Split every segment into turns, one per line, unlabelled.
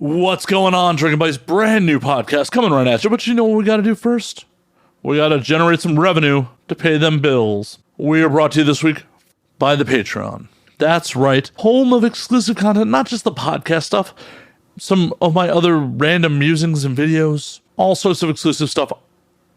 What's going on, Drinking Buddies? Brand new podcast coming right at you. But you know what we got to do first? We got to generate some revenue to pay them bills. We are brought to you this week by the Patreon. That's right. Home of exclusive content, not just the podcast stuff, some of my other random musings and videos, all sorts of exclusive stuff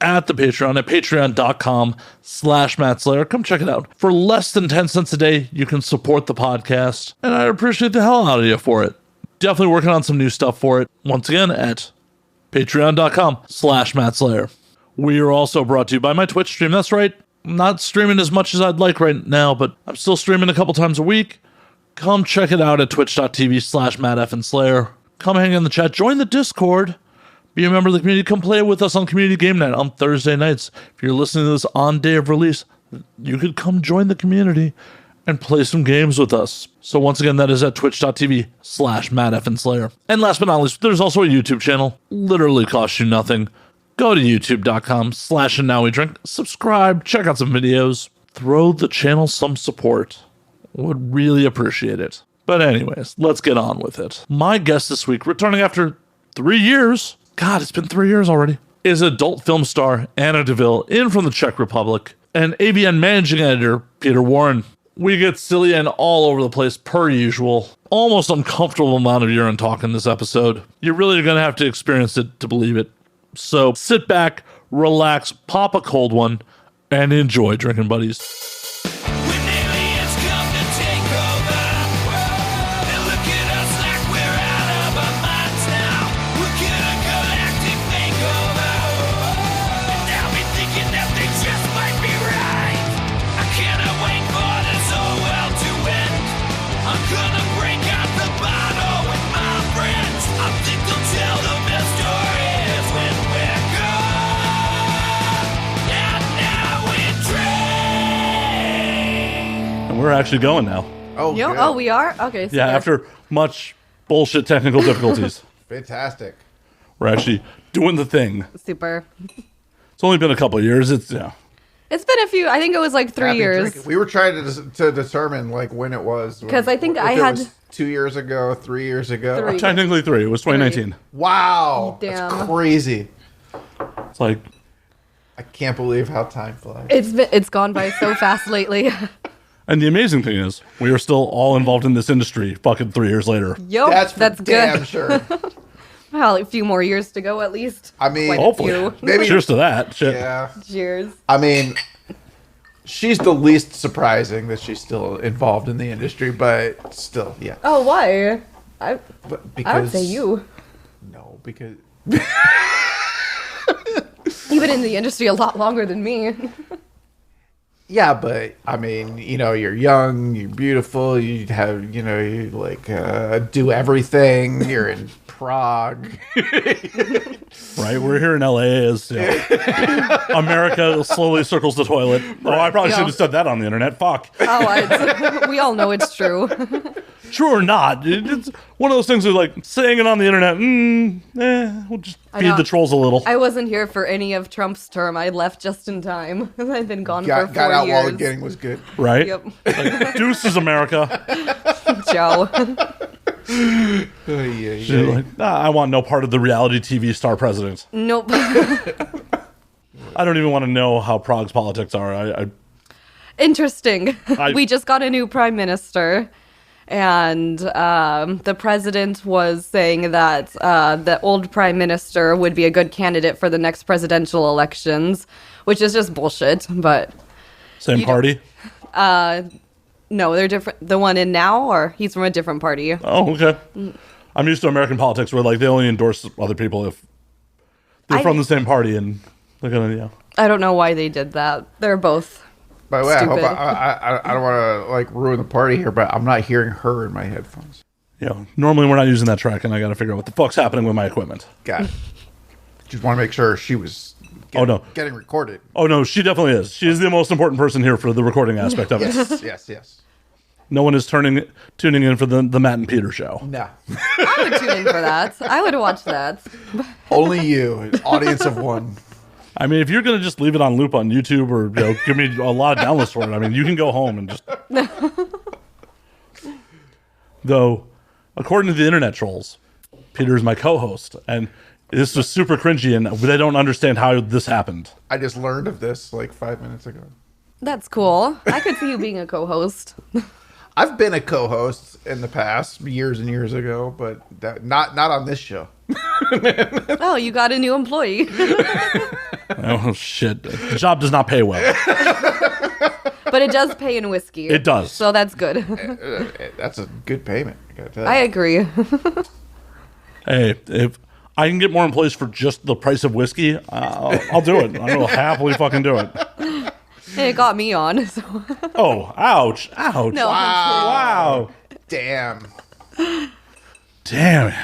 at the Patreon at patreon.com/MattSlayer. Come check it out. For less than 10 cents a day, you can support the podcast, and I appreciate the hell out of you for it. Definitely working on some new stuff for it. Once again, at patreon.com/MattSlayer. We are also brought to you by my Twitch stream. That's right. I'm not streaming as much as I'd like right now, but I'm still streaming a couple times a week. Come check it out at twitch.tv/MattFandSlayer. Come hang in the chat. Join the Discord. Be a member of the community. Come play with us on Community Game Night on Thursday nights. If you're listening to this on day of release, you could come join the community and play some games with us. So once again, that is at twitch.tv/MattFandSlayer. And last but not least, there's also a YouTube channel. Literally costs you nothing. Go to youtube.com/andnowwedrink. Subscribe, check out some videos. Throw the channel some support. Would really appreciate it. But anyways, let's get on with it. My guest this week, returning after 3 years. God, it's been 3 years already. Is adult film star ANWD Ville, in from the Czech Republic, and AVN managing editor Peter Warren. We get silly and all over the place per usual. Almost uncomfortable amount of urine talk in this episode. You're really going to have to experience it to believe it. So sit back, relax, pop a cold one, and enjoy, Drinking Buddies. We're actually going now.
Oh, yeah. Oh, we are? Okay.
Super. Yeah, after much bullshit technical difficulties.
Fantastic.
We're actually doing the thing.
Super.
It's only been a couple of years. It's been
a few. I think it was like 3 years.
Drinking. We were trying to determine like when it was.
Because I think I had
2 years ago, 3 years ago.
Technically 3. It was 2019.
Wow.
Damn.
That's crazy.
It's like
I can't believe how time flies.
It's gone by so fast lately.
And the amazing thing is, we are still all involved in this industry fucking 3 years later.
Yep, that's
damn
good.
Sure.
Well, a few more years to go at least.
I mean,
hopefully. Maybe. Cheers to that. Shit.
Yeah.
Cheers.
I mean, she's the least surprising that she's still involved in the industry, but still, yeah.
Oh, why? I would say you.
No, because...
You've been in the industry a lot longer than me.
Yeah, but I mean, you know, you're young, you're beautiful, you have, you know, you like do everything. You're in Prague,
right? We're here in LA as America slowly circles the toilet. Oh, I probably should have said that on the internet. Fuck.
Oh, we all know it's true.
True or not, it's one of those things where like saying it on the internet. We'll just feed the trolls a little.
I wasn't here for any of Trump's term. I left just in time. I've been gone for 4 years.
Got out while the getting was good,
right?
Yep.
Like, deuces, America.
Joe.
Like, I want no part of the reality TV star president.
Nope.
I don't even want to know how Prague's politics are.
Interesting. We just got a new prime minister, and the president was saying that the old prime minister would be a good candidate for the next presidential elections, which is just bullshit. But
same party?
No, they're different. The one in now, or he's from a different party?
Oh, okay. I'm used to American politics where like they only endorse other people if they're from the same party, and they're gonna
I don't know why they did that. They're both.
By the way,
stupid.
I don't want to like ruin the party here, but I'm not hearing her in my headphones.
Normally we're not using that track, and I got to figure out what the fuck's happening with my equipment.
Got it. Just want to make sure she was. Getting recorded.
Oh no, she definitely is. She's the most important person here for the recording aspect of it.
Yes.
No one is tuning in for the Matt and Peter show.
No.
I would tune in for that. I would watch that.
Only you, an audience of one.
I mean, if you're going to just leave it on loop on YouTube or give me a lot of downloads for it, I mean, you can go home and just... Though, according to the internet trolls, Peter's my co-host, and this was super cringy, and they don't understand how this happened.
I just learned of this like 5 minutes ago.
That's cool. I could see you being a co-host.
I've been a co-host in the past, years and years ago, but not on this show.
Oh, you got a new employee.
Oh, shit. The job does not pay well.
But it does pay in whiskey.
It does.
So that's good.
That's a good payment. I gotta tell you.
I agree.
Hey, if I can get more employees for just the price of whiskey, I'll do it. I will happily fucking do it.
It got me on. So.
Oh, ouch. Ouch.
No.
Wow.
Damn.
Damn it.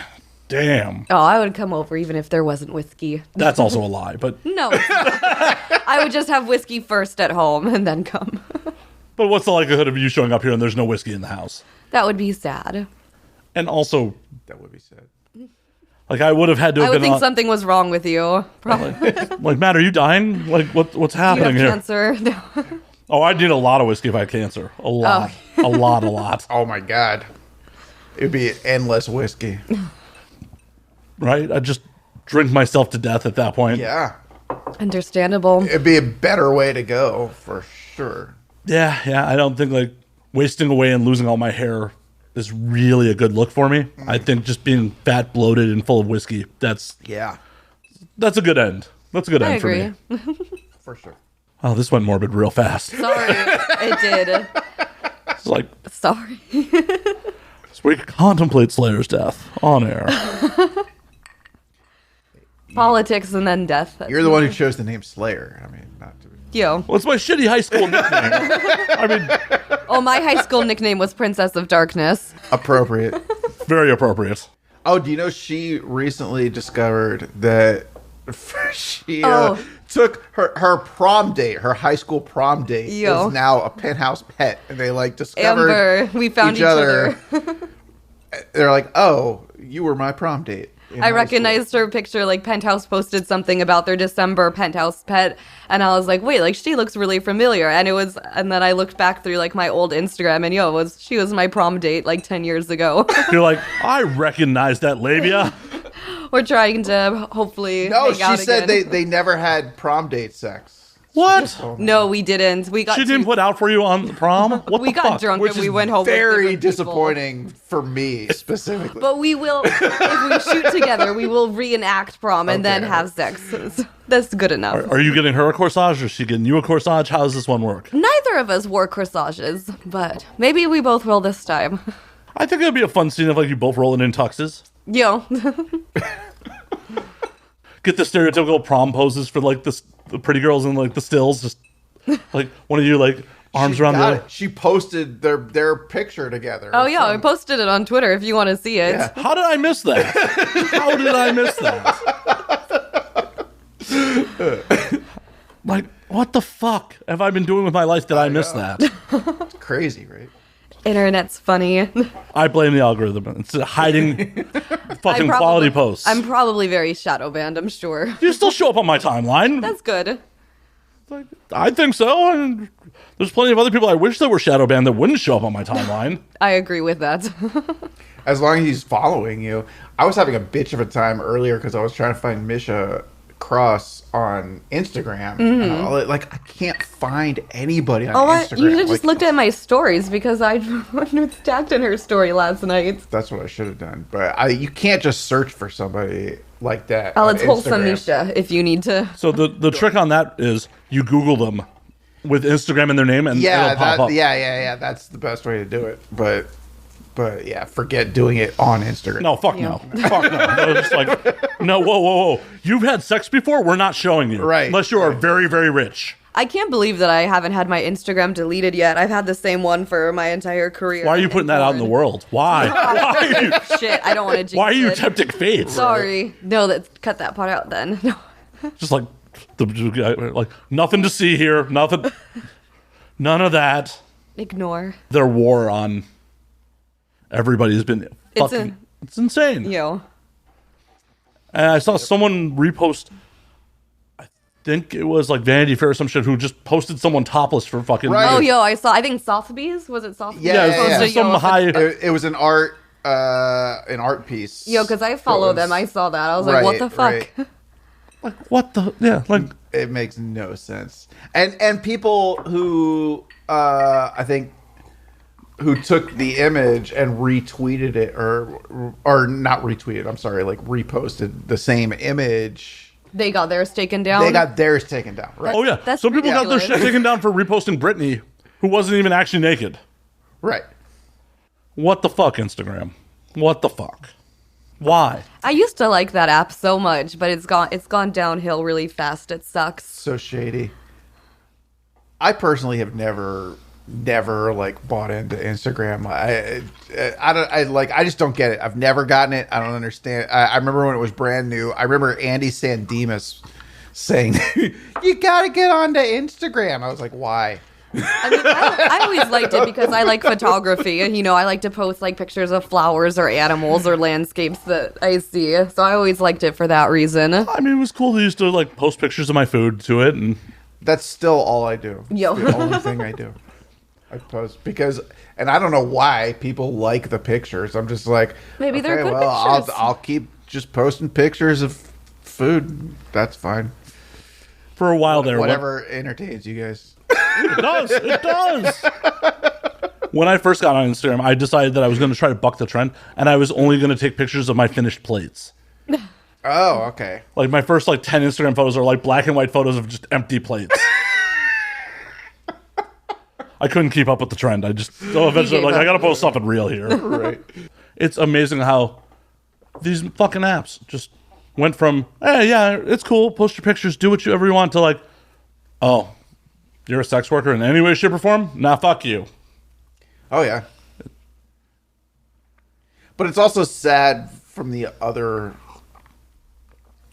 Damn.
Oh, I would come over even if there wasn't whiskey.
That's also a lie, but
No. I would just have whiskey first at home and then come.
but what's the likelihood of you showing up here and there's no whiskey in the house?
That would be sad.
And also,
That would be sad.
like I would have had to have
I would
been
think something was wrong with you. Probably.
like, Matt, are you dying? Like what's
You
happening
have
here?
cancer. No.
Oh, I'd need a lot of whiskey if I had cancer. A lot. A lot.
Oh my god. It would be endless whiskey.
Right? I'd just drink myself to death at that point.
Yeah.
Understandable.
It'd be a better way to go for sure.
Yeah. I don't think like wasting away and losing all my hair is really a good look for me. I think just being fat, bloated, and full of whiskey, that's
Yeah.
a good end. That's a good
I
end
agree.
for me.
For sure.
Oh, this went morbid real fast.
Sorry. It did.
It's like,
Sorry.
so we contemplate Slayer's death on air.
Politics and then death.
You're the one who chose the name Slayer. I mean, not to be.
Yo.
Well, it's my shitty high school nickname. I mean,
Oh, my high school nickname was Princess of Darkness.
Appropriate.
very appropriate.
Oh, do you know she recently discovered that she
Oh.
took her prom date, her high school prom date,
Yo.
is now a penthouse pet, and they like discovered
Amber, we found each other.
They're like, "Oh, you were my prom date." in
I
high
recognized her picture, like Penthouse posted something about their December Penthouse pet, and I was like, wait, like she looks really familiar. And then I looked back through like my old Instagram, and she was my prom date like 10 years ago.
You're like, I recognize that labia.
We're trying to hopefully
school. No,
hang out
she said
again.
they never had prom date sex.
What?
No, we didn't. We got
She didn't put out for you on the prom? What
we
the
got
fuck?
drunk
Which
and we
is
went home. with
very
different people.
disappointing for me specifically.
But we will, if we shoot together, we will reenact prom and then
Okay.
have sex. So that's good enough.
Are you getting her a corsage or is she getting you a corsage? How does this one work?
Neither of us wore corsages, but maybe we both will this time.
I think it'd be a fun scene of like you both rolling in tuxes.
Yo.
Get the stereotypical prom poses for like the pretty girls in like the stills. Just like one of you like arms
She
around the
got
other.
it. She posted their picture together.
Oh yeah, I posted it on Twitter if you want to see it.
Yeah.
How did I miss that? How did I miss that? Like, what the fuck have I been doing with my life that I missed that?
It's crazy, right?
Internet's funny.
I blame the algorithm. It's hiding fucking quality posts.
I'm probably very shadow banned, I'm sure.
You still show up on my timeline.
That's good.
I think so. And there's plenty of other people I wish that were shadow banned that wouldn't show up on my timeline.
I agree with that.
As long as he's following you. I was having a bitch of a time earlier because I was trying to find Misha Cross on Instagram. And I can't find anybody on Instagram.
You should have just
Like,
looked at my stories because I was tagged in her story last night.
That's what I should have done. But you can't just search for somebody like that.
Oh,
on
it's wholesome
Instagram.
Misha if you need to.
So the trick on that is you Google them with Instagram in their name and
Yeah,
it'll pop up.
yeah. That's the best way to do it. But yeah, forget doing it on Instagram.
No, fuck no. Fuck no. No, it's just like, no, whoa. You've had sex before? We're not showing you.
Right,
Unless you are
right.
very, very rich.
I can't believe that I haven't had my Instagram deleted yet. I've had the same one for my entire career.
Why are you putting that out in the world? Why? Why are you,
Shit, I don't want to jinx
why are you
it.
tempting fate?
Sorry. No, cut that part out then. No.
Just like, nothing to see here. Nothing. None of that.
Ignore.
Their war on everybody has been fucking... It's insane.
Yo.
And I saw someone repost... I think it was like Vanity Fair or some shit who just posted someone topless for fucking...
Right.
Oh, yo, I think Sotheby's? Was it Sotheby's?
Yeah,
Yeah,
it was
yeah.
some high...
It was an art an art piece.
Yo, because I follow them. I saw that. I was like, what the fuck?
Right.
Like, what the... Yeah, like...
It makes no sense. And people who, I think, who took the image and retweeted it, or not retweeted, I'm sorry, like reposted the same image.
They got theirs taken down?
They got theirs taken down, right?
Oh, yeah. Some people got their shit taken down for reposting Britney, who wasn't even actually naked.
Right.
What the fuck, Instagram? What the fuck? Why?
I used to like that app so much, but it's gone downhill really fast. It sucks.
So shady. I personally have never like bought into Instagram. I just don't get it. I've never gotten it. I don't understand. I remember when it was brand new. I remember Andy Sandemus saying, "You got to get onto Instagram." I was like, "Why?"
I mean, I always liked it because I like photography. You know, I like to post like pictures of flowers or animals or landscapes that I see. So I always liked it for that reason.
I mean, it was cool to used to like post pictures of my food to it, and
that's still all I do.
Yo.
It's the only thing I do. I post because, and I don't know why people like the pictures. I'm just like,
maybe
okay,
they're good
well,
pictures.
I'll keep just posting pictures of food. That's fine.
For a while there,
whatever entertains you guys.
It does. It does. When I first got on Instagram, I decided that I was going to try to buck the trend, and I was only going to take pictures of my finished plates.
Oh, okay.
Like my first 10 Instagram photos are like black and white photos of just empty plates. I couldn't keep up with the trend. I just eventually I got to post something real here.
Right.
It's amazing how these fucking apps just went from, hey, yeah, it's cool, post your pictures, do whatever you want, to like, oh, you're a sex worker in any way, shape, or form? Nah, fuck you.
Oh, yeah. But it's also sad from the other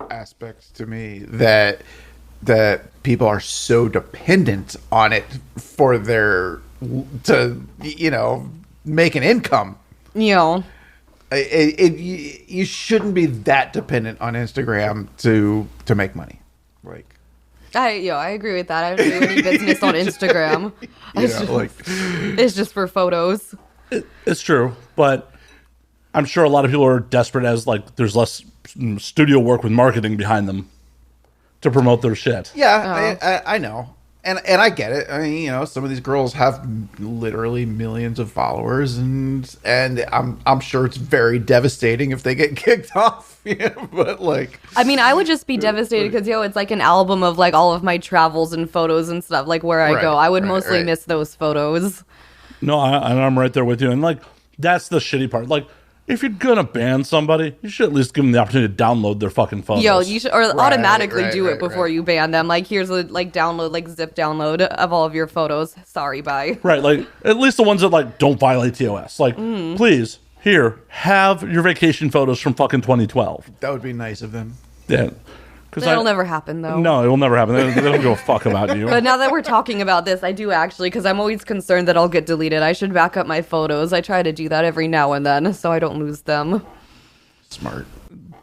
aspects to me that people are so dependent on it for to make an income.
Yeah.
You shouldn't be that dependent on Instagram to make money. Like,
I agree with that. I don't do any business on Instagram. It's just for photos.
It's true, but I'm sure a lot of people are desperate as there's less studio work with marketing behind them to promote their shit.
Yeah, I know. And I get it. I mean, some of these girls have literally millions of followers, and I'm sure it's very devastating if they get kicked off. But
I mean, I would just be devastated because it's like an album of all of my travels and photos and stuff, where I go. I would mostly miss those photos.
No, I'm right there with you, and that's the shitty part. If you're gonna ban somebody, you should at least give them the opportunity to download their fucking photos.
Yo, you should, or automatically do it before you ban them. Here's a download, zip download of all of your photos. Sorry, bye.
Right, at least the ones that don't violate TOS. Please, here, have your vacation photos from fucking 2012.
That would be nice of them.
Yeah.
That'll never happen, though.
No, it will never happen. They don't give a fuck about you.
But now that we're talking about this, I do actually, because I'm always concerned that I'll get deleted. I should back up my photos. I try to do that every now and then, so I don't lose them.
Smart.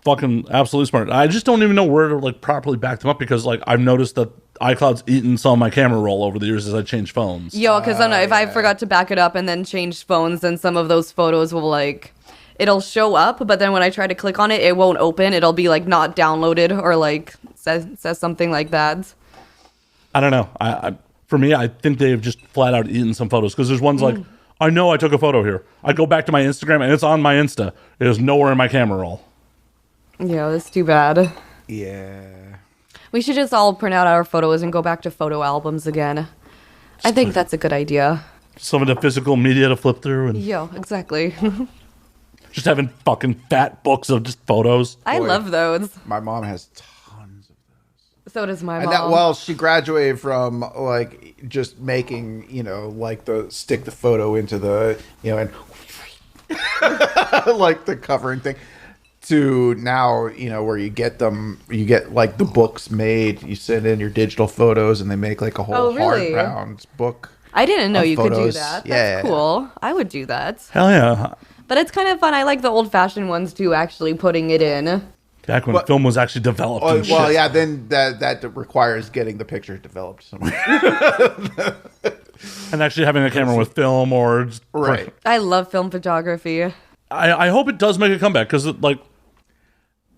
Fucking absolutely smart. I just don't even know where to properly back them up because I've noticed that iCloud's eaten some of my camera roll over the years as I changed phones.
Yo, because if I forgot to back it up and then change phones, then some of those photos will it'll show up, but then when I try to click on it, it won't open. It'll be not downloaded or says something like that.
I don't know. For me, I think they've just flat out eaten some photos because there's ones I know I took a photo here. I go back to my Instagram and it's on my Insta. It is nowhere in my camera roll.
Yeah, that's too bad.
Yeah.
We should just all print out our photos and go back to photo albums again. I think that's a good idea.
Some of the physical media to flip through.
Yo, exactly.
Just having fucking fat books of just photos.
I love those.
My mom has tons of those.
So does my mom.
And she graduated from just making, the stick the photo into the, and the covering thing, to now, where you get the books made, you send in your digital photos and they make a whole hardbound book.
I didn't know you
photos.
could do that. That's cool. I would do that.
Hell yeah.
But it's kind of fun. I like the old-fashioned ones, too, actually, putting it in.
Back when film was actually developed.
Yeah, then that requires getting the picture developed somewhere.
And actually having a camera with film or...
Right.
I love film photography.
I hope it does make a comeback because like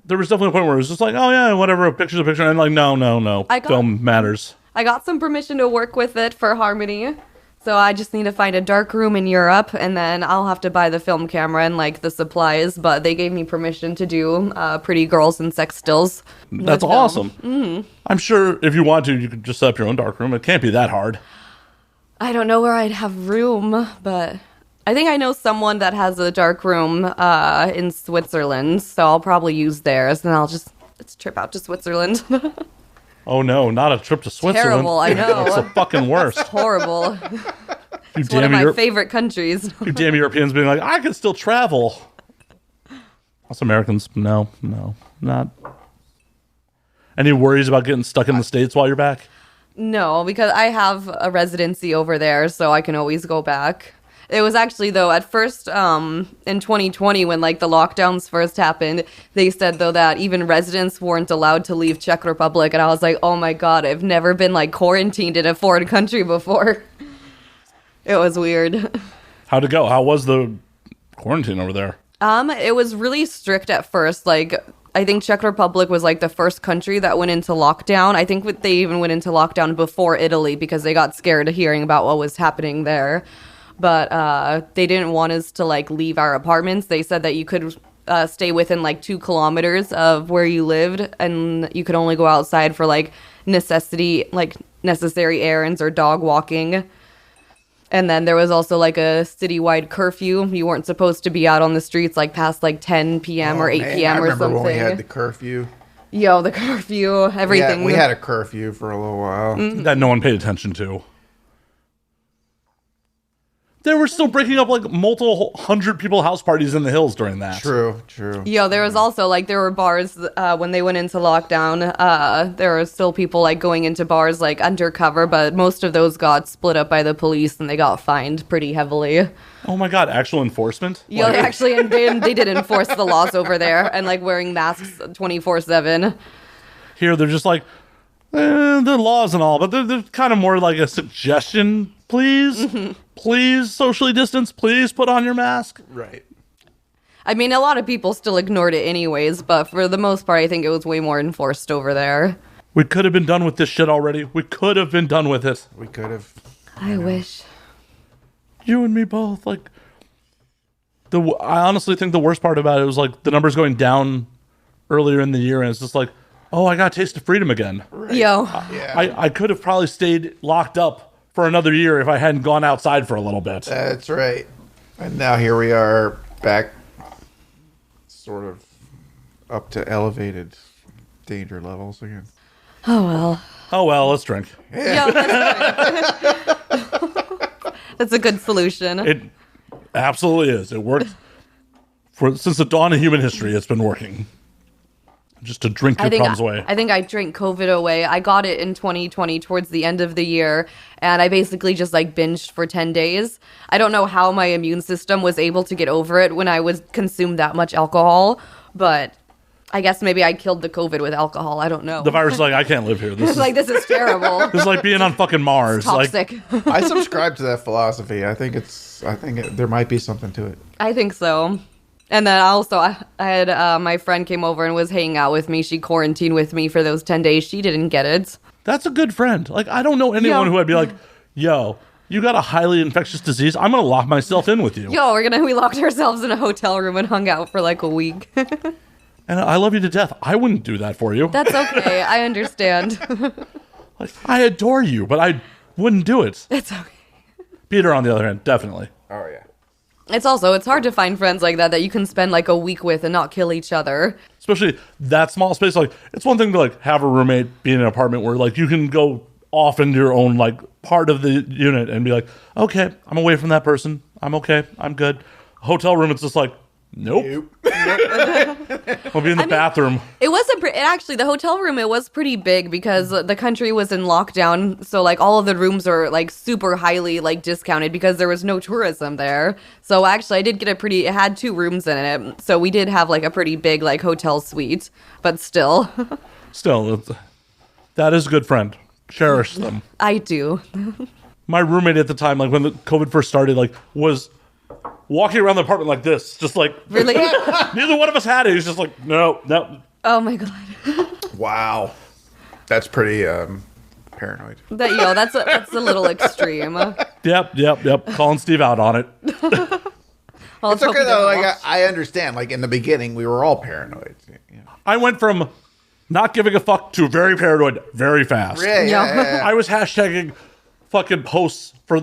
there was definitely a point where it was just like, oh yeah, whatever, a picture's a picture, and I'm like, no, film matters.
I got some permission to work with it for Harmony, so I just need to find a dark room in Europe, and then I'll have to buy the film camera and like the supplies. But they gave me permission to do pretty girls and sex stills.
That's awesome. Mm-hmm. I'm sure if you want to, you could just set up your own dark room. It can't be that hard.
I don't know where I'd have room, but I think I know someone that has a dark room in Switzerland, so I'll probably use theirs, and let's trip out to Switzerland.
Oh no, not a trip to Switzerland.
Terrible, I know.
It's the fucking worst.
It's horrible. It's one of my favorite countries.
You damn Europeans being like, I can still travel. Us Americans, no, not. Any worries about getting stuck in the States while you're back?
No, because I have a residency over there, so I can always go back. It was actually, though, at first, in 2020, when, like, the lockdowns first happened, they said, though, that even residents weren't allowed to leave Czech Republic, and I was like, oh my god, I've never been, like, quarantined in a foreign country before. It was weird.
How'd it go? How was the quarantine over there?
It was really strict at first, like, I think Czech Republic was, like, the first country that went into lockdown. I think they even went into lockdown before Italy, because they got scared of hearing about what was happening there. But they didn't want us to, like, leave our apartments. They said that you could stay within, like, 2 kilometers of where you lived, and you could only go outside for, like, necessary errands or dog walking. And then there was also, like, a citywide curfew. You weren't supposed to be out on the streets, like, past, like, 10 p.m. or 8 p.m. or something. I remember when we
had the curfew.
Yo, the curfew, everything.
Yeah, we had a curfew for a little while.
Mm-hmm.
That no one paid attention to. They were still breaking up like multiple 100 people house parties in the hills during that.
True.
Yo, there was also like there were bars when they went into lockdown. There were still people like going into bars like undercover, but most of those got split up by the police and they got fined pretty heavily.
Oh my god, actual enforcement?
Yo, like... actually, they did enforce the laws over there and like wearing masks 24/7.
Here they're just like they're laws and all, but they're kind of more like a suggestion. Please, please socially distance. Please put on your mask.
Right.
I mean, a lot of people still ignored it anyways, but for the most part, I think it was way more enforced over there.
We could have been done with this shit already. We could have been done with it.
We could have.
I wish.
You and me both. Like, I honestly think the worst part about it was like the numbers going down earlier in the year, and it's just like, oh, I got a taste of freedom again.
Right.
Yo.
I could have probably stayed locked up for another year if I hadn't gone outside for a little bit.
That's right. And now here we are back sort of up to elevated danger levels again.
Oh
well, let's drink.
Yeah.
Yo, that's a good solution.
It absolutely is. It worked since the dawn of human history. It's been working. Just to drink your problems away.
I think I drank COVID away. I got it in 2020 towards the end of the year, and I basically just like binged for 10 days. I don't know how my immune system was able to get over it when I was consumed that much alcohol, but I guess maybe I killed the COVID with alcohol. I don't know.
The virus is like, I can't live here. This
is terrible.
This is like being on fucking Mars.
It's toxic.
Like,
I subscribe to that philosophy. I think there might be something to it.
I think so. And then also, I had my friend came over and was hanging out with me. She quarantined with me for those 10 days. She didn't get it.
That's a good friend. Like, I don't know anyone who would be like, yo, you got a highly infectious disease. I'm going to lock myself in with you.
Yo, we locked ourselves in a hotel room and hung out for like a week.
And I love you to death. I wouldn't do that for you.
That's okay. I understand.
Like, I adore you, but I wouldn't do it.
It's okay.
Peter, on the other hand, definitely.
Oh, yeah.
It's hard to find friends like that you can spend like a week with and not kill each other.
Especially that small space. Like, it's one thing to like have a roommate be in an apartment where like you can go off into your own like part of the unit and be like, okay, I'm away from that person. I'm okay. I'm good. Hotel room, it's just like, nope. We'll be in the bathroom.
It was actually the hotel room. It was pretty big because the country was in lockdown. So like all of the rooms are like super highly like discounted because there was no tourism there. So actually, I did get it had 2 rooms in it. So we did have like a pretty big like hotel suite. But still, that is a good friend. Cherish them. I do.
My roommate at the time, like when the COVID first started, like was walking around the apartment like this, just like
Really?
neither one of us had it. He was just like, no.
Oh my god.
Wow. That's pretty paranoid.
That's a little extreme.
Yep. Calling Steve out on it.
Well,
It's okay though. Like I understand. Like in the beginning, we were all paranoid. You know?
I went from not giving a fuck to very paranoid very fast.
Yeah.
I was hashtagging fucking posts for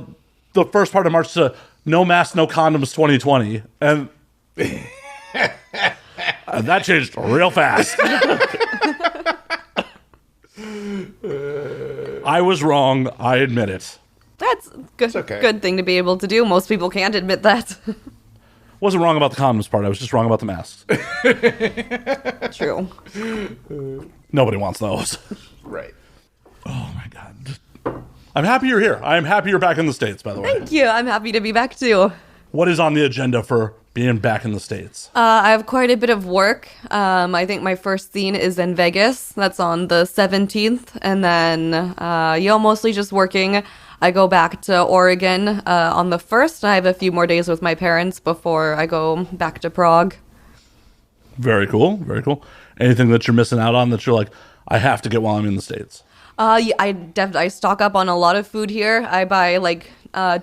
the first part of March to no mask, no condoms 2020. And that changed real fast. I was wrong. I admit it.
That's good.
okay.
Good thing to be able to do. Most people can't admit that.
Wasn't wrong about the condoms part. I was just wrong about the masks.
True.
Nobody wants those.
Right.
Oh my God. I'm happy you're here. I'm happy you're back in the States, by the way.
Thank you. I'm happy to be back too.
What is on the agenda for being back in the States?
I have quite a bit of work. I think my first scene is in Vegas. That's on the 17th. And then, mostly just working. I go back to Oregon on the 1st. I have a few more days with my parents before I go back to Prague.
Very cool. Very cool. Anything that you're missing out on that you're like, I have to get while I'm in the States?
I stock up on a lot of food here. I buy like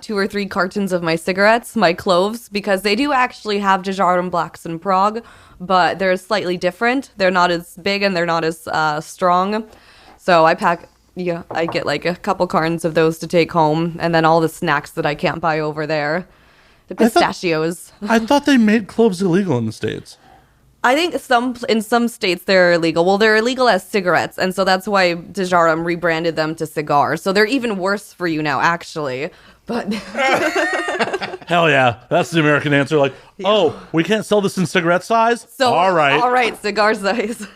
2 or 3 cartons of my cigarettes, my cloves, because they do actually have Dejarum Blacks in Prague, but they're slightly different. They're not as big and they're not as strong. So I get like a couple cartons of those to take home, and then all the snacks that I can't buy over there. The pistachios.
I thought they made cloves illegal in the States.
I think in some states they're illegal. Well, they're illegal as cigarettes, and so that's why Dejarum rebranded them to cigars. So they're even worse for you now, actually. But
hell yeah, that's the American answer. Like, oh, we can't sell this in cigarette size.
So
all right,
cigar size.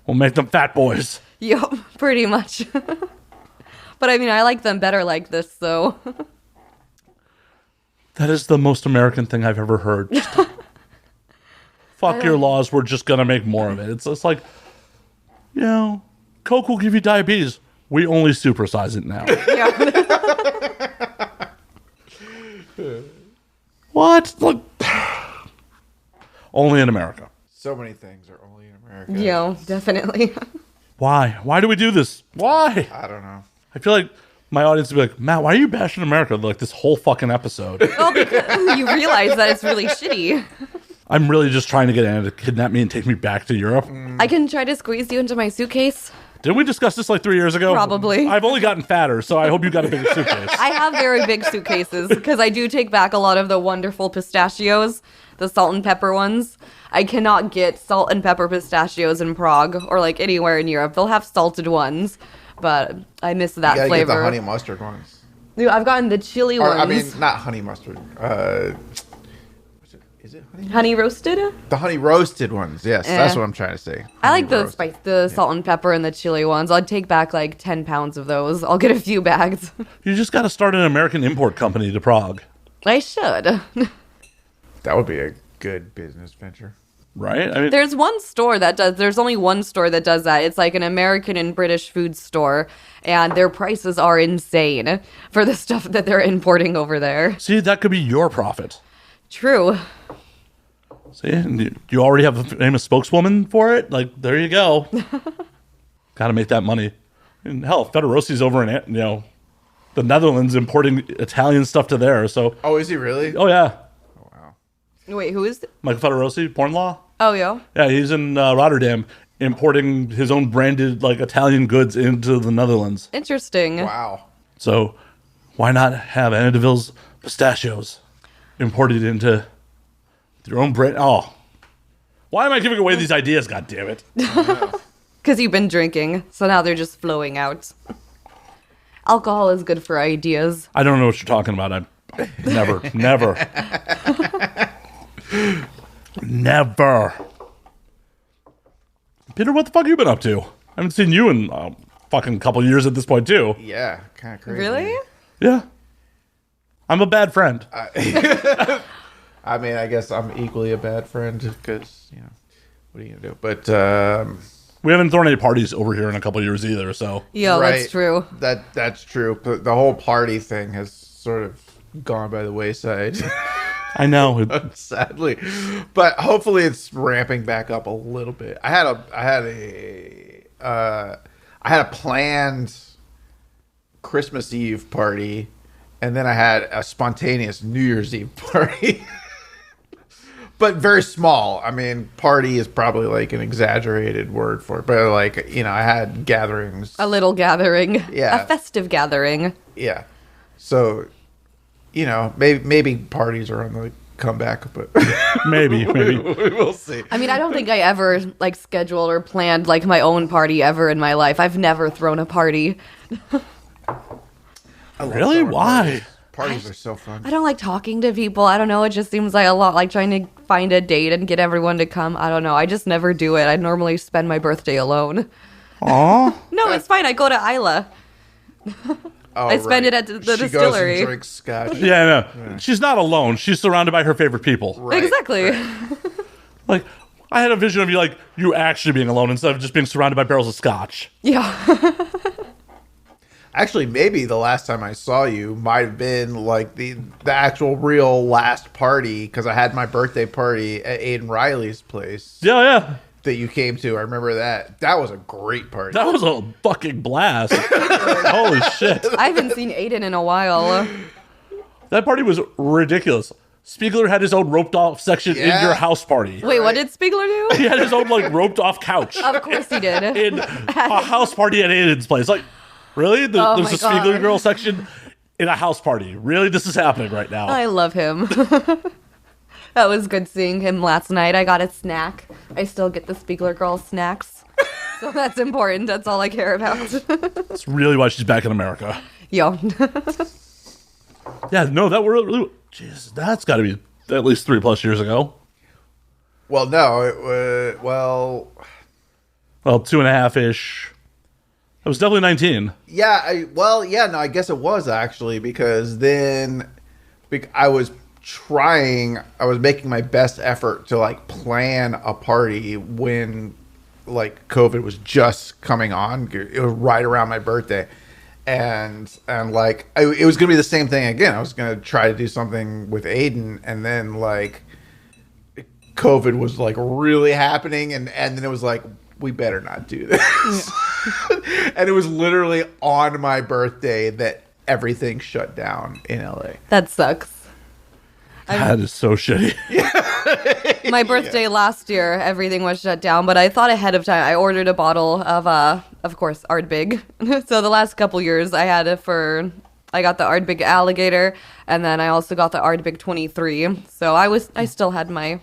We'll make them fat boys.
Yep, pretty much. But I mean, I like them better like this, so.
That is the most American thing I've ever heard. Fuck your laws, we're just gonna make more of it. It's like, Coke will give you diabetes. We only supersize it now.
Yeah.
What? Look, only in America.
So many things are only in America.
Yeah, definitely.
Why? Why do we do this? Why?
I don't know.
I feel like my audience would be like, Matt, why are you bashing America like this whole fucking episode?
Oh, because you realize that it's really shitty.
I'm really just trying to get Anna to kidnap me and take me back to Europe.
I can try to squeeze you into my suitcase.
Didn't we discuss this like 3 years ago?
Probably.
I've only gotten fatter, so I hope you got a bigger suitcase.
I have very big suitcases because I do take back a lot of the wonderful pistachios, the salt and pepper ones. I cannot get salt and pepper pistachios in Prague or like anywhere in Europe. They'll have salted ones, but I miss that
You gotta
flavor.
get the honey mustard ones.
Dude, I've gotten the chili
Or,
ones.
I mean, not honey mustard. Is it honey?
Honey roasted?
The honey roasted ones. Yes, that's what I'm trying to say.
I like
Honey
the
roast.
spice, the salt and pepper and the chili ones. I'd take back like 10 pounds of those. I'll get a few bags.
You just got to start an American import company to Prague,
I should.
That would be a good business venture.
right? I mean,
There's only one store that does that. It's like an American and British food store, and their prices are insane for the stuff that they're importing over there.
see, that could be your profit.
True.
See, and you already have a famous spokeswoman for it. Like, there you go. Got to make that money. And hell, Federosi's over in the Netherlands importing Italian stuff to there. So,
Oh, is he really?
oh yeah,
Oh, wow.
Wait, who is?
Michael Federosi, porn law.
Oh, yeah.
Yeah, he's in Rotterdam importing his own branded like Italian goods into the Netherlands.
Interesting.
Wow.
So, why not have Anna Deville's pistachios imported into your own brand? Oh, why am I giving away these ideas? God damn it!
Because you've been drinking, so now they're just flowing out. Alcohol is good for ideas.
I don't know what you're talking about. I never. Peter, what the fuck have you been up to? I haven't seen you in a fucking couple years at this point, too.
Yeah, kind of crazy.
Really?
Yeah. I'm a bad friend.
I mean, I guess I'm equally a bad friend because, what are you going to do? But,
We haven't thrown any parties over here in a couple years either, so.
Yeah,
right,
that's true.
That's true. But the whole party thing has sort of gone by the wayside.
I know.
Sadly, but hopefully it's ramping back up a little bit. I had a planned Christmas Eve party, and then I had a spontaneous New Year's Eve party. But very small. I mean, party is probably like an exaggerated word for it. But like, you know, I had gatherings.
A little gathering.
Yeah.
A festive gathering.
Yeah. So, you know, maybe parties are on the comeback, but
maybe.
We'll see.
I mean, I don't think I ever like scheduled or planned like my own party ever in my life. I've never thrown a party.
Really? Why?
Parties are so fun.
I don't like talking to people. I don't know. It just seems like a lot like trying to find a date and get everyone to come. I don't know. I just never do it. I normally spend my birthday alone.
Aw.
No, it's fine. I go to Isla. I spend it at the distillery.
Goes and drinks scotch.
Yeah, no. She's not alone. She's surrounded by her favorite people.
Right,
exactly.
right.
Like, I had a vision of you, like, you actually being alone instead of just being surrounded by barrels of scotch.
Yeah.
Actually, maybe the last time I saw you might have been like the actual real last party, because I had my birthday party at Aiden Riley's place.
Yeah.
That you came to. I remember that. That was a great party.
That was a fucking blast. Holy shit.
I haven't seen Aiden in a while.
That party was ridiculous. Spiegler had his own roped off section in your house party.
Wait, what did Spiegler do?
He had his own like roped off couch.
Of course he did.
In a house party at Aiden's place. Like, really? There's a Spiegler girl section in a house party. Really? This is happening right now.
I love him. That was good seeing him last night. I got a snack. I still get the Spiegler girl snacks. So that's important. That's all I care about.
That's really why she's back in America.
Yo.
Yeah, no, that were... Jeez, that's got to be at least 3+ years ago.
Well, no, it was... Well,
2.5-ish. I was definitely 19.
yeah, I guess it was actually, because then I was making my best effort to like plan a party when like COVID was just coming on. It was right around my birthday. And like, it was going to be the same thing again. I was going to try to do something with Aiden, and then like COVID was like really happening. And then it was like, we better not do this. Yeah. And it was literally on my birthday that everything shut down in LA.
That sucks.
That is so shitty.
My birthday last year, everything was shut down, but I thought ahead of time. I ordered a bottle of course, Ardbeg. So the last couple years, I got the Ardbeg Alligator, and then I also got the Ardbeg 23. So I still had my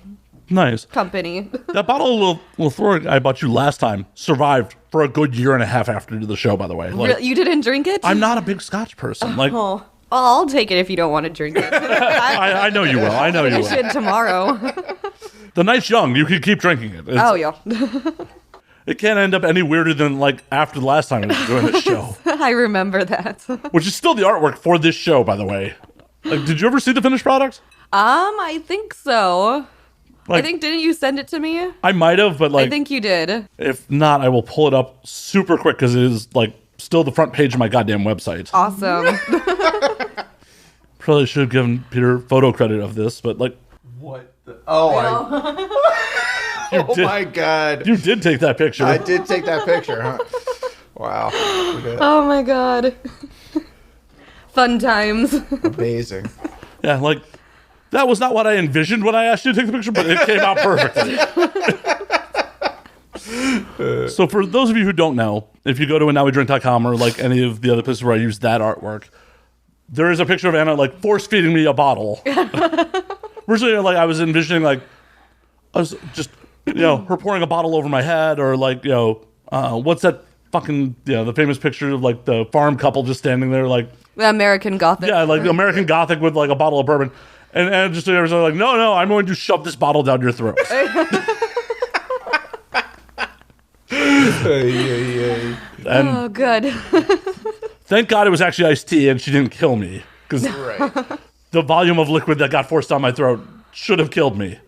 company.
That bottle of Lafroig I bought you last time survived for a good year and a half after the show, by the way. Like,
you didn't drink it?
I'm not a big Scotch person. Like,
oh. Well, I'll take it if you don't want to drink it.
I know you will. I know you will.
Should tomorrow.
The night's young. You can keep drinking it.
Yeah.
It can't end up any weirder than like after the last time we were doing this show.
I remember that.
Which is still the artwork for this show, by the way. Like, did you ever see the finished product?
I think so.
Like,
didn't you send it to me?
I might have, but like,
I think you did.
If not, I will pull it up super quick because it is like still the front page of my goddamn website.
Awesome.
Probably should have given Peter photo credit of this, but like,
what? My God!
You did take that picture.
I did take that picture, huh? Wow!
Oh my God! Fun times.
Amazing.
Yeah, like that was not what I envisioned when I asked you to take the picture, but it came out perfectly. So for those of you who don't know, if you go to ANWD.com or like any of the other places where I use that artwork, there is a picture of Anna like force feeding me a bottle. Originally, like I was envisioning like I was just her pouring a bottle over my head, or like what's that fucking the famous picture of like the farm couple just standing there like
American Gothic.
Yeah, like American Gothic with like a bottle of bourbon, and just everyone's like, no, I'm going to shove this bottle down your throat.
Oh, good.
Thank God it was actually iced tea and she didn't kill me, because the volume of liquid that got forced down my throat should have killed me.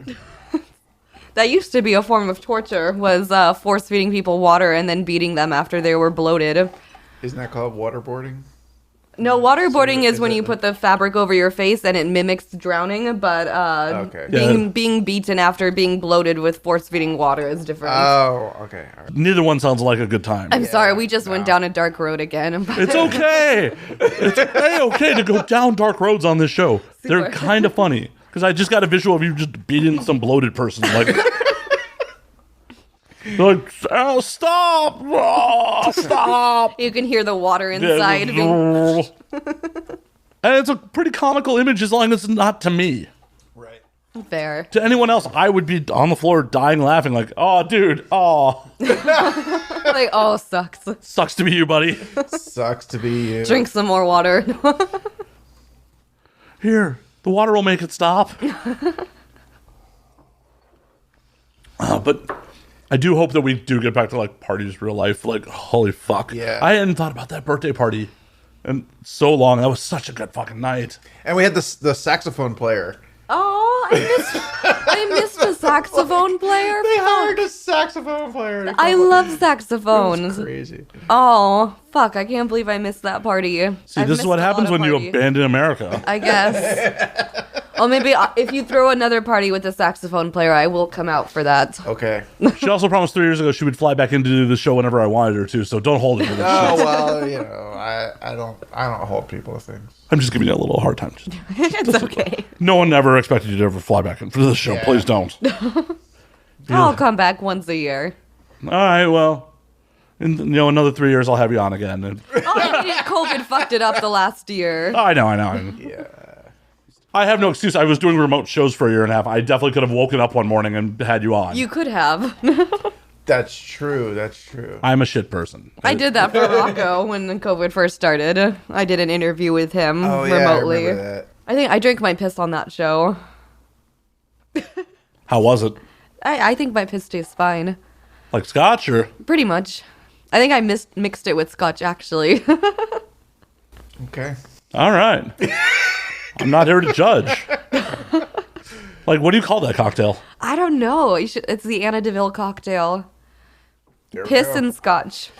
That used to be a form of torture, was force feeding people water and then beating them after they were bloated.
Isn't that called waterboarding?
No, waterboarding is when you put the fabric over your face and it mimics drowning, but being beaten after being bloated with force-feeding water is different.
Oh, okay. All right.
Neither one sounds like a good time.
I'm sorry, we just went down a dark road again.
It's okay. It's okay to go down dark roads on this show. They're kind of funny. Because I just got a visual of you just beating some bloated person. Like, oh, stop! Oh, stop!
You can hear the water inside.
And it's a pretty comical image as long as it's not to me.
Right.
Fair.
To anyone else, I would be on the floor dying laughing like, oh, dude, oh.
Like, oh, sucks.
Sucks to be you, buddy.
Sucks to be you.
Drink some more water.
Here, the water will make it stop. But I do hope that we do get back to like parties real life. Like, holy fuck.
Yeah.
I hadn't thought about that birthday party in so long. That was such a good fucking night.
And we had the saxophone player.
Oh, I missed a saxophone player.
They hired a saxophone player. To
I
come
love
up.
saxophones.
It was crazy.
Oh, fuck. I can't believe I missed that party.
See, this is what happens when you abandon America.
I guess. Well, maybe if you throw another party with a saxophone player, I will come out for that.
Okay.
She also promised 3 years ago she would fly back in to do the show whenever I wanted her to, so don't hold it to this
Oh,
shit.
well, you know, I don't hold people to things.
I'm just giving you a little hard time.
It's okay.
No one ever expected you to ever fly back in for this show.
Yeah.
Please don't.
I'll come back once a year.
All right, well, in another 3 years I'll have you on again. And,
COVID fucked it up the last year.
I know.
Yeah.
I have no excuse. I was doing remote shows for a year and a half. I definitely could have woken up one morning and had you on.
You could have.
That's true. That's true.
I'm a shit person.
I did that for Rocco when COVID first started. I did an interview with him remotely.
I remember that.
I think I drank my piss on that show.
How was it?
I think my piss tastes fine.
Like scotch or?
Pretty much. I think I mixed it with scotch, actually.
Okay.
All right. I'm not here to judge. Like, what do you call that cocktail?
I don't know. It's the ANWD cocktail.
There we
Piss
go.
and scotch.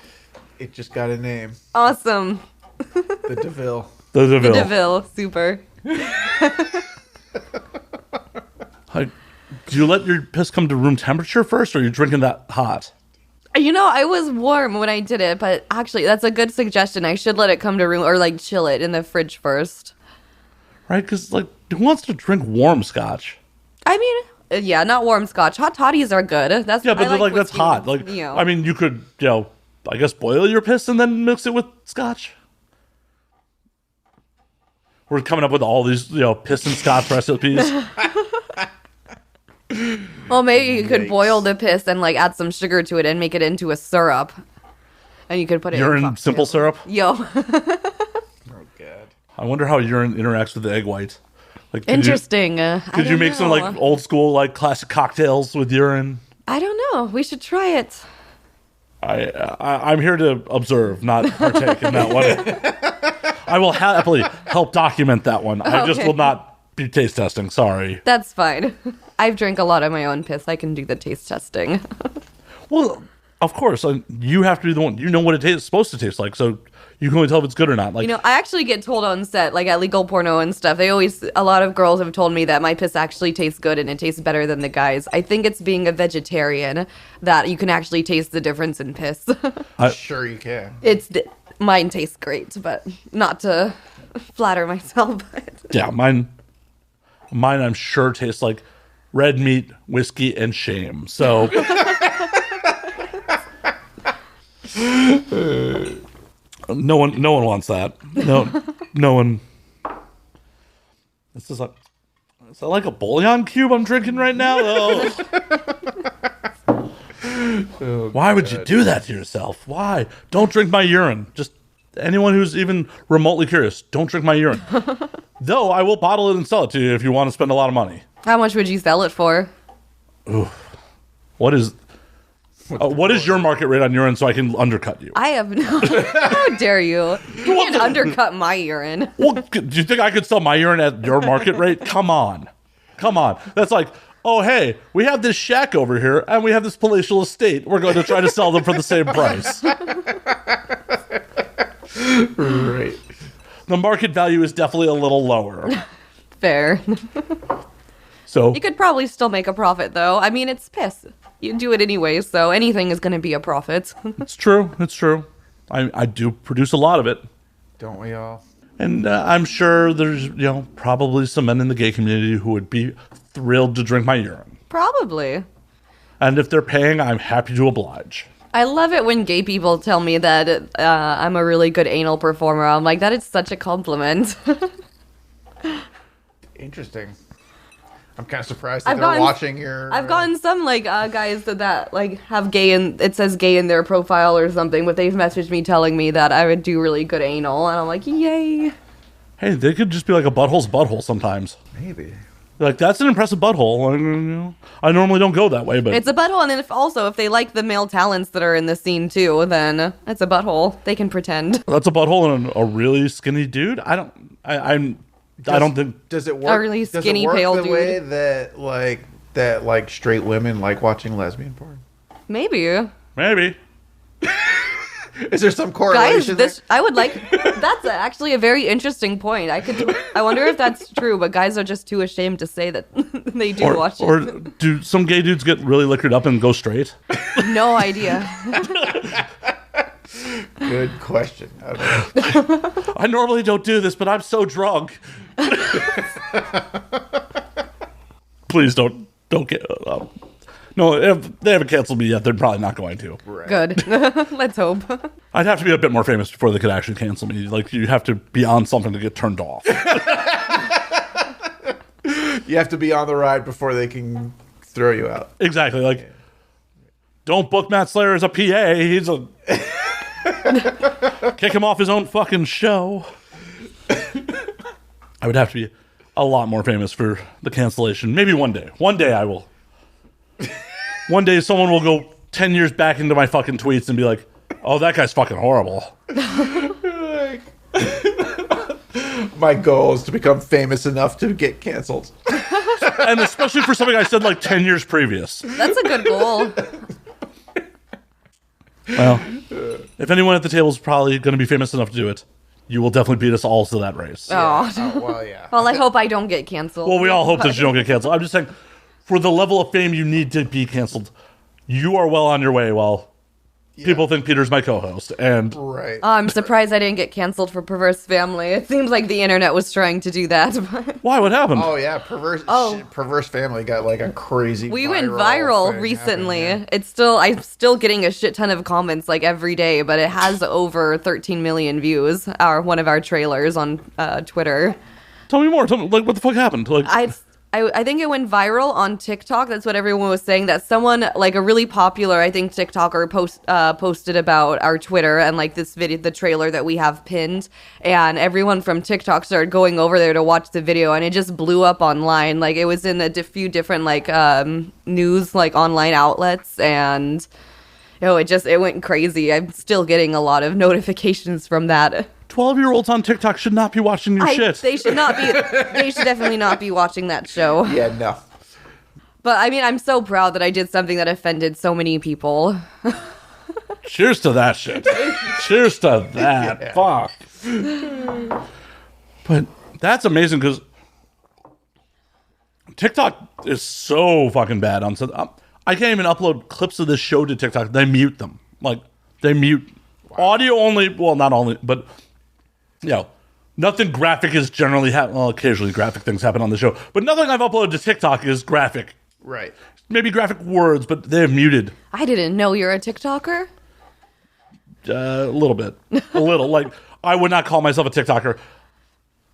It just got a name.
Awesome.
The DeVille.
The DeVille.
The DeVille. Super.
Like, do you let your piss come to room temperature first, or are you drinking that hot?
You know, I was warm when I did it, but actually, that's a good suggestion. I should let it come to room or like chill it in the fridge first.
Right? Because, like, who wants to drink warm scotch?
I mean, yeah, not warm scotch. Hot toddies are good. That's
Yeah, but
I
like that's
whiskey,
hot. Like,
you know.
I mean, you could, I guess boil your piss and then mix it with scotch. We're coming up with all these, piss and scotch recipes.
Well, maybe you could
Yikes.
boil the piss and like add some sugar to it and make it into a syrup, and you could put it
Urine
in
simple syrup.
Yo,
Oh, God.
I wonder how urine interacts with the egg white. Like,
interesting.
Could you make some like old school like classic cocktails with urine?
I don't know. We should try it.
I'm here to observe, not partake in that one. I will happily help document that one. I just
Okay.
will not be taste testing. Sorry.
That's fine. I've drank a lot of my own piss. I can do the taste testing.
Well, of course, you have to be the one. You know what it's supposed to taste like, so you can only tell if it's good or not. Like,
You know, I actually get told on set, like at legal porno and stuff, a lot of girls have told me that my piss actually tastes good and it tastes better than the guys. I think it's being a vegetarian that you can actually taste the difference in piss.
Sure you can.
Mine tastes great, but not to flatter myself. But
yeah, mine, I'm sure tastes like red meat, whiskey, and shame. So. No one wants that. No one. Is that like a bouillon cube I'm drinking right now? Oh. Why would you do that to yourself? Why? Don't drink my urine. Just anyone who's even remotely curious, don't drink my urine. Though I will bottle it and sell it to you if you want to spend a lot of money.
how much would you sell it for?
What is your market rate on urine so I can undercut you?
I have no. How dare you? You can't undercut my urine.
Well, do you think I could sell my urine at your market rate? Come on. That's like, oh, hey, we have this shack over here and we have this palatial estate. We're going to try to sell them for the same price.
Right.
the market value is definitely a little lower.
Fair.
So
you could probably still make a profit, though. I mean, it's piss. You do it anyway, so anything is going to be a profit.
It's true. It's true. I do produce a lot of it.
Don't we all?
And I'm sure there's, probably some men in the gay community who would be thrilled to drink my urine.
Probably.
And if they're paying, I'm happy to oblige.
I love it when gay people tell me that I'm a really good anal performer. I'm like, that is such a compliment.
Interesting. I'm kind of surprised that they're watching your...
I've gotten some, guys that have gay and it says gay in their profile or something, but they've messaged me telling me that I would do really good anal, and I'm like, yay.
Hey, they could just be like a butthole's butthole sometimes.
Maybe.
Like, that's an impressive butthole. I normally don't go that way, but...
It's a butthole, and then if they like the male talents that are in the scene, too, then it's a butthole. They can pretend.
That's a butthole and a really skinny dude? I don't think...
Does it work?
A really skinny, pale dude.
Does it work the way that straight women like watching lesbian porn?
Maybe.
Is there some correlation?
Guys, that's actually a very interesting point. I wonder if that's true, but guys are just too ashamed to say that they do watch it.
Or do some gay dudes get really liquored up and go straight?
No idea.
Good question. Okay.
I normally don't do this, but I'm so drunk. Please don't get... no, if they haven't canceled me yet, they're probably not going to.
Right. Good. Let's hope.
I'd have to be a bit more famous before they could actually cancel me. Like, you have to be on something to get turned off.
You have to be on the ride before they can throw you out.
Exactly. Like, don't book Matt Slayer as a PA. He's a... Kick him off his own fucking show. I would have to be a lot more famous for the cancellation. Maybe one day. One day I will. One day someone will go 10 years back into my fucking tweets and be like, oh, that guy's fucking horrible.
My goal is to become famous enough to get canceled.
And especially for something I said like 10 years previous.
That's a good goal.
Well, if anyone at the table is probably going to be famous enough to do it, you will definitely beat us all to that race.
Oh.
Well, yeah.
Well, I hope I don't get canceled.
Well, we all hope that you don't get canceled. I'm just saying, for the level of fame you need to be canceled, you are well on your way while people think Peter's my co-host. And
right.
I'm surprised I didn't get canceled for Perverse Family. It seems like the internet was trying to do that.
Why? What happened?
Oh, yeah. Perverse Family got like a crazy
We went viral recently. I'm still getting a shit ton of comments like every day, but it has over 13 million views. One of our trailers on Twitter.
Tell me more. Tell me, like, what the fuck happened? Like,
I think it went viral on TikTok. That's what everyone was saying. That someone, like a really popular, I think, TikToker posted about our Twitter and like this video, the trailer that we have pinned. And everyone from TikTok started going over there to watch the video, and it just blew up online. Like it was in a few different like news like online outlets, and it went crazy. I'm still getting a lot of notifications from that.
12-year-olds on TikTok should not be watching your shit.
They should not be. They should definitely not be watching that show.
Yeah, no.
But I mean, I'm so proud that I did something that offended so many people.
Cheers to that shit. Cheers to that. Yeah. Fuck. But that's amazing because TikTok is so fucking bad on. I can't even upload clips of this show to TikTok. They mute them. Like they mute audio only. Well, not only, but. Nothing graphic is generally occasionally graphic things happen on the show, but nothing I've uploaded to TikTok is graphic.
Right.
Maybe graphic words, but they're muted.
I didn't know you're a TikToker.
A little bit. A little. Like, I would not call myself a TikToker.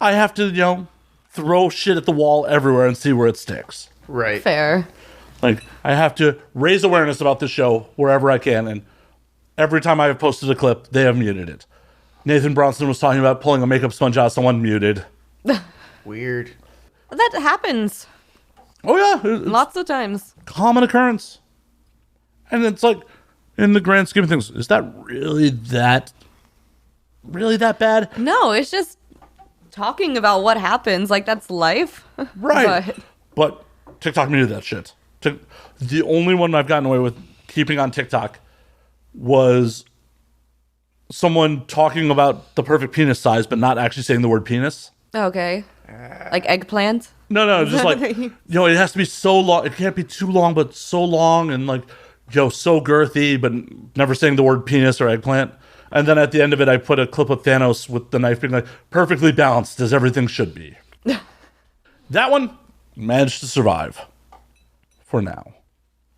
I have to, throw shit at the wall everywhere and see where it sticks.
Right.
Fair.
Like, I have to raise awareness about the show wherever I can, and every time I have posted a clip, they have muted it. Nathan Bronson was talking about pulling a makeup sponge out, someone muted.
Weird.
That happens.
Oh, yeah.
Lots of times.
Common occurrence. And it's like, in the grand scheme of things, is that really that bad?
No, it's just talking about what happens. Like, that's life.
Right. But TikTok muted that shit. The only one I've gotten away with keeping on TikTok was someone talking about the perfect penis size, but not actually saying the word penis.
Okay. Like eggplant?
No, just like, it has to be so long. It can't be too long, but so long and like, so girthy, but never saying the word penis or eggplant. And then at the end of it, I put a clip of Thanos with the knife being like, perfectly balanced as everything should be. That one managed to survive. For now.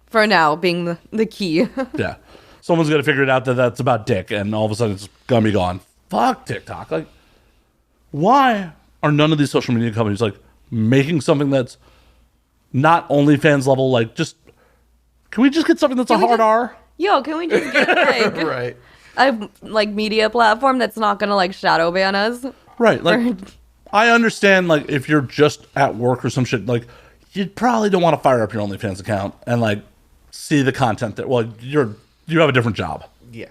For now, being the key.
Yeah. Someone's going to figure it out that that's about dick, and all of a sudden it's going to be gone. Fuck TikTok. Like, why are none of these social media companies, like, making something that's not OnlyFans level? Like, just, can we just get something that's a hard R?
Can we just get, like...
Right.
A like media platform that's not gonna like shadow ban us,
right? Like, I understand, like, if you're just at work or some shit, like, you probably don't want to fire up your OnlyFans account and like see the content that. Well, you have a different job.
Yeah,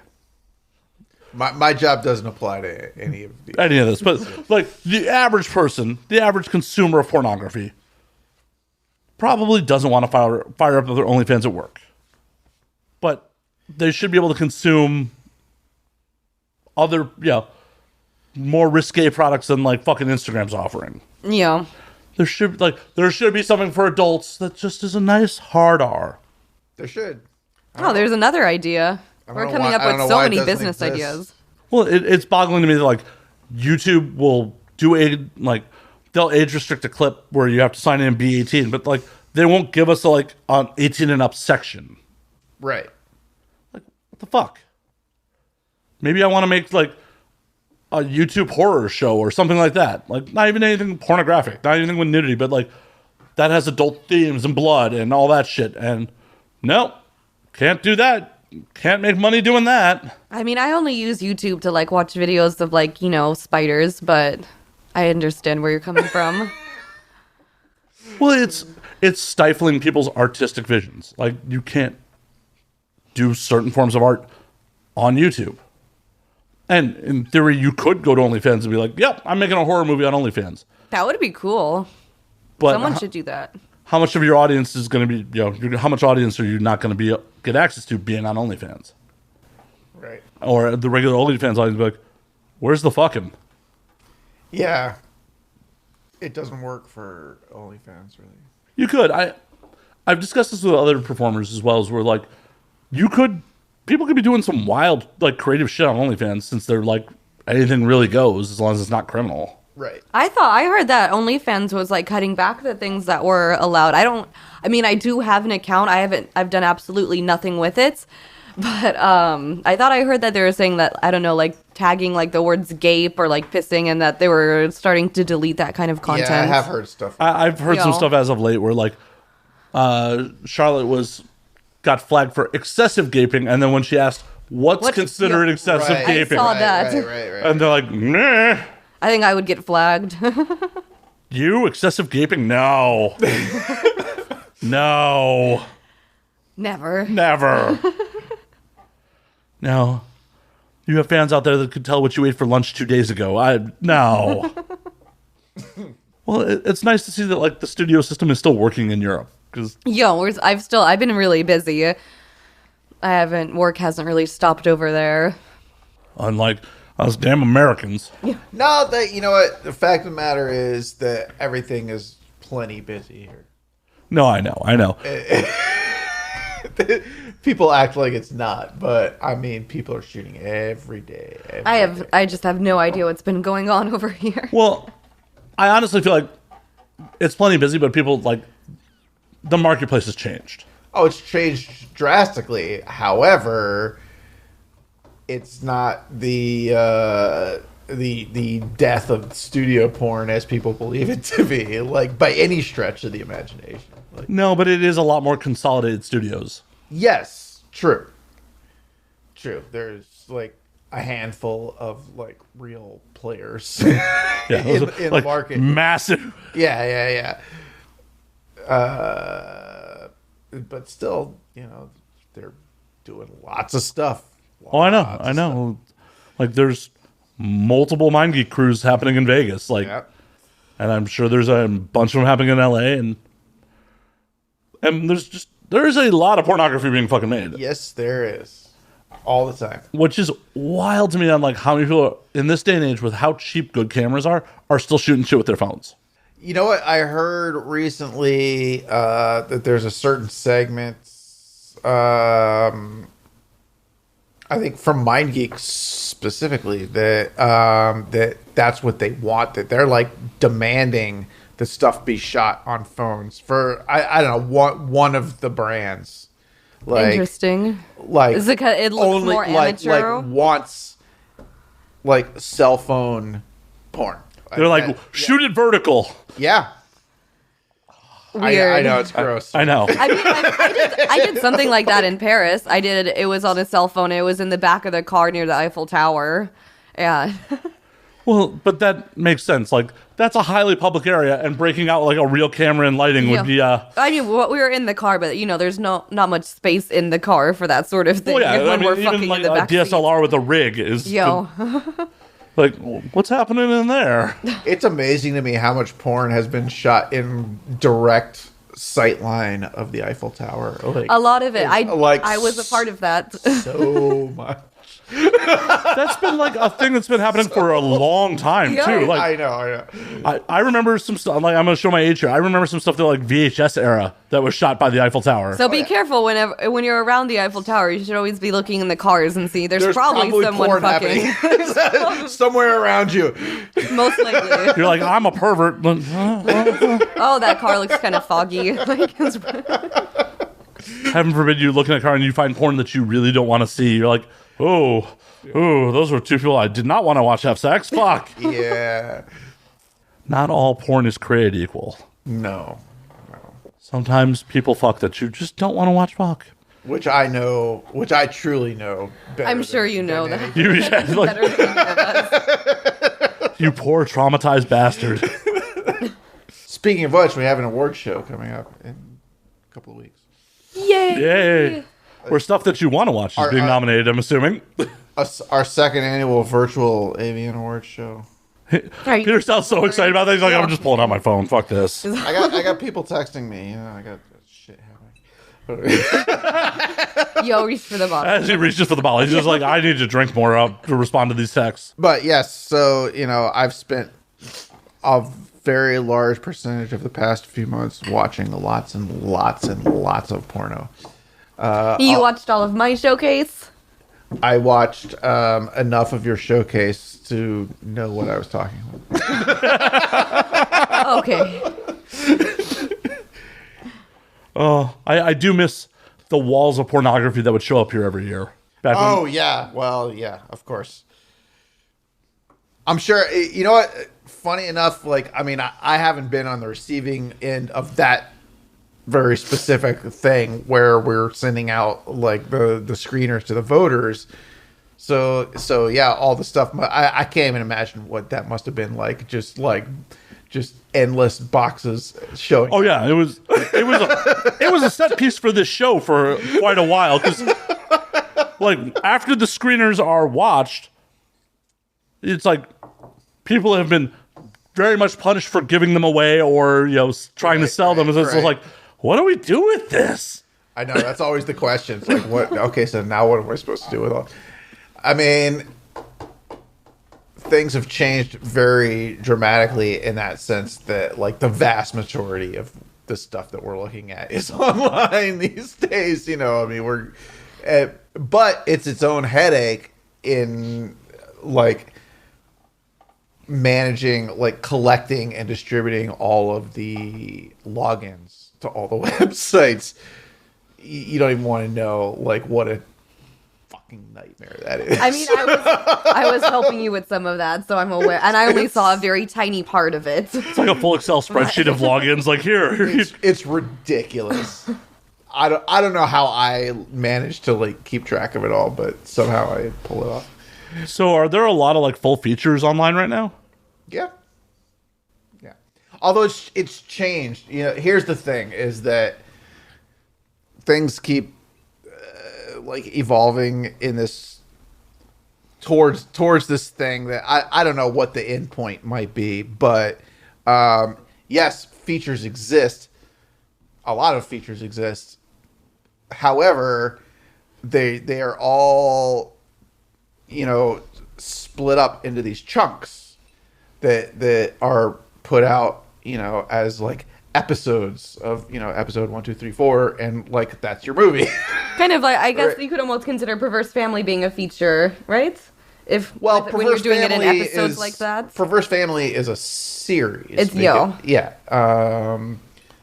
my job doesn't apply to any of
this, but like the average person, the average consumer of pornography, probably doesn't want to fire up their OnlyFans at work, but they should be able to consume other, more risque products than like fucking Instagram's offering.
Yeah.
There should be something for adults that just is a nice hard R.
There should.
There's another idea. We're coming up with so many business ideas.
Well, it's boggling to me that like YouTube will do they'll age restrict a clip where you have to sign in and be 18, but like they won't give us an 18 and up section.
Right.
Like, what the fuck? Maybe I want to make like a YouTube horror show or something like that. Like, not even anything pornographic, not anything with nudity, but like that has adult themes and blood and all that shit. And no, can't do that. Can't make money doing that.
I mean, I only use YouTube to like watch videos of like, spiders, but I understand where you're coming from.
Well, it's stifling people's artistic visions. Like, you can't do certain forms of art on YouTube. And in theory, you could go to OnlyFans and be like, yep, I'm making a horror movie on OnlyFans.
That would be cool.
But
someone should do that.
How much of your audience is going to be, how much audience are you not going to get access to being on OnlyFans?
Right.
Or the regular OnlyFans audience be like, where's the fucking?
Yeah. It doesn't work for OnlyFans, really.
You could. I've discussed this with other performers as well, as where like, people could be doing some wild, like, creative shit on OnlyFans, since they're like, anything really goes as long as it's not criminal.
Right.
I heard that OnlyFans was like cutting back the things that were allowed. I do have an account. I've done absolutely nothing with it. But I thought I heard that they were saying that, I don't know, like tagging like the words gape or like pissing, and that they were starting to delete that kind of content.
Yeah, I have heard stuff.
I've heard some stuff as of late where like Charlotte got flagged for excessive gaping, and then when she asked what's considered excessive gaping,
I saw that.
Right.
And they're like, nah.
I think I would get flagged.
You? Excessive gaping? No. No.
Never.
No. You have fans out there that could tell what you ate for lunch 2 days ago. No. Well, it's nice to see that like the studio system is still working in Europe.
I've been really busy. Work hasn't really stopped over there.
Unlike us damn Americans.
Yeah.
No, you know what? The fact of the matter is that everything is plenty busy here.
No, I know.
People act like it's not, but I mean, people are shooting every day.
I just have no idea what's been going on over here.
Well, I honestly feel like it's plenty busy, but people like the marketplace has changed.
Oh, it's changed drastically. However, it's not the death of studio porn as people believe it to be, like by any stretch of the imagination. Like,
no, but it is a lot more consolidated studios.
Yes, true. There's like a handful of like real players in
like,
the market.
Massive.
Yeah. But still, they're doing lots of stuff.
I know. Like, there's multiple MindGeek crews happening in Vegas. Like,
yep.
And I'm sure there's a bunch of them happening in LA, and there's a lot of pornography being fucking made.
Yes, there is. all the time.
Which is wild to me on like how many people in this day and age with how cheap good cameras are still shooting shit with their phones.
You know what? I heard recently that there's a certain segment, I think from MindGeek specifically, that that's what they want. That they're like demanding the stuff be shot on phones for I don't know one of the brands. Like,
interesting.
Like,
is it 'cause it looks
only
more amateur?
like wants like cell phone porn.
They're like, shoot it vertical.
Yeah.
Weird.
I know, it's gross.
I know.
I mean, I did something like that in Paris. It was on a cell phone. It was in the back of the car near the Eiffel Tower. Yeah.
Well, but that makes sense. Like, that's a highly public area, and breaking out like a real camera and lighting would be.
I mean, we were in the car, but there's not much space in the car for that sort of thing.
Well, yeah,
when
I mean,
we're
even
fucking
like
in the
a
back
DSLR with a rig is. Like, what's happening in there?
It's amazing to me how much porn has been shot in direct sight line of the Eiffel Tower. Like,
a lot of it. I
like
was a part of that.
So much.
That's been like a thing that's been happening for a long time too. Like,
I know.
I remember some stuff. Like, I'm gonna show my age here. I remember some stuff that like VHS era that was shot by the Eiffel Tower.
So be careful when you're around the Eiffel Tower. You should always be looking in the cars and see. There's probably someone
porn
fucking
somewhere around you.
most likely.
You're like, I'm a pervert.
Oh, that car looks kind of foggy.
Heaven forbid you look in a car and you find porn that you really don't want to see. You're like, oh, those were two people I did not want to watch have sex. Fuck.
Yeah.
Not all porn is created equal.
No.
Sometimes people fuck that you just don't want to watch fuck.
Which I truly know better.
I'm sure you know that.
Better than any of us. You poor traumatized bastard.
Speaking of which, we have an award show coming up in a couple of weeks.
Yay!
Where stuff that you want to watch is being nominated, I'm assuming.
Our second annual virtual avian awards show.
Peter sounds so excited about that. He's like, I'm just pulling out my phone. Fuck this.
I got people texting me. I got shit happening.
Yo, reach for the bottle.
As he reaches for the bottle, he's just like, I need to drink more to respond to these texts.
But yes, so I've spent a very large percentage of the past few months watching lots and lots and lots of porno.
You watched all of my showcase?
I watched enough of your showcase to know what I was talking about.
Okay.
Oh, I do miss the walls of pornography that would show up here every year.
Yeah. Well, yeah, of course. I'm sure, you know what? Funny enough, I haven't been on the receiving end of that very specific thing where we're sending out like the screeners to the voters. So yeah, all the stuff. I can't even imagine what that must have been like. Just endless boxes showing.
Oh yeah, it was a set piece for this show for quite a while because like after the screeners are watched, it's like people have been very much punished for giving them away or trying to sell them. It's like, what do we do with this?
I know that's always the question. It's like, what? Okay, so now what am I supposed to do with all? I mean, things have changed very dramatically in that sense that like the vast majority of the stuff that we're looking at is online these days. We're, but it's its own headache in like managing, like collecting and distributing all of the logins to all the websites. You don't even want to know like what a fucking nightmare that is.
I mean, I was helping you with some of that, so I'm aware, and I only saw a very tiny part of it.
It's like a full Excel spreadsheet of logins. Like here,
it's ridiculous. I don't know how I managed to like keep track of it all, but somehow I pull it off.
So are there a lot of like full features online right now?
Yeah. Although it's changed. Here's the thing: is that things keep like evolving in this towards this thing that I don't know what the end point might be, but yes, features exist. A lot of features exist. However, they are all, split up into these chunks that are put out, as like episodes of, episode 1, 2, 3, 4, and like that's your movie.
Kind of like, I guess you could almost consider Perverse Family being a feature, right? When you're doing it in episodes like that.
Perverse Family is a series.
It's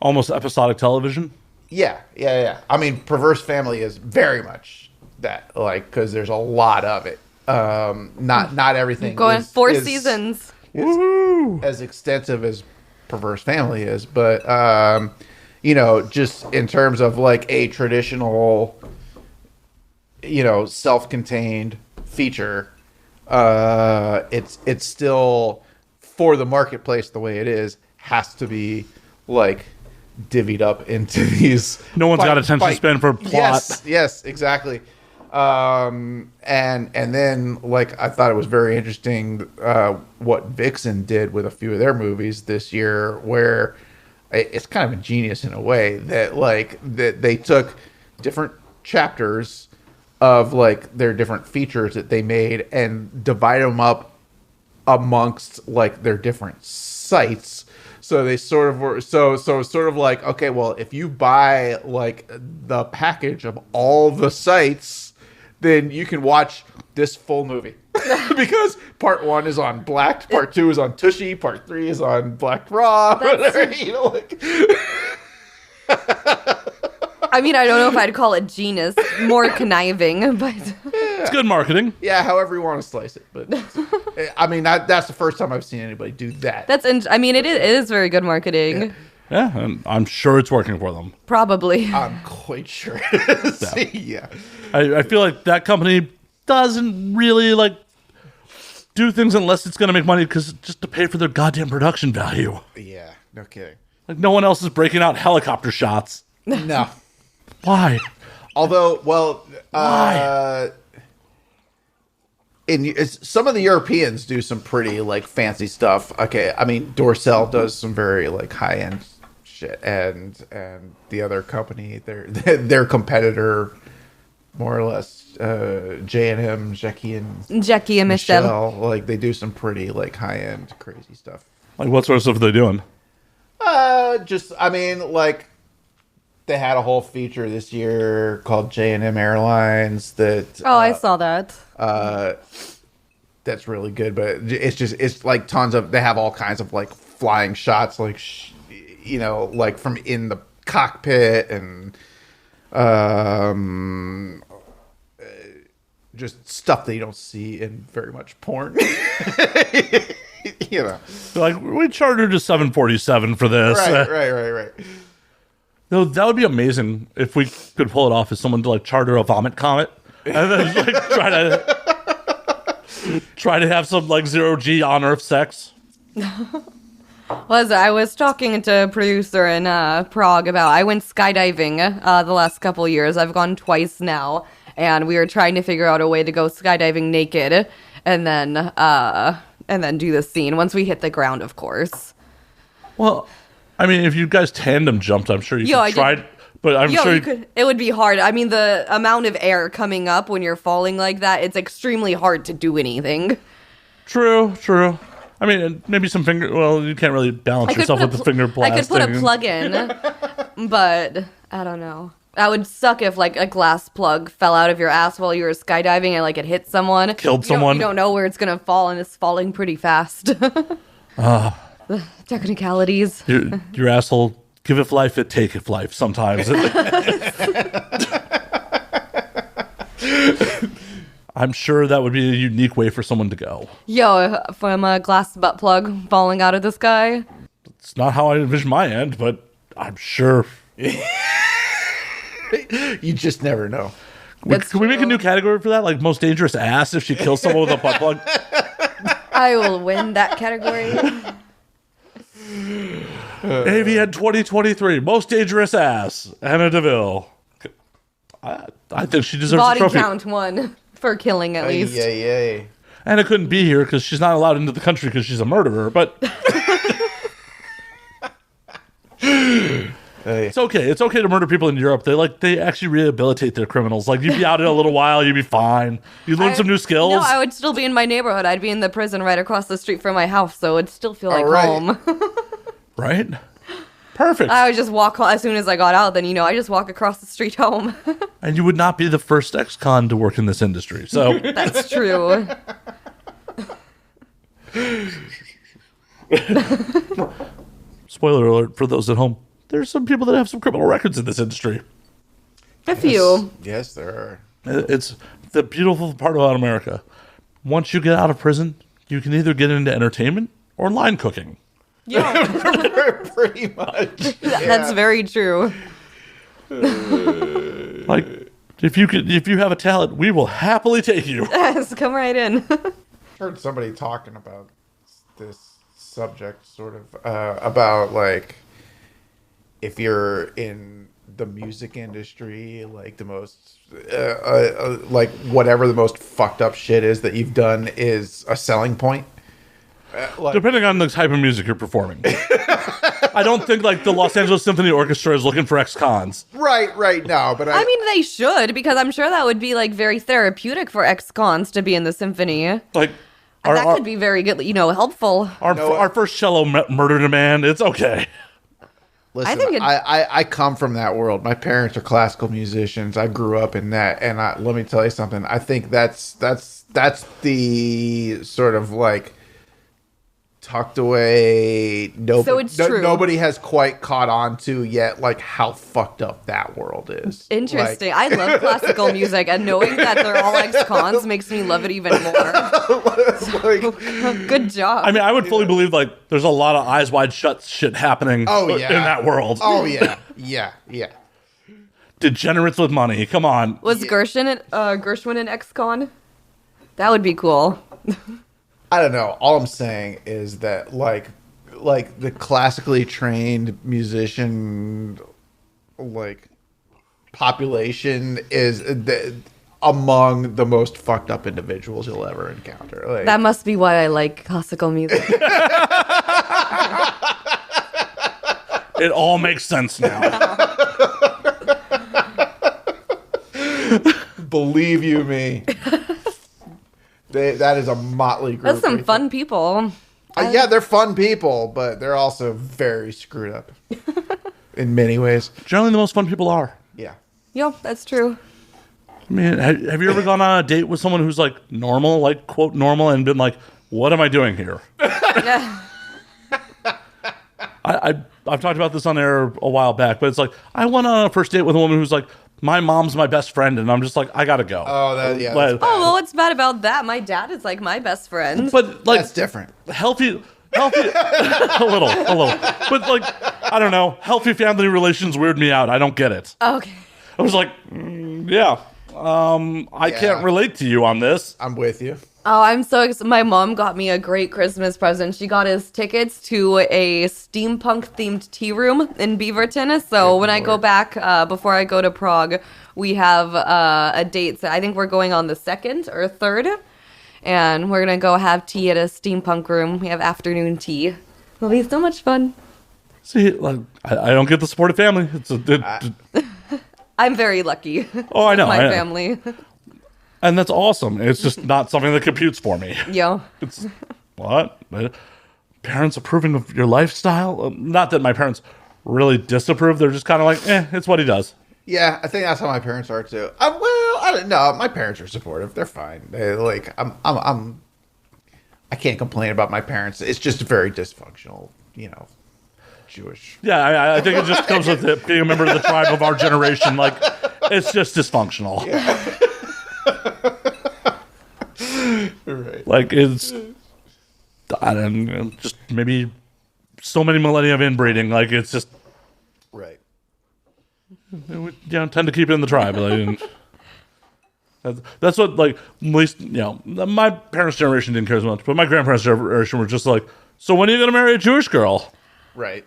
almost episodic television.
Yeah. I mean, Perverse Family is very much that, like, because there's a lot of it. Not everything.
Going 4 seasons.
Is as extensive as Perverse Family is, but just in terms of like a traditional, self-contained feature, it's still, for the marketplace the way it is, has to be like divvied up into these.
No one's got attention to spend for plot.
Yes, exactly. And then, like, I thought it was very interesting what Vixen did with a few of their movies this year, where it's kind of ingenious in a way that, like, that they took different chapters of, like, their different features that they made and divide them up amongst, like, their different sites. So they sort of were sort of like, okay, well, if you buy like the package of all the sites, then you can watch this full movie. Because part 1 is on Blacked, part 2 is on Tushy, part 3 is on Blacked Raw, whatever, like.
I mean, I don't know if I'd call it genius, more conniving, but
it's good marketing.
Yeah, however you want to slice it, but I mean, that's the first time I've seen anybody do that.
It is very good marketing.
Yeah, and I'm sure it's working for them.
Probably.
I'm quite sure it is. Yeah.
I feel like that company doesn't really like do things unless it's going to make money, because just to pay for their goddamn production value.
Yeah, no kidding.
Like, no one else is breaking out helicopter shots.
No.
Why?
Although, well,
Why?
Some of the Europeans do some pretty like fancy stuff. Okay, I mean, Dorsel does some very like high end shit, and the other company, their competitor, more or less, J&M, Jackie and Michelle, like they do some pretty like high end crazy stuff.
Like, what sort of stuff are they doing?
I mean, like, they had a whole feature this year called J&M Airlines that...
I saw that.
That's really good, but it's like tons of... They have all kinds of, like, flying shots, like, like from in the cockpit and... just stuff that you don't see in very much porn.
Like, we chartered a 747 for this.
Right.
No, that would be amazing if we could pull it off as someone to like charter a vomit comet and then like try to have some like 0G on Earth sex.
I was talking to a producer in Prague about, I went skydiving the last couple years. I've gone twice now, and we were trying to figure out a way to go skydiving naked and then do the scene once we hit the ground, of course.
Well, I mean, if you guys tandem jumped, I'm sure you could try. But I'm sure
you could. It would be hard. I mean, the amount of air coming up when you're falling like that, it's extremely hard to do anything.
True. I mean, maybe some finger... Well, you can't really balance yourself with the finger blasting.
I could put a plug in, but I don't know. That would suck if, like, a glass plug fell out of your ass while you were skydiving and, like, it hit someone.
Killed someone.
You don't know where it's going to fall, and it's falling pretty fast. The technicalities.
Your asshole, giveth life, it taketh life sometimes. I'm sure that would be a unique way for someone to go.
From a glass butt plug falling out of the sky.
It's not how I envision my end, but I'm sure.
You just never know.
Can we make a new category for that? Like, most dangerous ass if she kills someone with a butt plug?
I will win that category.
AVN 2023, most dangerous ass, Anna DeVille. I think she deserves a trophy.
Body count 1 for killing, at least.
Yeah.
Anna couldn't be here because she's not allowed into the country because she's a murderer, but... It's okay. It's okay to murder people in Europe. They actually rehabilitate their criminals. Like, you'd be out in a little while, you'd be fine. You learn some new skills.
No, I would still be in my neighborhood. I'd be in the prison right across the street from my house, so it'd still feel like home.
Right? Perfect.
I would just walk home as soon as I got out. Then I just walk across the street home.
And you would not be the first ex-con to work in this industry. So
that's true.
Spoiler alert for those at home. There's some people that have some criminal records in this industry.
A few.
Yes, there are.
It's the beautiful part about America. Once you get out of prison, you can either get into entertainment or line cooking.
Yeah.
Pretty much.
That's very true.
Like, if you have a talent, we will happily take you.
Yes, come right in.
Heard somebody talking about this subject, sort of about like if you're in the music industry, like the most like whatever the most fucked up shit is that you've done is a selling point.
Depending on the type of music you're performing. I don't think like the Los Angeles Symphony Orchestra is looking for ex-cons.
Right. No, but
I mean, they should, because I'm sure that would be like very therapeutic for ex-cons to be in the symphony.
Like,
that could be very good, helpful.
Our first cello murdered a man. It's okay.
Listen, I come from that world. My parents are classical musicians. I grew up in that, and let me tell you something. I think that's the sort of like tucked away.
So it's true.
Nobody has quite caught on to yet, like how fucked up that world is.
Interesting. Like, I love classical music, and knowing that they're all ex-cons makes me love it even more. Good job.
I mean, I would fully believe like there's a lot of eyes wide shut shit happening in that world.
Oh yeah.
Degenerates with money. Come on.
Was Gershwin an ex-con? That would be cool.
I don't know. All I'm saying is that like the classically trained musician like population is among the most fucked up individuals you'll ever encounter. Like,
that must be why I like classical music.
It all makes sense now.
Believe you me. That is a motley group.
That's some fun people.
Yeah, they're fun people, but they're also very screwed up in many ways.
Generally, the most fun people are.
Yeah.
Yep, that's true.
I mean, have you ever gone on a date with someone who's like normal, like quote normal, and been like, "What am I doing here?"
Yeah.
I've talked about this on air a while back, but it's like I went on a first date with a woman who's like, my mom's my best friend, and I'm just like, I gotta go.
Oh,
that's
well, what's bad about that? My dad is like my best friend.
But like,
that's different.
Healthy, a little. But like, I don't know. Healthy family relations weird me out. I don't get it.
Okay.
I was like, I can't relate to you on this.
I'm with you.
Oh, I'm so excited. My mom got me a great Christmas present. She got us tickets to a steampunk-themed tea room in Beaverton. So when I go back, before I go to Prague, we have a date. So I think we're going on the 2nd or 3rd. And we're going to go have tea at a steampunk room. We have afternoon tea. It'll be so much fun.
See, like, I don't get the supportive family.
I'm very lucky.
Oh, I know.
My family.
And that's awesome. It's just not something that computes for me.
Yeah.
It's what? Parents approving of your lifestyle? Not that my parents really disapprove. They're just kind of like, it's what he does.
Yeah, I think that's how my parents are too. I don't know. My parents are supportive. They're fine. They like. I can't complain about my parents. It's just very dysfunctional. Jewish.
Yeah, I think it just comes with it, being a member of the tribe of our generation. Like, it's just dysfunctional.
Yeah. Right.
Like, it's, I don't know, just maybe so many millennia of inbreeding. Like, it's just,
right.
We tend to keep it in the tribe. Like, that's what, like, at least, my parents' generation didn't care as much, but my grandparents' generation were just like, so when are you going to marry a Jewish girl?
Right.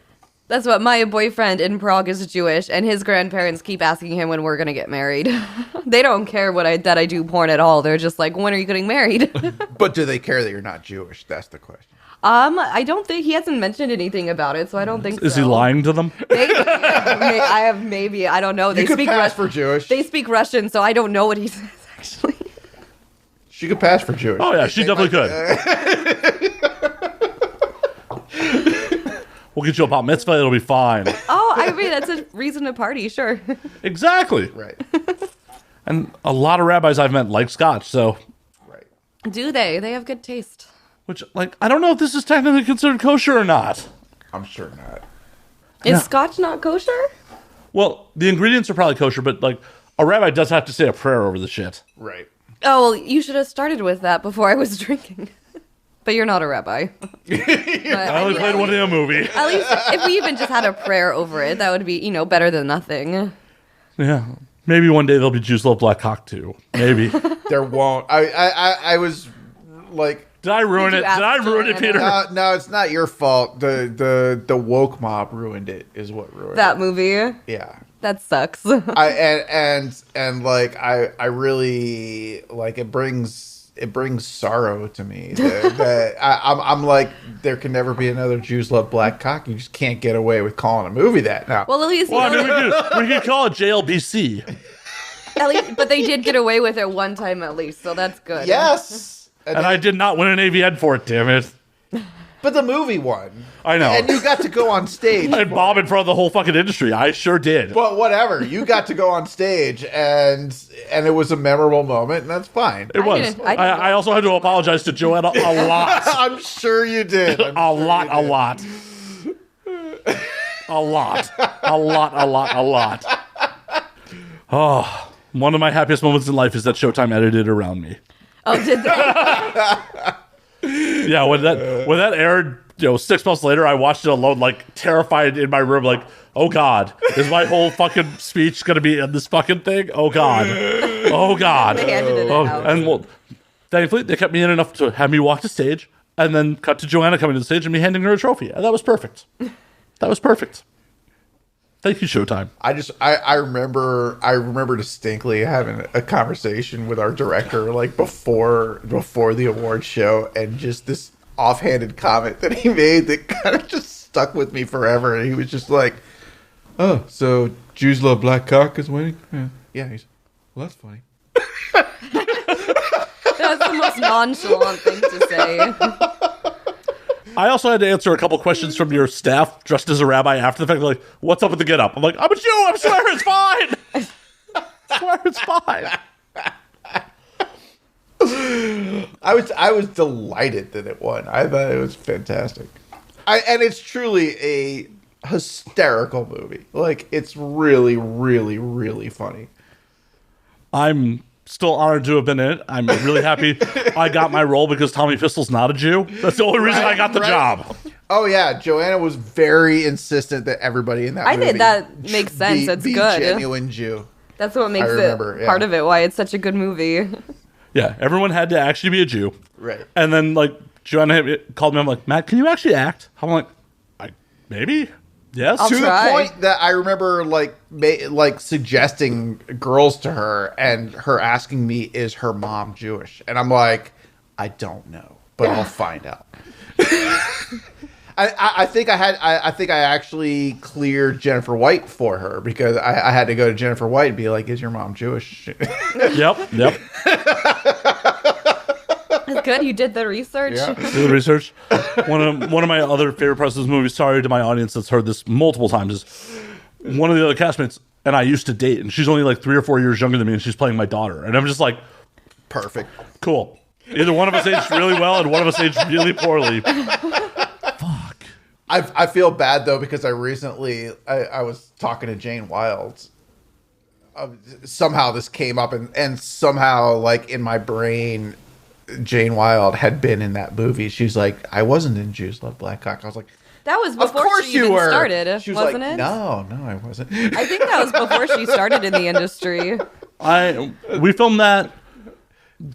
That's what my boyfriend in Prague is Jewish, and his grandparents keep asking him when we're going to get married. They don't care that I do porn at all. They're just like, when are you getting married?
But do they care that you're not Jewish? That's the question.
I don't think he hasn't mentioned anything about it, so I don't think so.
Is he lying to them?
Maybe. I don't know.
You could pass for Jewish.
They speak Russian, so I don't know what he says, actually.
She could pass for Jewish.
Oh, yeah, she definitely could. We'll get you a bat mitzvah, it'll be fine.
Oh, I mean, that's a reason to party, sure.
Exactly.
Right.
And a lot of rabbis I've met like Scotch, so...
Right.
Do they? They have good taste.
Which, like, I don't know if this is technically considered kosher or not.
I'm sure not.
Is Scotch not kosher?
Well, the ingredients are probably kosher, but, like, a rabbi does have to say a prayer over the shit.
Right.
Oh, well, you should have started with that before I was drinking. But you're not a rabbi.
I only played one in a movie.
At least if we even just had a prayer over it, that would be, better than nothing.
Yeah. Maybe one day there'll be Jews Love Black Cock too. Maybe.
There won't. I was like...
Did I ruin it? Did I ruin it, Peter?
No, it's not your fault. The woke mob ruined it, is what ruined
that
it.
movie?
Yeah.
That sucks.
And like I really like it brings sorrow to me that I'm like, there can never be another Jews Love Black Cock. You just can't get away with calling a movie that now.
Well, at least
we could call it JLBC.
At least, but they did get away with it one time at least, so that's good.
Yes.
And I did not win an AVN for it, damn it.
But the movie won.
I know.
And you got to go on stage.
I bombed in front of the whole fucking industry. I sure did.
But whatever. You got to go on stage, and it was a memorable moment, and that's fine.
It was. I also had to apologize to Joanna a lot.
I'm sure you did.
A lot. A lot. Oh, one of my happiest moments in life is that Showtime edited around me.
Oh, did they?
Yeah, when that aired, 6 months later, I watched it alone, like terrified in my room, like, oh God, is my whole fucking speech gonna be in this fucking thing? Oh God,
They handed it out.
And well, thankfully, they kept me in enough to have me walk to stage, and then cut to Joanna coming to the stage and me handing her a trophy, and that was perfect. Thank you, Showtime.
I remember distinctly having a conversation with our director like before the award show, and just this offhanded comment that he made that kind of just stuck with me forever. And he was just like, "Oh, so Jews Love Black Cock is winning?" Yeah. He's, well, that's funny.
That's the most nonchalant thing to say.
I also had to answer a couple questions from your staff dressed as a rabbi after the fact. They're like, what's up with the get up? I'm like, I'm a Jew. I swear it's fine. I swear it's fine.
I was delighted that it won. I thought it was fantastic. And it's truly a hysterical movie. Like, it's really, really, really funny.
I'm still honored to have been in it. I'm really happy I got my role because Tommy Pistol's not a Jew. That's the only reason I got the job.
Oh, yeah. Joanna was very insistent that everybody in that movie...
I think that makes sense. That's
be
good.
Genuine Jew.
That's what makes part of it, why it's such a good movie.
Yeah, everyone had to actually be a Jew.
Right.
And then, like, Joanna called me. I'm like, Matt, can you actually act? I'm like, maybe? Yes.
I'll
to
try.
The point that I remember, like suggesting girls to her, and her asking me, "Is her mom Jewish?" And I'm like, I don't know, but I'll find out. I think I actually cleared Jennifer White for her, because I had to go to Jennifer White and be like, "Is your mom Jewish?"
Yep.
That's good. You did the research.
Yeah.
Do the research. One of my other favorite parts of this movie, sorry to my audience that's heard this multiple times, is one of the other castmates and I used to date, and she's only like 3 or 4 years younger than me, and she's playing my daughter. And I'm just like,
perfect.
Cool. Either one of us aged really well and one of us aged really poorly. Fuck.
I feel bad, though, because I recently, I was talking to Jane Wilde. Somehow this came up, and somehow, like, in my brain, Jane Wilde had been in that movie. She's like, I wasn't in Jews Love Black Cock. I was like,
that was before she even started,
she was
wasn't
like,
it?
No, I wasn't.
I think that was before she started in the industry.
We filmed that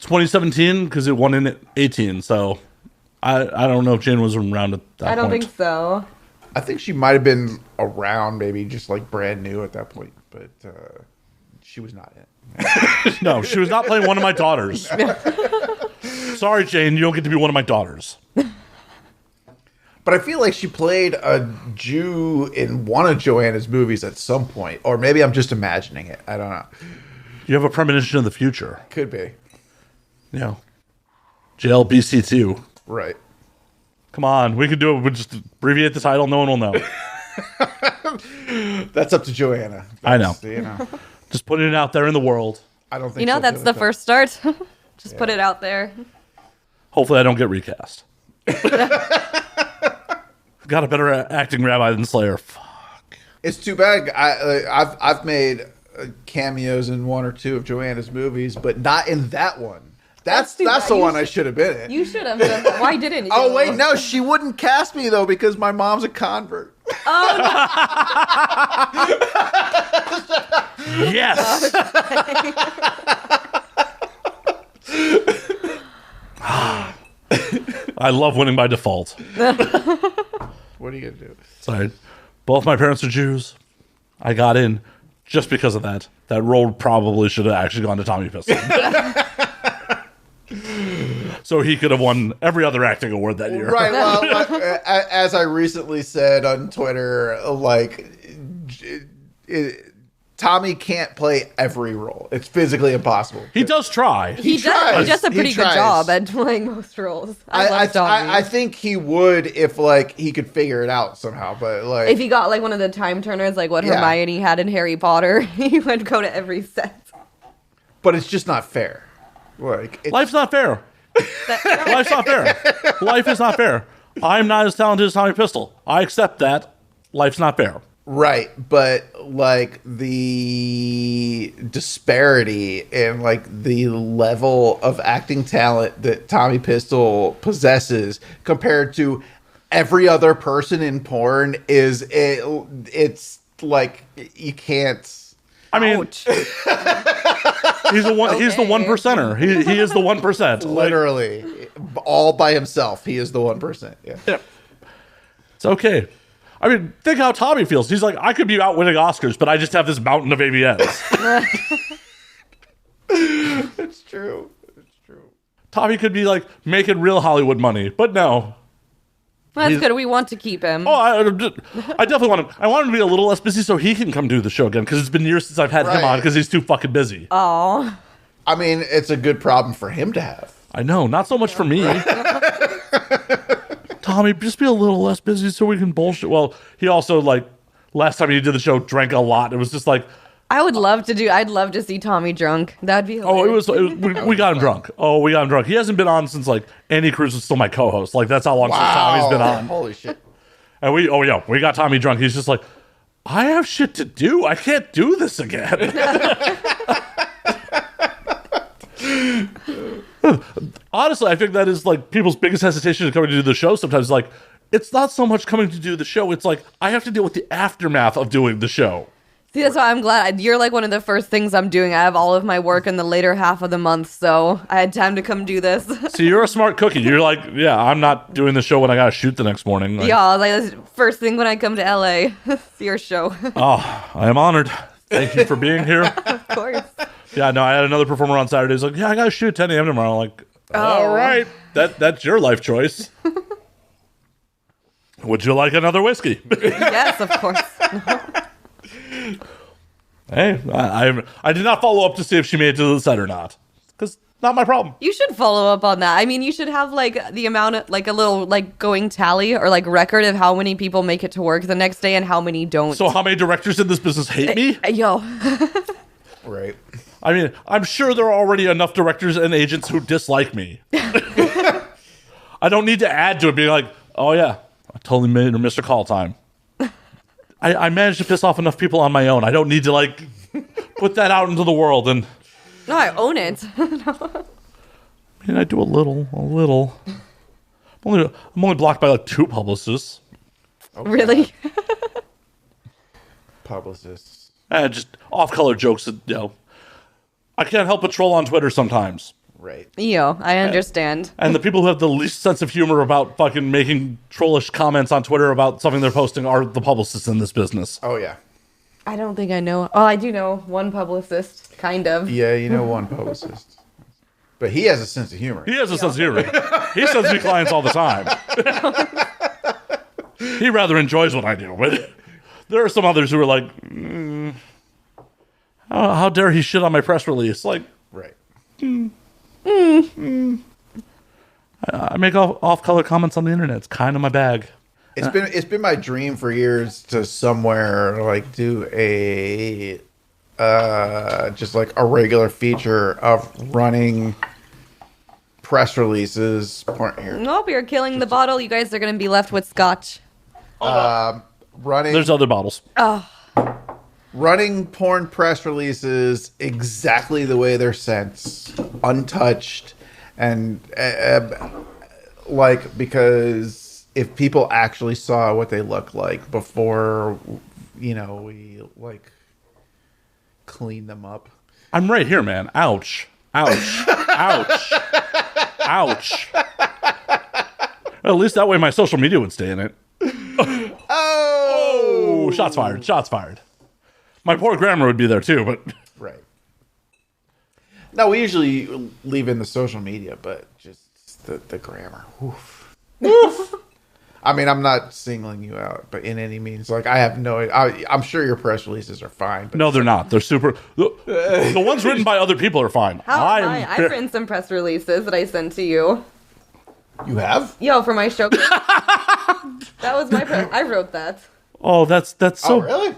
2017 because it won in 18. So I don't know if Jane was around at that point.
I don't think so.
I think she might have been around, maybe just like brand new at that point, but she was not in.
No, she was not playing one of my daughters. Sorry, Jane, you don't get to be one of my daughters.
But I feel like she played a Jew in one of Joanna's movies at some point. Or maybe I'm just imagining it. I don't know.
You have a premonition of the future.
Could be.
Yeah. JLBC2.
Right.
Come on. We can do it. We'll just abbreviate the title. No one will know.
That's up to Joanna.
I know.
You know.
Just putting it out there in the world.
I don't think
You know, that's the first start. Just put it out there.
Hopefully I don't get recast. Got a better acting rabbi than Slayer. Fuck.
It's too bad. I've made cameos in one or two of Joanna's movies, but not in that one. That's the one I should have been in.
You should have done that. Why didn't you?
Oh, wait, no. She wouldn't cast me, though, because my mom's a convert.
Oh, no.
Yes. I love winning by default.
What are you going to do?
Sorry. Both my parents are Jews. I got in just because of that. That role probably should have actually gone to Tommy Pistol. So he could have won every other acting award that year.
Right. Well, as I recently said on Twitter, Tommy can't play every role. It's physically impossible.
He does try.
He does. He does a pretty good job at playing most roles.
I think he would if he could figure it out somehow. But
if he got one of the time turners, like what Hermione had in Harry Potter, he would go to every set.
But it's just not fair.
Life's not fair. Life's not fair. Life is not fair. I'm not as talented as Tommy Pistol. I accept that. Life's not fair.
Right, but the disparity in the level of acting talent that Tommy Pistol possesses compared to every other person in porn it's you can't.
I mean, he's the one. Okay. He's the 1%er. He is the 1%.
Literally, all by himself. He is the 1%. Yeah.
It's okay. I mean, think how Tommy feels. He's like, I could be out winning Oscars, but I just have this mountain of AVNs.
It's true. It's true.
Tommy could be making real Hollywood money, but no.
That's good. We want to keep him.
Oh, I definitely want him. I want him to be a little less busy so he can come do the show again, because it's been years since I've had him on because he's too fucking busy.
Oh.
I mean, it's a good problem for him to have.
I know. Not so much for me. Tommy, just be a little less busy so we can bullshit. Well, he also, last time he did the show, drank a lot. It was just
I'd love to see Tommy drunk. That'd be hilarious.
We got him drunk. Oh, we got him drunk. He hasn't been on since Andy Cruz was still my co-host. That's how long since Tommy's been on.
Holy shit.
And we got Tommy drunk. He's just I have shit to do. I can't do this again. Honestly, I think that is people's biggest hesitation to coming to do the show sometimes. It's not so much coming to do the show. It's I have to deal with the aftermath of doing the show.
See, that's why I'm glad. You're one of the first things I'm doing. I have all of my work in the later half of the month, so I had time to come do this.
See, you're a smart cookie. You're yeah, I'm not doing the show when I gotta shoot the next morning.
Yeah, this first thing when I come to LA, see your show.
Oh, I am honored. Thank you for being here.
Of course.
Yeah, no, I had another performer on Saturday. He's yeah, I gotta shoot 10 a.m. tomorrow. All right, that's your life choice. Would you like another whiskey?
Yes, of course.
Hey, I did not follow up to see if she made it to the set or not, because not my problem.
You should follow up on that. I mean, you should have the amount of a little going tally or record of how many people make it to work the next day and how many don't.
So how many directors in this business hate me?
Yo.
Right.
I mean, I'm sure there are already enough directors and agents who dislike me. I don't need to add to it being oh yeah, I totally made her miss her call time. I managed to piss off enough people on my own. I don't need to put that out into the world. And
no, I own it.
I mean, I do a little. I'm only blocked by 2 publicists.
Okay. Really?
Publicists.
And just off-color jokes that, I can't help but troll on Twitter sometimes.
Right.
I understand.
And the people who have the least sense of humor about fucking making trollish comments on Twitter about something they're posting are the publicists in this business.
Oh, yeah.
I don't think I know. Oh, I do know one publicist, kind of.
Yeah, you know one publicist. But he has a sense of humor.
He has a sense of humor. He sends me clients all the time. he rather enjoys what I do. But there are some others who are like, how dare he shit on my press release? Like,
Right.
I make off-color comments on the internet. It's kind of my bag.
It's been my dream for years to somewhere like do a just like a regular feature of running press releases. Here.
Nope, you're killing the bottle. You guys are going to be left with scotch.
Running.
There's other bottles.
Oh.
Running porn press releases exactly the way they're sent, untouched, and like, because if people actually saw what they look like before, we like clean them up.
I'm right here, man. Ouch. Ouch. Ouch. Ouch. At least that way my social media would stay in it.
Oh!
Shots fired. Shots fired. My poor grammar would be there too, but...
Right. No, we usually leave in the social media, but just the grammar. Oof. Oof. I mean, I'm not singling you out, but in any means, like, I have no... I'm sure your press releases are fine. But
no, they're not. They're super... The ones written by other people are fine.
I've written some press releases that I sent to you.
You have?
Yo, for my show. That was my... I wrote that.
Oh, that's so...
Oh, really?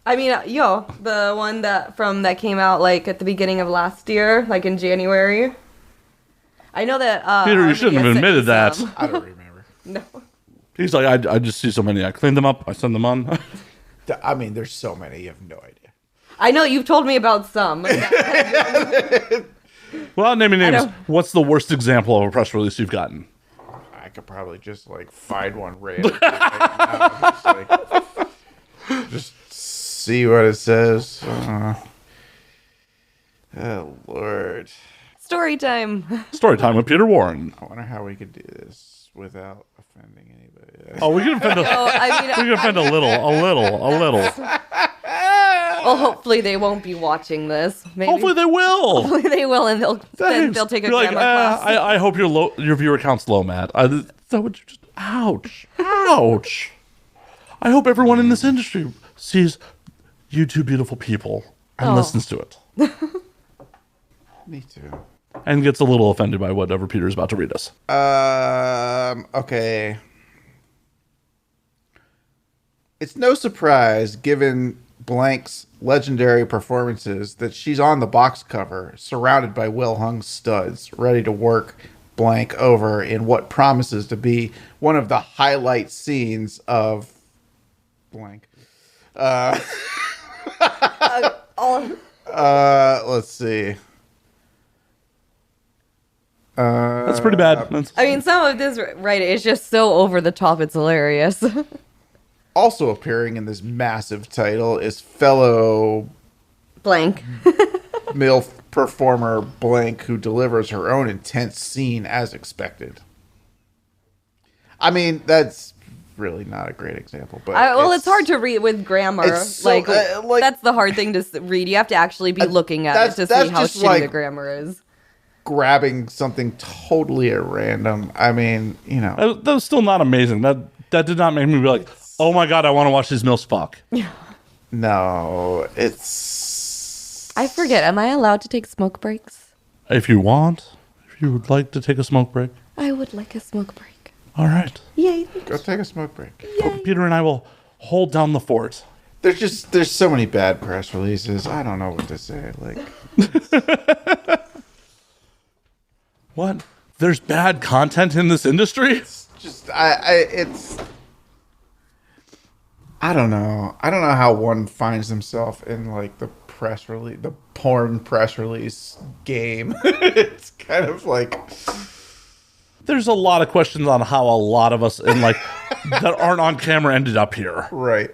I mean, the one that came out like at the beginning of last year, like in January. I know that.
Peter, you shouldn't have admitted that.
I don't remember.
No.
He's like, I just see so many. I clean them up. I send them on.
I mean, there's so many. You have no idea.
I know you've told me about some.
Well, name names. What's the worst example of a press release you've gotten?
I could probably just like find one right now. Just see what it says. Oh, Lord.
Story time.
Story time with Peter Warren.
I wonder how we could do this without offending anybody.
Oh, we can offend we can offend a little.
Well, hopefully they won't be watching this. Maybe.
Hopefully they will.
Hopefully they will, and they'll take a grammar class.
I hope your viewer count's low, Matt. That would just ouch. I hope everyone in this industry sees you two beautiful people and listens to it.
Me too.
And gets a little offended by whatever Peter's about to read us.
Okay. It's no surprise, given Blank's legendary performances, that she's on the box cover, surrounded by well-hung studs, ready to work Blank over in what promises to be one of the highlight scenes of Blank. Let's see.
That's pretty bad.
I mean, some of this, right, it's just so over the top, it's hilarious.
Also appearing in this massive title is fellow
Blank.
MILF performer Blank, who delivers her own intense scene as expected. I mean, that's really not a great example, but
it's hard to read with grammar.
So,
like that's the hard thing to read. You have to actually be looking at it to see how shitty the grammar is.
Grabbing something totally at random. I mean,
that was still not amazing. That did not make me be like, oh my god, I want to watch these milfs fuck.
No, it's...
I forget. Am I allowed to take smoke breaks?
If you would like to take a smoke break.
I would like a smoke break.
All right.
Yay.
Go take a smoke break.
Yay.
Peter and I will hold down the fort.
There's so many bad press releases. I don't know what to say. Like...
What? There's bad content in this industry?
It's just I don't know. I don't know how one finds himself in like the porn press release game. It's kind of like
there's a lot of questions on how a lot of us in like that aren't on camera ended up here.
Right.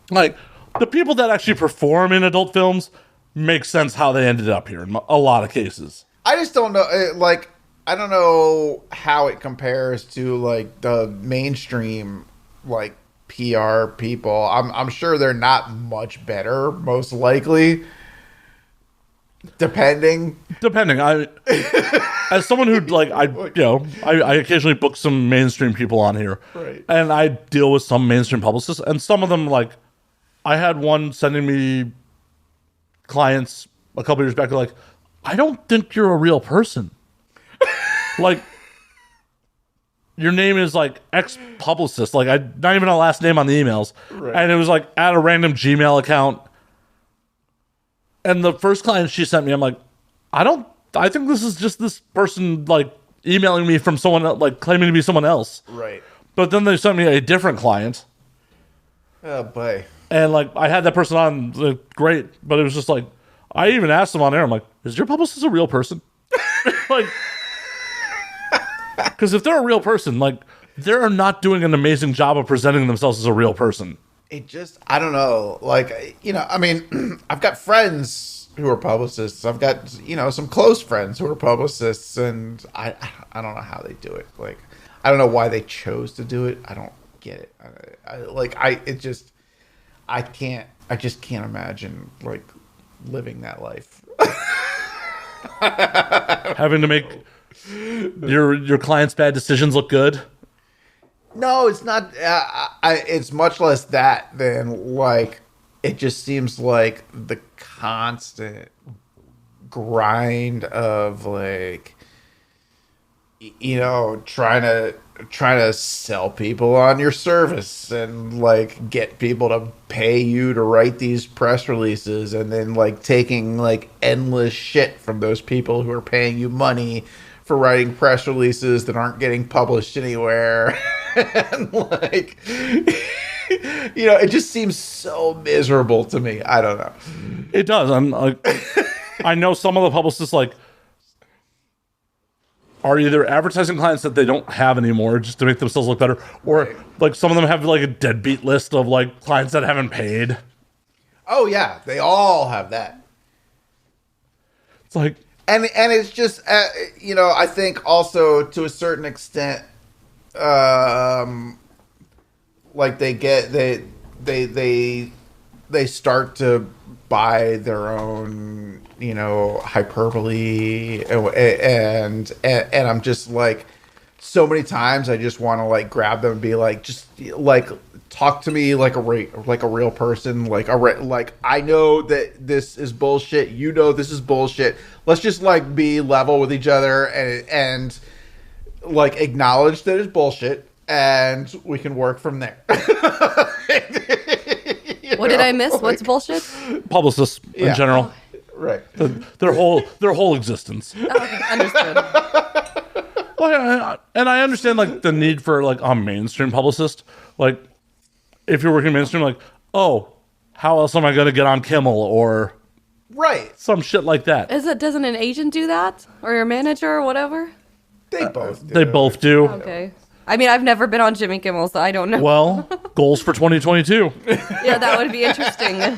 Like the people that actually perform in adult films make sense how they ended up here in a lot of cases.
I just don't know. Like, I don't know how it compares to like the mainstream like PR people. I'm sure they're not much better, most likely. Depending.
As someone who I occasionally book some mainstream people on here,
right?
And I deal with some mainstream publicists, and some of them, like, I had one sending me clients a couple years back, like, I don't think you're a real person. Like, your name is like ex-publicist, like, not even a last name on the emails, right. And it was like at a random Gmail account. And the first client she sent me, I'm like, I think this is just this person, like, emailing me from someone else, like, claiming to be someone else.
Right.
But then they sent me a different client.
Oh, boy.
And, like, I had that person on, like, great. But it was just like, I even asked them on air, I'm like, is your publicist a real person? Like, because if they're a real person, like, they're not doing an amazing job of presenting themselves as a real person.
It just, I don't know. Like, I mean, I've got friends who are publicists. I've got, some close friends who are publicists, and I don't know how they do it. Like, I don't know why they chose to do it. I don't get it. I just can't imagine, like, living that life.
Having to make your clients' bad decisions look good.
No, it's not. It's much less that than, like, it just seems like the constant grind of, like, trying to sell people on your service and, like, get people to pay you to write these press releases, and then, like, taking, like, endless shit from those people who are paying you money for writing press releases that aren't getting published anywhere. And, like, it just seems so miserable to me. I don't know.
It does. I'm like, I know some of the publicists, like, are either advertising clients that they don't have anymore just to make themselves look better, or right. Like, some of them have, like, a deadbeat list of, like, clients that haven't paid.
Oh yeah, they all have that.
It's like,
and it's just I think also to a certain extent, like, they start to buy their own, hyperbole, and I'm just like, so many times I just want to, like, grab them and be like, just, like, talk to me like a real person, like I know that this is bullshit, this is bullshit. Let's just, like, be level with each other and like, acknowledge that it's bullshit, and we can work from there.
What did I miss? Like, what's bullshit?
Publicists in general.
Right.
Their whole existence.
Okay, understood.
Well, and I understand, like, the need for, like, a mainstream publicist. Like, if you're working mainstream, like, oh, how else am I going to get on Kimmel or
right,
some shit like that?
Doesn't an agent do that, or your manager or whatever?
They both do.
They both do.
Okay. I mean, I've never been on Jimmy Kimmel, so I don't know.
Well, goals for 2022.
Yeah, that would be interesting.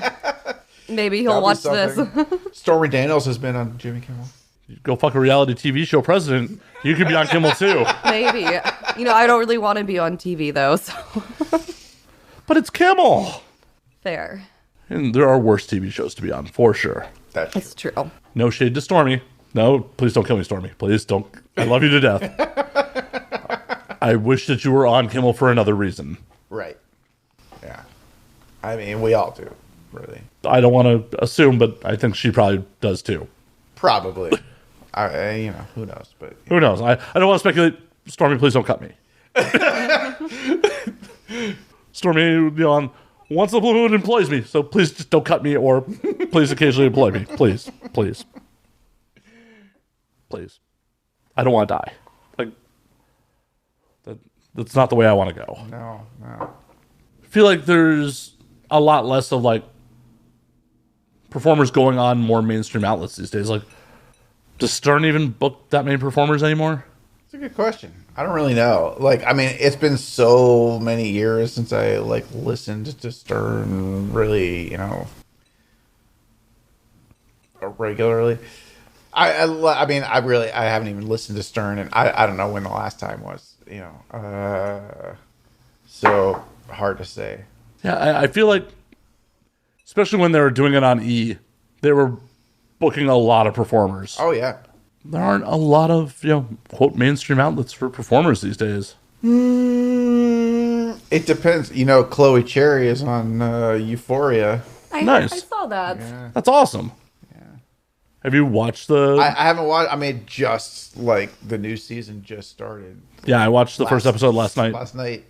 Maybe he'll watch this.
Stormy Daniels has been on Jimmy Kimmel.
You go fuck a reality TV show president. You could be on Kimmel too.
Maybe. I don't really want to be on TV though. So.
But it's Kimmel.
Fair.
And there are worse TV shows to be on, for sure.
That's true.
No shade to Stormy. No, please don't kill me, Stormy. Please don't. I love you to death. I wish that you were on Kimmel for another reason.
Right. Yeah. I mean, we all do, really.
I don't want to assume, but I think she probably does too.
Probably. Who knows? But
who knows? I don't want to speculate. Stormy, please don't cut me. Stormy, once the blue moon employs me, so please just don't cut me, or please occasionally employ me. Please. Please. Please. I don't want to die. Like, that's not the way I want to go.
No.
I feel like there's a lot less of, like, performers going on more mainstream outlets these days. Like, does Stern even book that many performers anymore?
It's a good question. I don't really know. Like, I mean, it's been so many years since I, like, listened to Stern really, regularly. I mean, I haven't even listened to Stern, and I don't know when the last time was, so hard to say. Yeah,
I feel like, especially when they were doing it on E, they were booking a lot of performers.
Oh, yeah.
There aren't a lot of, quote, mainstream outlets for performers these days.
It depends. Chloe Cherry is on Euphoria.
Nice.
I saw that.
Yeah.
That's awesome. Yeah. Have you watched the...
I haven't watched... I mean, just, the new season just started.
Yeah, I watched the first episode last night.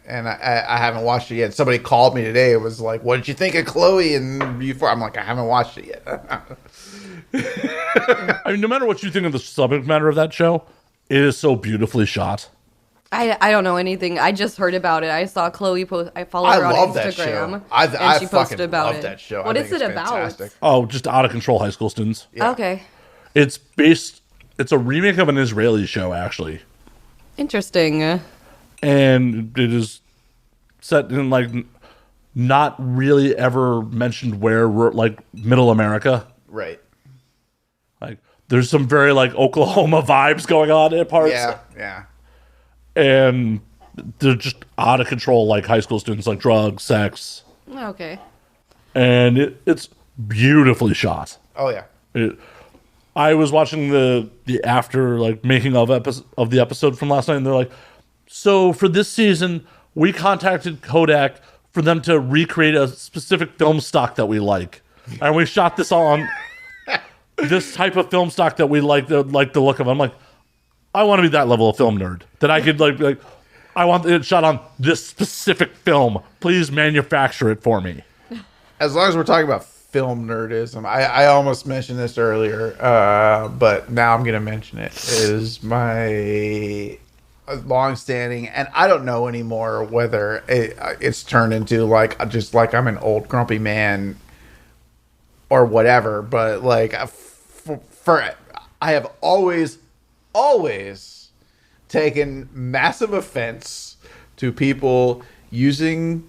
And I haven't watched it yet. Somebody called me today. It was like, what did you think of Chloe and Euphoria? I'm like, I haven't watched it yet.
I mean, no matter what you think of the subject matter of that show, it is so beautifully shot.
I don't know anything. I just heard about it. I saw Chloe post. I follow her on Instagram.
That show.
And she posted about
love
it.
that show.
What is it about?
Oh, just out of control high school students.
Yeah. Okay.
It's a remake of an Israeli show, actually.
Interesting.
And it is set in not really ever mentioned where, middle America.
Right.
There's some very Oklahoma vibes going on at parts.
Yeah.
And they're just out of control, high school students, drugs, sex.
Okay.
And it's beautifully shot.
Oh yeah.
I was watching the after making of the episode from last night, and they're like, so for this season, we contacted Kodak for them to recreate a specific film stock that we like, and we shot this on this type of film stock that we like the look of. I'm like, I want to be that level of film nerd that I could I want it shot on this specific film. Please manufacture it for me.
As long as we're talking about film nerdism, I almost mentioned this earlier, but now I'm going to mention it. Is my long-standing, and I don't know anymore whether it's turned into I'm an old grumpy man or whatever, but I have always taken massive offense to people using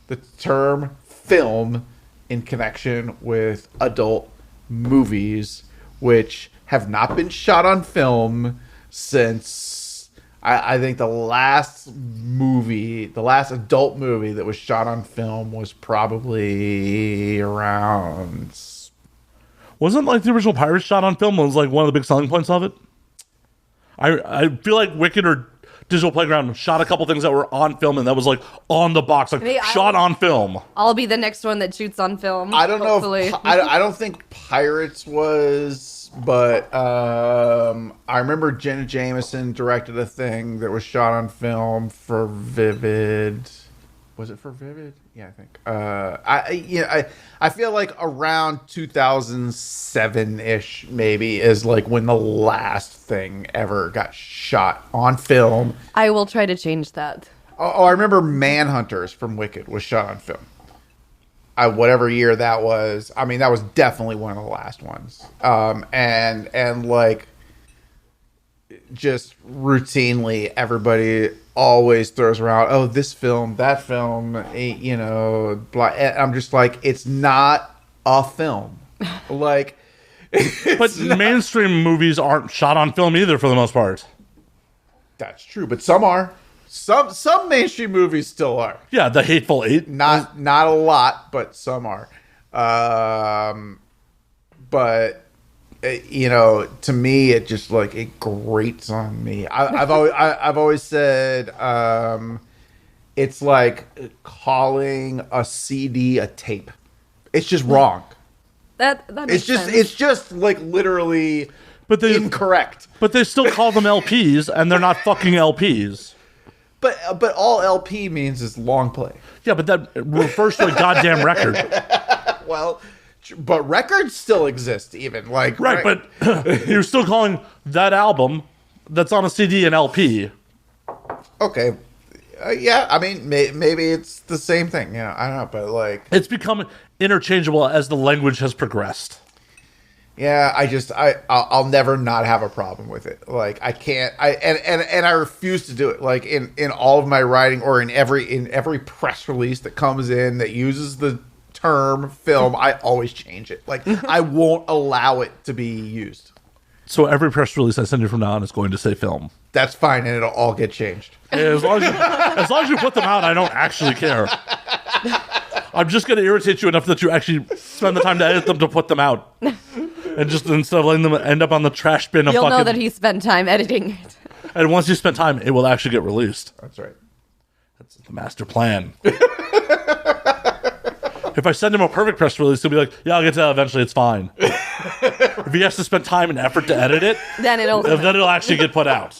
the term film in connection with adult movies, which have not been shot on film since I think the last adult movie that was shot on film was probably around...
Wasn't the original Pirates shot on film was one of the big selling points of it? I feel like Wicked or Digital Playground shot a couple things that were on film, and that was on the box, shot on film.
I'll be the next one that shoots on film.
I don't know. I don't think Pirates was, but I remember Jenna Jameson directed a thing that was shot on film for Vivid. Was it for Vivid? Yeah, I think. I feel like around 2007-ish maybe is when the last thing ever got shot on film.
I will try to change that.
Oh, I remember Manhunters from Wicked was shot on film. Whatever year that was. I mean, that was definitely one of the last ones. And just routinely everybody always throws around, oh, this film, that film, blah. And I'm just it's not a film. But
mainstream movies aren't shot on film either for the most part.
That's true, but some are. Some mainstream movies still are.
Yeah, The Hateful Eight.
Not a lot, but some are. But to me, it just it grates on me. I've always said it's like calling a CD a tape. It's just wrong.
That makes sense.
It's just literally incorrect.
But they still call them LPs, and they're not fucking LPs.
But all LP means is long play.
Yeah, but that refers to a goddamn record.
Well. But records still exist, even right.
But you're still calling that album that's on a CD an LP.
Okay, yeah. I mean, maybe it's the same thing. I don't know, but
it's become interchangeable as the language has progressed.
Yeah, I'll never not have a problem with it. I can't. I refuse to do it. In all of my writing or in every press release that comes in that uses the term film, I always change it. I won't allow it to be used.
So every press release I send you from now on is going to say film.
That's fine, and it'll all get changed.
As long as you put them out, I don't actually care. I'm just going to irritate you enough that you actually spend the time to edit them to put them out. And just instead of letting them end up on the trash bin of
You'll
fucking...
know that he spent time editing it.
And once you spend time, it will actually get released.
That's right.
That's the master plan. If I send him a perfect press release, he'll be like, yeah, I'll get to that eventually, it's fine. If he has to spend time and effort to edit it,
then
it'll actually get put out.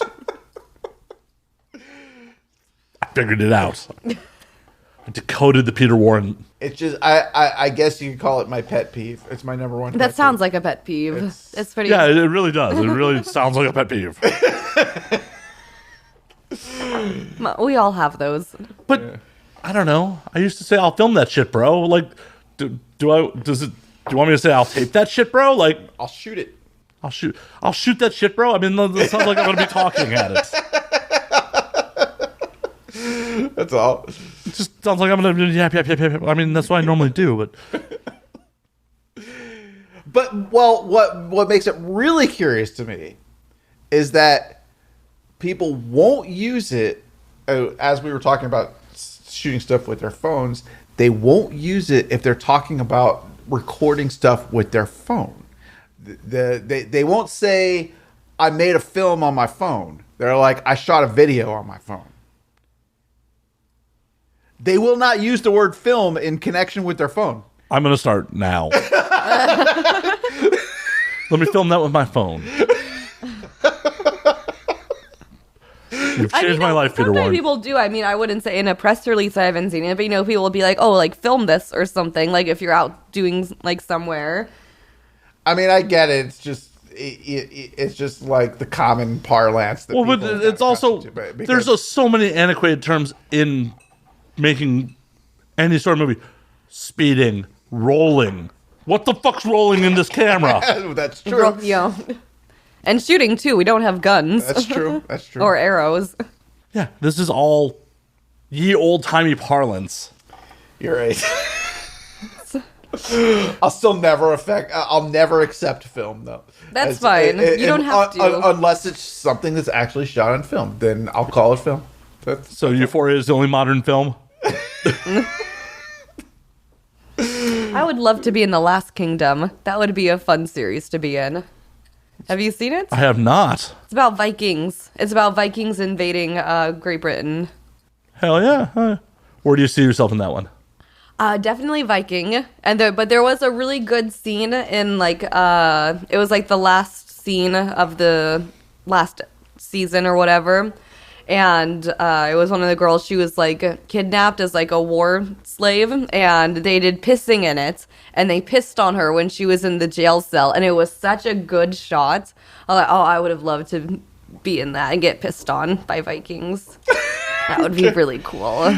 I figured it out. I decoded the Peter Warren.
It's just, I guess you could call it my pet peeve. It's my number one.
That sounds like a pet peeve. It's pretty.
Yeah, it really does. It really sounds like a pet peeve.
We all have those.
But I don't know. I used to say I'll film that shit, bro. Like, do you want me to say I'll tape that shit, bro? Like,
I'll shoot it.
I'll shoot that shit, bro. I mean, it sounds like I'm gonna be talking at it.
That's all.
It just sounds like I'm gonna yap. I mean, that's what I normally do,
But what makes it really curious to me is that people won't use it, as we were talking about shooting stuff with their phones. They won't use it if they're talking about recording stuff with their phone. They won't say, I made a film on my phone. They're like, I shot a video on my phone. They will not use the word film in connection with their phone.
I'm gonna start now. Let me film that with my phone. You've changed my life, Peter Warren.
People do. I mean, I wouldn't say in a press release I haven't seen it, but people will be like, oh, like film this or something. Like if you're out doing like somewhere.
I mean, I get it. It's just it's just like the common parlance. That
But it's also there's so many antiquated terms in making any sort of movie. Speeding, rolling. What the fuck's rolling in this camera?
That's true.
And shooting too. We don't have guns.
That's true. That's true.
Or arrows.
Yeah, this is all ye old timey parlance.
You're right. I'll never accept film though.
That's fine. You don't have to.
Unless it's something that's actually shot on film, then I'll call it film.
So Euphoria is the only modern film?
I would love to be in The Last Kingdom. That would be a fun series to be in. Have you seen it?
I have not.
It's about Vikings. It's about Vikings invading Great Britain.
Hell yeah. Where do you see yourself in that one?
Definitely Viking. But there was a really good scene in it was like the last scene of the last season or whatever. And it was one of the girls, she was like kidnapped as like a war slave, and they did pissing in it, and they pissed on her when she was in the jail cell, and it was such a good shot. I was like, I would have loved to be in that and get pissed on by Vikings. That would be really cool.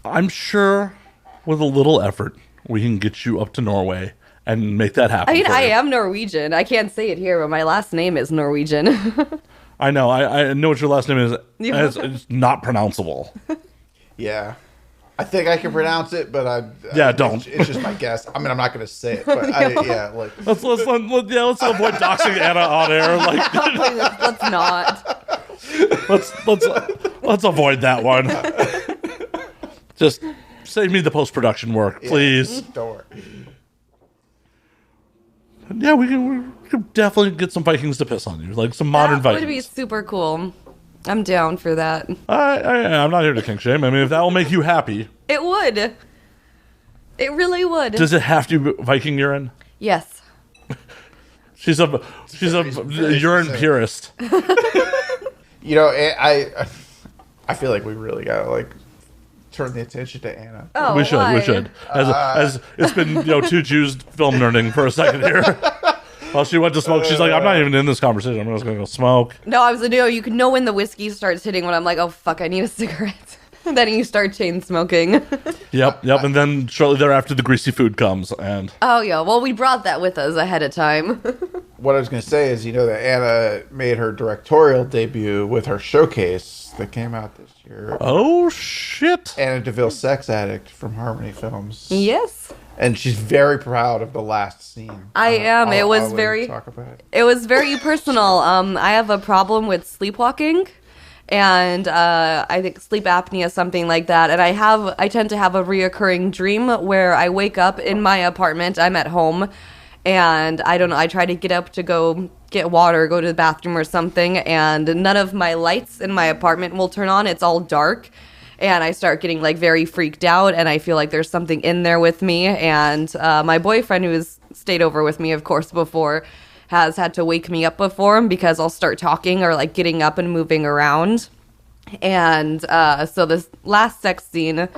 I'm sure with a little effort we can get you up to Norway and make that happen.
I mean, I am Norwegian. I can't say it here, but my last name is Norwegian.
I know. I know what your last name is. It's not pronounceable.
Yeah. I think I can pronounce it, but
don't.
It's just my guess. I mean, I'm not going to say it, but
let's avoid doxing Anna on air.
Let's not.
Let's avoid that one. Just save me the post-production work, please.
Don't worry.
Yeah, we can definitely get some Vikings to piss on you, like some modern Vikings.
That would be super cool. I'm down for that.
I'm not here to kink shame. I mean, if that will make you happy.
It would. It really would.
Does it have to be Viking urine?
Yes.
She's a urine purist.
I feel like we really gotta turn the attention to Anna.
Oh,
we should. As it's been 2 Jews film nerding for a second here. While she went to smoke, she's like, I'm not even in this conversation. I'm just gonna go smoke.
No, I was you can know when the whiskey starts hitting when I'm like, oh fuck, I need a cigarette. And then you start chain smoking. Yep.
And then shortly thereafter, the greasy food comes. And
oh yeah, well we brought that with us ahead of time.
What I was gonna say is, that Anna made her directorial debut with her showcase that came out this year.
Oh shit!
Anna DeVille, Sex Addict from Harmony Films.
Yes.
And she's very proud of the last scene.
I am. It was very personal. I have a problem with sleepwalking, and I think sleep apnea, something like that. And I tend to have a reoccurring dream where I wake up in my apartment. I'm at home, And I don't know, I try to get up to go get water, go to the bathroom or something, and none of my lights in my apartment will turn on. It's all dark. And I start getting like very freaked out, and I feel like there's something in there with me. And my boyfriend, who has stayed over with me, of course, before, has had to wake me up before him because I'll start talking or like getting up and moving around. And so this last sex scene,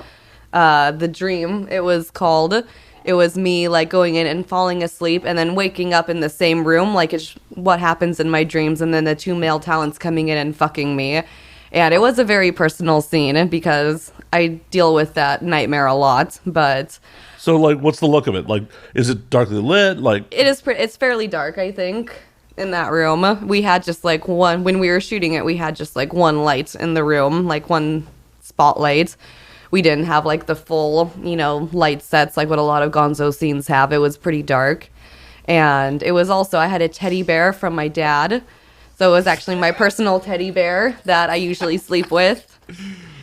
the dream, it was me like going in and falling asleep and then waking up in the same room, like it's what happens in my dreams, and then the two male talents coming in and fucking me. And it was a very personal scene because I deal with that nightmare a lot. But
so, like, what's the look of it? Like, is it darkly lit? Like,
it's fairly dark, I think, in that room. We had just like when we were shooting it, we had just like one light in the room, like one spotlight. We didn't have like the full, light sets like what a lot of gonzo scenes have. It was pretty dark. And it was also, I had a teddy bear from my dad. So it was actually my personal teddy bear that I usually sleep with.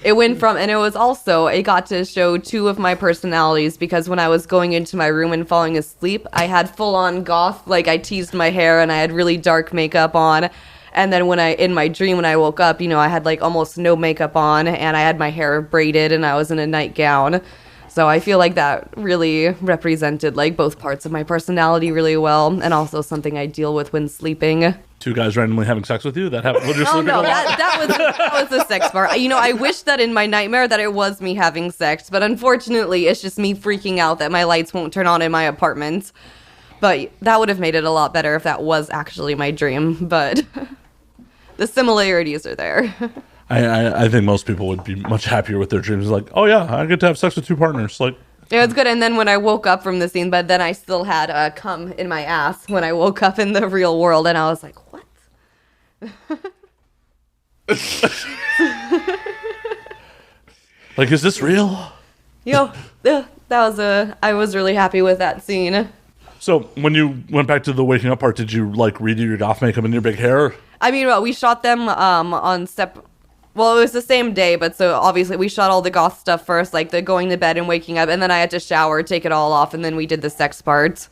It got to show two of my personalities, because when I was going into my room and falling asleep, I had full on goth, like I teased my hair and I had really dark makeup on. And then in my dream, when I woke up, I had like almost no makeup on, and I had my hair braided and I was in a nightgown. So I feel like that really represented like both parts of my personality really well, and also something I deal with when sleeping.
Two guys randomly having sex with you? That happened when you're sleeping?
No, that was the sex part. I wish that in my nightmare that it was me having sex, but unfortunately it's just me freaking out that my lights won't turn on in my apartment. But that would have made it a lot better if that was actually my dream, but the similarities are there.
I think most people would be much happier with their dreams. Like, oh yeah, I get to have sex with two partners. Like,
yeah, it's good. And then when I woke up from the scene, but then I still had cum in my ass when I woke up in the real world, and I was like, what?
Like, is this real?
I was really happy with that scene.
So when you went back to the waking up part, did you like redo your goth makeup and your big hair?
I mean, well, we shot them well, it was the same day, but so obviously we shot all the goth stuff first, like the going to bed and waking up, and then I had to shower, take it all off, and then we did the sex part.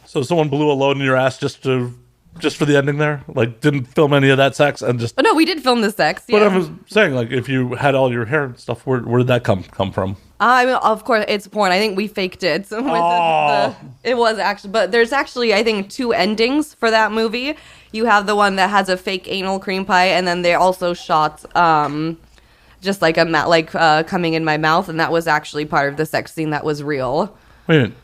So someone blew a load in your ass just for the ending there? Like, didn't film any of that sex and just...
Oh, no, we did film the sex, yeah.
But I was saying, like, if you had all your hair and stuff, where did that come from?
I mean, of course, it's porn. I think we faked it. It was actually... But there's actually, I think, two endings for that movie. You have the one that has a fake anal cream pie, and then they also shot just like coming in my mouth, and that was actually part of the sex scene that was real.
Wait a minute.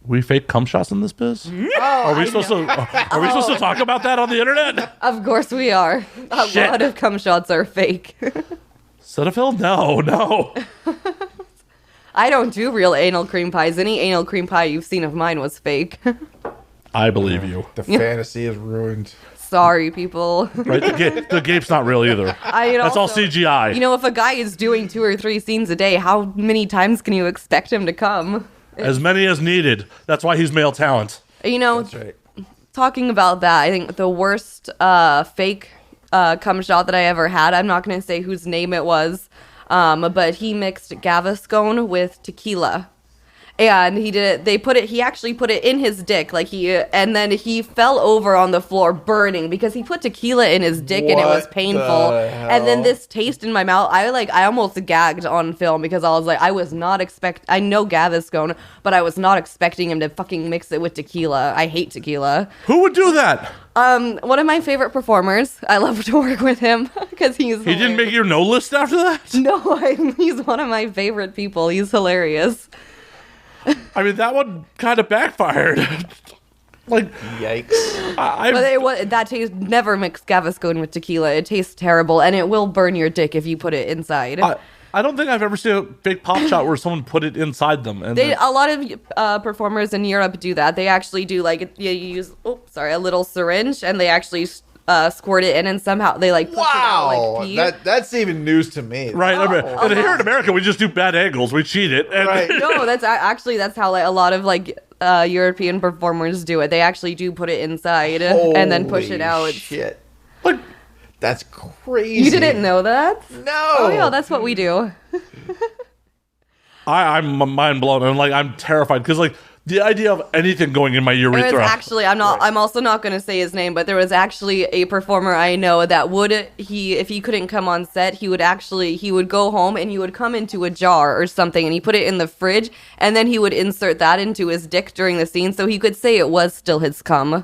We fake cum shots in this biz? Are we supposed to talk about that on the internet?
Of course we are. A lot of cum shots are fake.
Cetaphil? No.
I don't do real anal cream pies. Any anal cream pie you've seen of mine was fake.
I believe you.
The fantasy is ruined.
Sorry, people.
Right? The gape's not real either. That's all CGI.
If a guy is doing 2 or 3 scenes a day, how many times can you expect him to come?
As many as needed. That's why he's male talent.
That's right.
Talking about that, I think the worst fake cum shot that I ever had, I'm not going to say whose name it was, but he mixed Gaviscon with tequila. And he did it. He actually put it in his dick, and then he fell over on the floor burning because he put tequila in his dick and it was painful. And then this taste in my mouth, I almost gagged on film because I was like, I know Gaviscon, but I was not expecting him to fucking mix it with tequila. I hate tequila.
Who would do that?
One of my favorite performers. I love to work with him because He
didn't make your no list after that?
No, he's one of my favorite people. He's hilarious.
I mean, that one kind of backfired. Like,
yikes!
That taste never mix Gaviscon with tequila. It tastes terrible, and it will burn your dick if you put it inside.
I don't think I've ever seen a fake pop shot where someone put it inside them. And
a lot of performers in Europe do that. They actually do you use a little syringe, and they actually squirt it in, and somehow they push it out like pee.
That's even news to me.
Right. And here in America, we just do bad angles. We cheat it.
Right.
No, that's how a lot of European performers do it. They actually do put it inside and then push it out.
Shit. Like, that's crazy.
You didn't know that?
No.
Oh yeah, that's what we do.
I'm mind blown, and I'm terrified because The idea of anything going in my urethra.
There was actually, I'm also not going to say his name, but there was actually a performer I know that if he couldn't come on set, he would go home and he would come into a jar or something and he put it in the fridge and then he would insert that into his dick during the scene so he could say it was still his cum.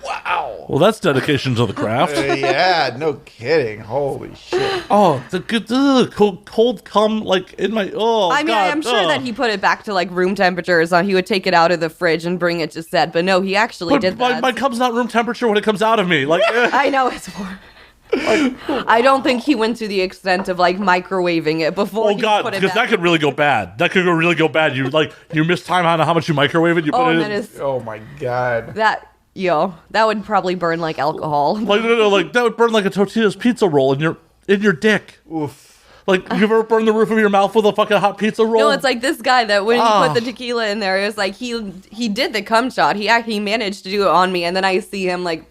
Wow.
Well, that's dedication to the craft.
Yeah, no kidding. Holy shit.
Oh, the cold cum, like, in my... Oh,
I mean,
God,
I'm sure that he put it back to, like, room temperature or something. He would take it out of the fridge and bring it to set. But no, he actually did that.
My cum's not room temperature when it comes out of me. Like,
I know, it's warm. I don't think he went to the extent of, like, microwaving it before he
God,
put it
because that could really go bad. That could really go bad. You miss time on how much you microwave it. You put it in...
Oh, my God.
That would probably burn like alcohol.
Like, no, like, that would burn like a Tortillas pizza roll in your dick.
Oof.
Like, you ever burned the roof of your mouth with a fucking hot pizza roll?
No, it's like this guy that when he put the tequila in there, it was like he did the cum shot. He managed to do it on me, and then I see him like,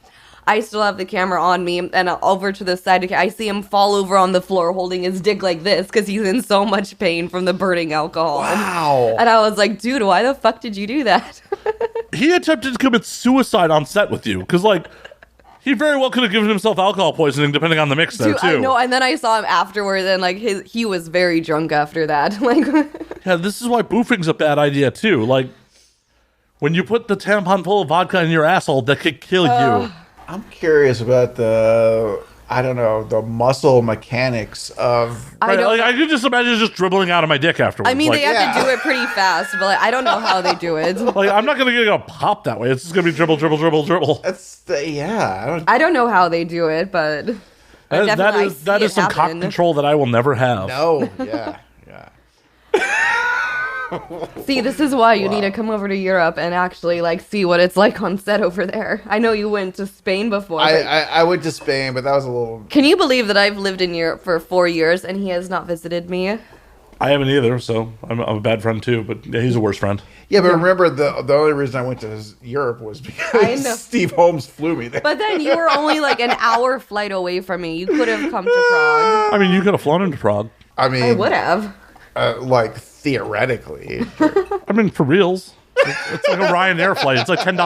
I still have the camera on me, and over to the side, I see him fall over on the floor holding his dick like this because he's in so much pain from the burning alcohol.
Wow.
And I was like, dude, why the fuck did you do that?
He attempted to commit suicide on set with you because, like, he very well could have given himself alcohol poisoning depending on the mix there, too.
I know, and then I saw him afterward, and, like, he was very drunk after that. Like,
yeah, this is why boofing's a bad idea, too. Like, when you put the tampon full of vodka in your asshole, that could kill you.
I'm curious about the muscle mechanics of...
I could just imagine just dribbling out of my dick afterwards.
I mean,
like,
they have to do it pretty fast, but like, I don't know how they do it.
Like, I'm not going to get a pop that way. It's just going to be dribble, dribble, dribble, dribble.
I don't know how they do it, but...
That is some cock control that I will never have.
No, yeah.
See, this is why you need to come over to Europe and actually like see what it's like on set over there. I know you went to Spain before.
I went to Spain, but that was a little...
Can you believe that I've lived in Europe for 4 years and he has not visited me?
I haven't either, so I'm a bad friend too, but yeah, he's a worse friend.
Yeah, but remember, the only reason I went to Europe was because Steve Holmes flew me there.
But then you were only like an hour flight away from me. You could have come to Prague.
I mean, you could have flown into Prague.
I mean...
I would have.
Like, theoretically.
I mean, for reals. It's like a Ryanair flight. It's like $10.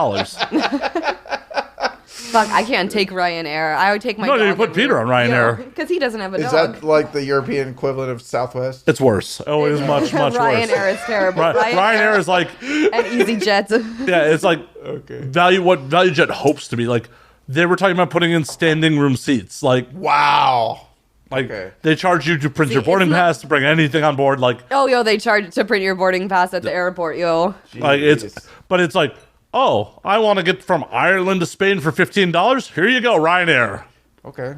Fuck, I can't take Ryanair. I would take my dog.
No, you put Peter on Ryanair.
Because he doesn't have a dog.
Is that like the European equivalent of Southwest?
It's worse. Oh, it is much, much worse.
Ryanair is terrible.
Ryanair is like...
And EasyJet.
Yeah, it's like what ValueJet hopes to be. Like, they were talking about putting in standing room seats. Like,
wow.
Like, they charge you to print your boarding pass, to bring anything on board. Like,
they charge to print your boarding pass at the airport, yo.
Like, it's like, oh, I want to get from Ireland to Spain for $15. Here you go, Ryanair.
Okay.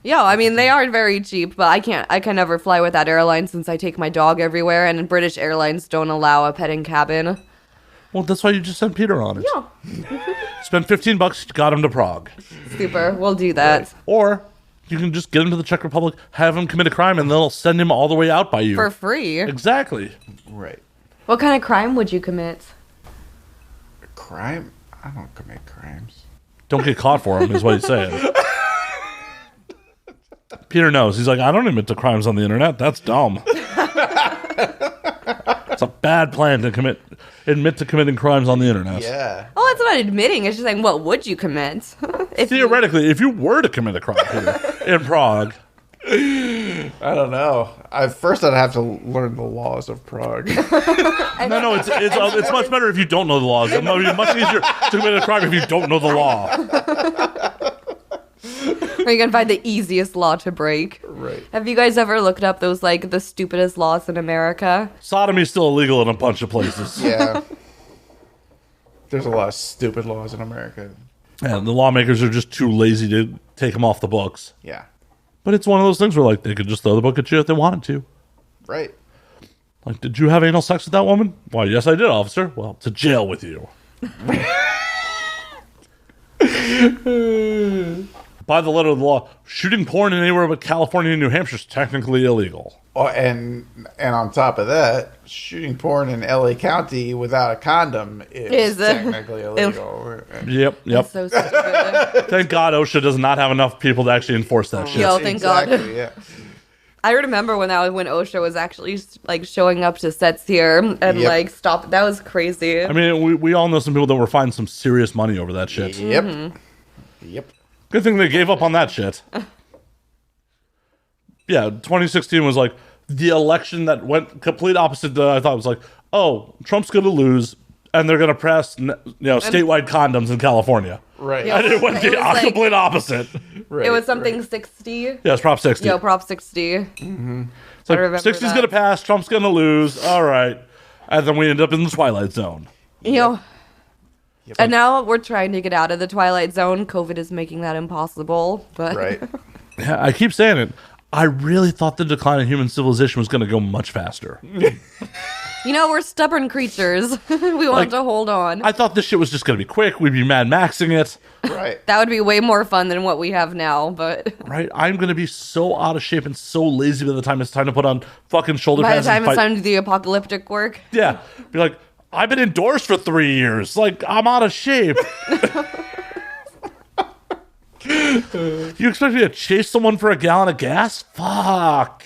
Yeah, I mean, they are very cheap, but I can never fly with that airline since I take my dog everywhere, and British Airlines don't allow a petting cabin.
Well, that's why you just sent Peter on it.
Yeah.
Spend $15, got him to Prague.
Super, we'll do that.
Or... you can just get him to the Czech Republic, have him commit a crime, and they'll send him all the way out by you.
For free.
Exactly.
Right.
What kind of crime would you commit?
A crime? I don't commit crimes.
Don't get caught for him, is what he's saying. Peter knows. He's like, I don't admit to crimes on the internet. That's dumb. It's a bad plan to admit to committing crimes on the internet.
Yeah.
Oh, it's not admitting. It's just saying, what would you commit?
Theoretically, if you were to commit a crime here in Prague.
I don't know. First, I'd have to learn the laws of Prague.
No, it's much better if you don't know the laws. It might be much easier to commit a crime if you don't know the law.
Or you can find the easiest law to break.
Right.
Have you guys ever looked up those, like, the stupidest laws in America?
Sodomy's still illegal in a bunch of places.
Yeah. There's a lot of stupid laws in America.
And the lawmakers are just too lazy to take them off the books.
Yeah.
But it's one of those things where, like, they could just throw the book at you if they wanted to.
Right.
Like, did you have anal sex with that woman? Why, yes, I did, officer. Well, to jail with you. By the letter of the law, shooting porn in anywhere but California and New Hampshire is technically illegal.
Oh, and on top of that, shooting porn in LA County without a condom is technically illegal.
Yep.
That's so stupid.
Thank God OSHA does not have enough people to actually enforce that shit.
Yo, thank God.
Yeah.
I remember when OSHA was actually like showing up to sets here and like stop. That was crazy.
I mean, we all know some people that were finding some serious money over that shit.
Yep.
Mm-hmm.
Yep.
Good thing they gave up on that shit. Yeah, 2016 was like the election that went complete opposite that I thought. Was like, oh, Trump's going to lose, and they're going to pass, statewide condoms in California.
Right.
Yeah.
And it went the complete opposite.
Right,
it was something 60.
Yeah, it's Prop 60.
Yo, Prop 60.
Mm-hmm.
It's like 60's going to pass, Trump's going to lose. All right. And then we end up in the Twilight Zone.
You know, and now we're trying to get out of the Twilight Zone. COVID is making that impossible. But
Right.
Yeah, I keep saying it. I really thought the decline of human civilization was going to go much faster.
You know, we're stubborn creatures. We want to hold on.
I thought this shit was just going to be quick. We'd be Mad Maxing it.
Right.
That would be way more fun than what we have now, but...
Right? I'm going to be so out of shape and so lazy by the time it's time to put on fucking shoulder pads.
By the time it's time to do the apocalyptic work.
Yeah. Be like, I've been indoors for 3 years. Like, I'm out of shape. You expect me to chase someone for a gallon of gas? Fuck.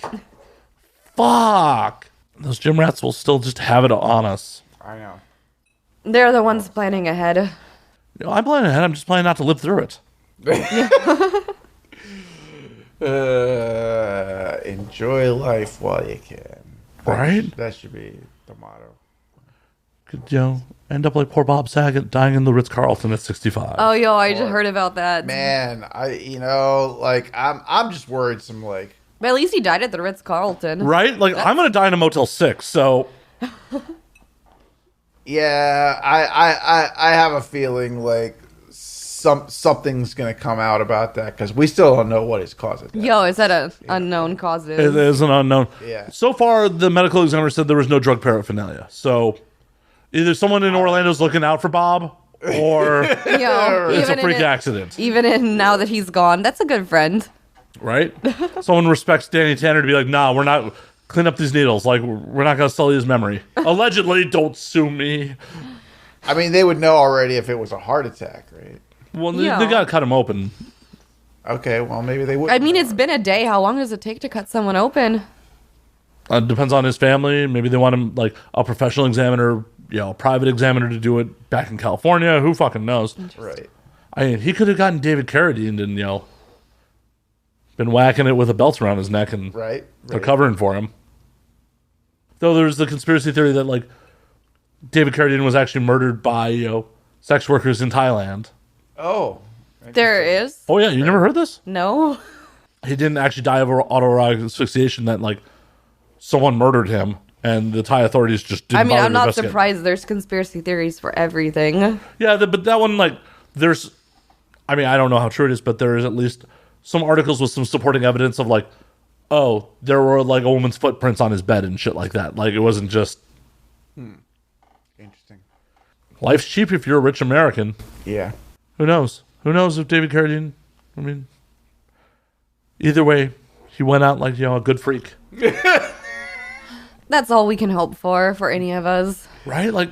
Those gym rats will still just have it on us.
I know.
They're the ones planning ahead.
I'm planning ahead. I'm just planning not to live through it.
Enjoy life while you can.
Right?
That should be the motto.
Could, end up like poor Bob Saget dying in the Ritz-Carlton at 65.
Oh, yo, I just heard about that.
Man, I'm just worried some like...
But at least he died at the Ritz-Carlton.
Right? Like, I'm going to die in a Motel 6, so...
Yeah, I have a feeling like something's going to come out about that because we still don't know what is causing that.
Yo, is that an unknown causes?
It is an unknown.
Yeah.
So far, the medical examiner said there was no drug paraphernalia. So, either someone in Orlando's looking out for Bob, or
Yo,
it's a freak accident.
Even now that he's gone, that's a good friend.
Right? Someone respects Danny Tanner to be like, nah, we're not... Clean up these needles. Like, we're not going to sully his memory. Allegedly, don't sue me.
I mean, they would know already if it was a heart attack, right?
Well, they got to cut him open.
Okay, well, maybe they would.
I mean, it's been a day. How long does it take to cut someone open?
Depends on his family. Maybe they want him, like, a professional examiner, a private examiner to do it back in California. Who fucking knows?
Right.
I mean, he could have gotten David Carradine and, been whacking it with a belt around his neck and they're covering for him. Though there's the conspiracy theory that, like, David Carradine was actually murdered by, sex workers in Thailand.
Oh.
There is?
Oh, yeah. You never heard this?
No.
He didn't actually die of autoerotic asphyxiation, that, like, someone murdered him, and the Thai authorities just didn't bother
I'm not
to investigate.
surprised. There's conspiracy theories for everything.
Yeah, but that one, like, there's... I mean, I don't know how true it is, but there is at least some articles with some supporting evidence of, like, oh, there were, like, a woman's footprints on his bed and shit like that. Like, it wasn't just...
Interesting.
Life's cheap if you're a rich American.
Yeah.
Who knows? Who knows if David Carradine... I mean... Either way, he went out like, a good freak.
That's all we can hope for any of us.
Right? Like,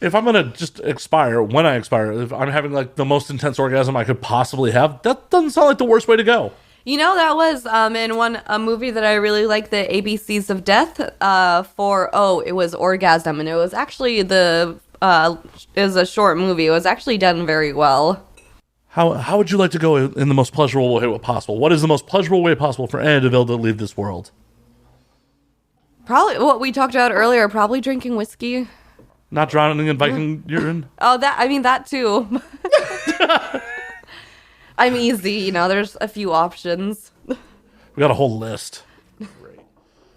if I'm going to just expire, when I expire, if I'm having, like, the most intense orgasm I could possibly have, that doesn't sound like the worst way to go.
That was in a movie that I really like, the ABCs of Death, it was Orgasm, and it was actually it was a short movie. It was actually done very well.
How would you like to go in the most pleasurable way possible? What is the most pleasurable way possible for Anna DeVille to leave this world?
Probably what we talked about earlier, probably drinking whiskey.
Not drowning in Viking urine?
Oh, that too. I'm easy, there's a few options.
We got a whole list.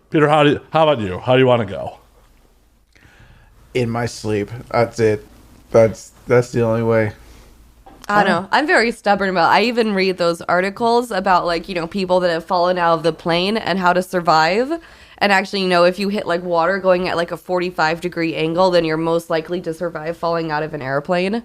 Peter, how about you? How do you want to go?
In my sleep. That's it. That's the only way.
I don't know. I'm very stubborn about it. I even read those articles about, like, people that have fallen out of the plane and how to survive. And actually, if you hit, like, water going at, like, a 45-degree angle, then you're most likely to survive falling out of an airplane.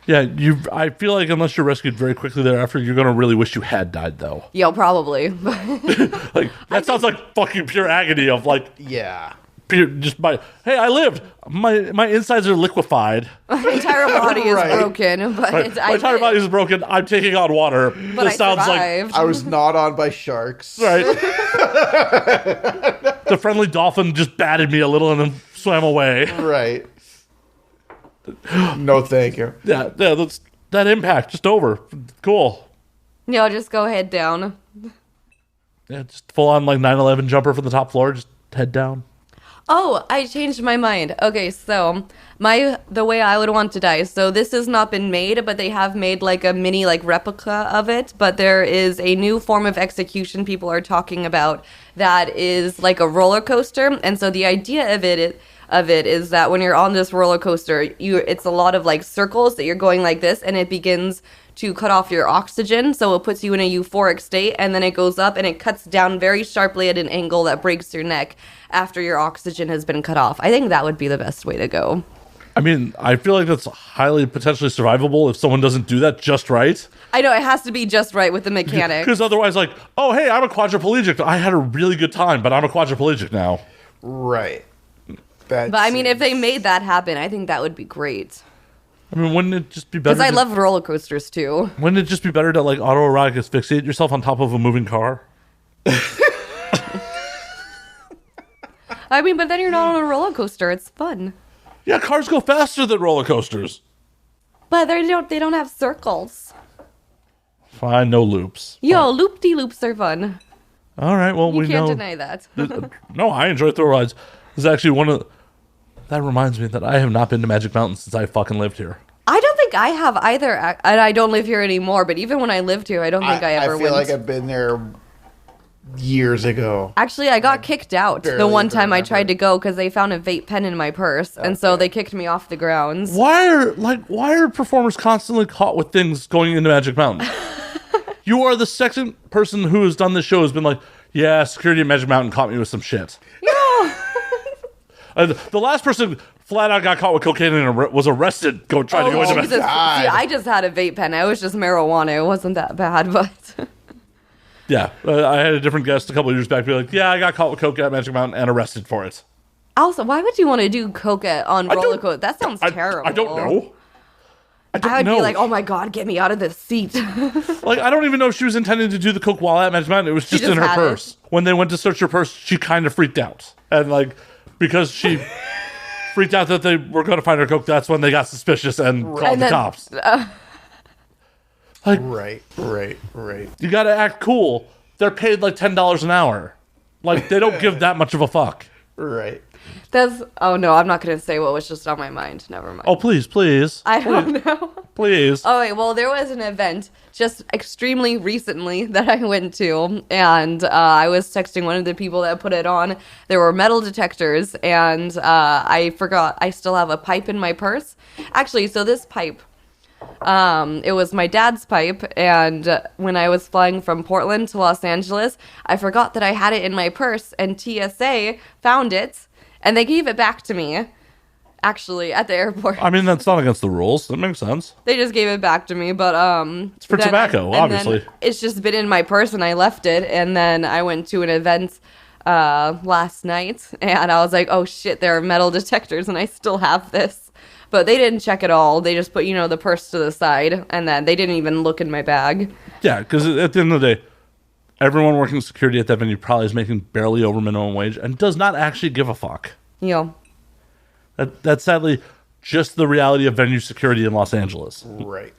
Yeah, I feel like unless you're rescued very quickly thereafter, you're going to really wish you had died, though.
Yeah, probably.
Like, that sounds like fucking pure agony of, like...
Yeah.
hey, I lived. My insides are liquefied.
My entire body is broken, but
my entire body is broken. I'm taking on water.
But this sounds survived.
Like I was gnawed on by sharks.
Right. The friendly dolphin just batted me a little and then swam away.
Right. No, thank you.
Yeah, that's that impact just over. Cool.
No, just go head down.
Yeah, just full on like 9/11 jumper from the top floor. Just head down.
Oh, I changed my mind. Okay, so the way I would want to die. So this has not been made, but they have made like a mini like replica of it. But there is a new form of execution people are talking about that is like a roller coaster. And so the idea of it is that when you're on this roller coaster, it's a lot of like circles that you're going like this, and it begins to cut off your oxygen, so it puts you in a euphoric state, and then it goes up and it cuts down very sharply at an angle that breaks your neck after your oxygen has been cut off. I think that would be the best way to go.
I mean, I feel like that's highly potentially survivable if someone doesn't do that just right.
I know, it has to be just right with the mechanics.
Because otherwise, like, oh, hey, I'm a quadriplegic. I had a really good time, but I'm a quadriplegic now.
Right.
But I mean, if they made that happen, I think that would be great.
I mean, wouldn't it just be better?
Because I love roller coasters too.
Wouldn't it just be better to like autoerotic asphyxiate yourself on top of a moving car?
I mean, but then you're not on a roller coaster. It's fun.
Yeah, cars go faster than roller coasters.
But they don't have circles.
Fine, no loops.
Yo, loop-de-loops are fun.
All right, well, we know.
You can't deny that.
No, I enjoy thrill rides. This is actually one of... That reminds me that I have not been to Magic Mountain since I fucking lived here.
I don't think I have either, and I don't live here anymore, but even when I lived here, I don't think I ever went.
I feel like I've been there years ago.
Actually, I got kicked out the one time I tried to go because they found a vape pen in my purse, and so they kicked me off the grounds.
Why are performers constantly caught with things going into Magic Mountain? You are the second person who has done this show has been like, yeah, security at Magic Mountain caught me with some shit.
No!
The last person flat out got caught with cocaine and was arrested trying to go into Magic Mountain.
See, I just had a vape pen. It was just marijuana. It wasn't that bad, but...
Yeah, I had a different guest a couple of years back be like, yeah, I got caught with coke at Magic Mountain and arrested for it.
Also, why would you want to do coke on roller coaster? That sounds terrible.
I don't know.
I would be like, oh my God, get me out of this seat.
Like, I don't even know if she was intending to do the coke while at Magic Mountain. It was just in her purse. When they went to search her purse, she kind of freaked out. And like, because she freaked out that they were going to find her coke, that's when they got suspicious and called the cops. Like,
right.
You got to act cool. They're paid like $10 an hour. Like, they don't give that much of a fuck.
Right.
Oh no, I'm not going to say what was just on my mind. Never mind.
Oh, please.
I don't know.
Please.
Oh, wait, well, there was an event just extremely recently that I went to, and I was texting one of the people that put it on. There were metal detectors, and I forgot I still have a pipe in my purse. Actually, so this pipe, it was my dad's pipe, and when I was flying from Portland to Los Angeles, I forgot that I had it in my purse, and TSA found it, and they gave it back to me. Actually, at the airport.
I mean, that's not against the rules. That makes sense.
They just gave it back to me, but
it's for tobacco, obviously.
It's just been in my purse, and I left it. And then I went to an event last night, and I was like, "Oh shit, there are metal detectors, and I still have this." But they didn't check it all. They just put, the purse to the side, and then they didn't even look in my bag.
Yeah, because at the end of the day, everyone working security at that venue probably is making barely over minimum wage and does not actually give a fuck. That's sadly just the reality of venue security in Los Angeles.
Right.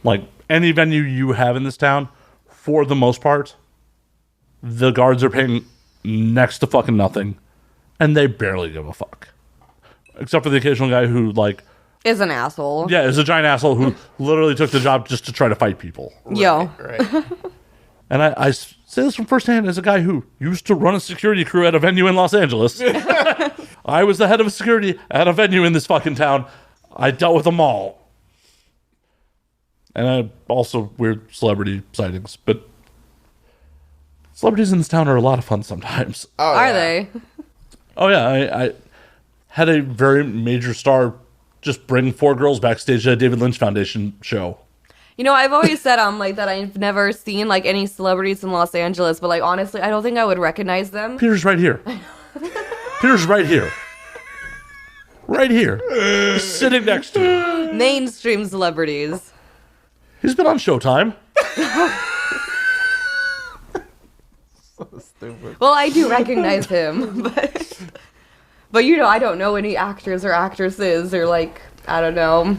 Like, any venue you have in this town, for the most part, the guards are paying next to fucking nothing, and they barely give a fuck. Except for the occasional guy who, like...
is an asshole.
Yeah, is a giant asshole who literally took the job just to try to fight people.
Right.
And I say this from firsthand as a guy who used to run a security crew at a venue in Los Angeles. I was the head of security at a venue in this fucking town. I dealt with them all. And also weird celebrity sightings. But celebrities in this town are a lot of fun sometimes.
Oh,
are they?
Oh, yeah. I had a very major star just bring 4 girls backstage at a David Lynch Foundation show.
I've always said that I've never seen any celebrities in Los Angeles, but honestly, I don't think I would recognize them.
Peter's right here. Peter's right here. Right here. He's sitting next to you.
Mainstream celebrities.
He's been on Showtime.
So stupid.
Well, I do recognize him, but I don't know any actors or actresses or like, I don't know,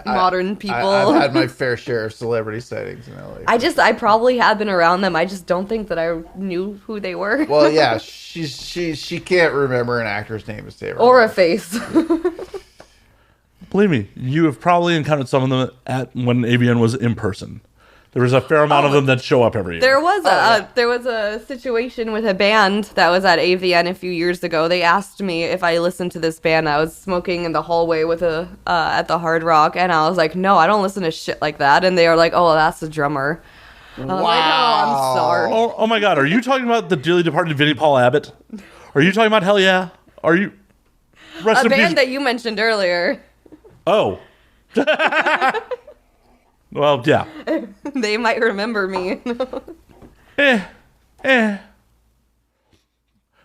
modern people.
I've had my fair share of celebrity sightings in LA.
I probably have been around them. I just don't think that I knew who they were.
Well, yeah, she can't remember an actor's name to say her
or a face.
Believe me, you have probably encountered some of them when AVN was in person. There was a fair amount of them that show up every year.
There was a situation with a band that was at AVN a few years ago. They asked me if I listened to this band. I was smoking in the hallway with at the Hard Rock, and I was like, "No, I don't listen to shit like that." And they were like, "Oh, that's the drummer." I was like, "Oh, I'm sorry."
Oh my God, are you talking about the dearly departed Vinnie Paul Abbott? Are you talking about Hell Yeah? Are you
a band that you mentioned earlier?
Oh. Well, yeah.
They might remember me.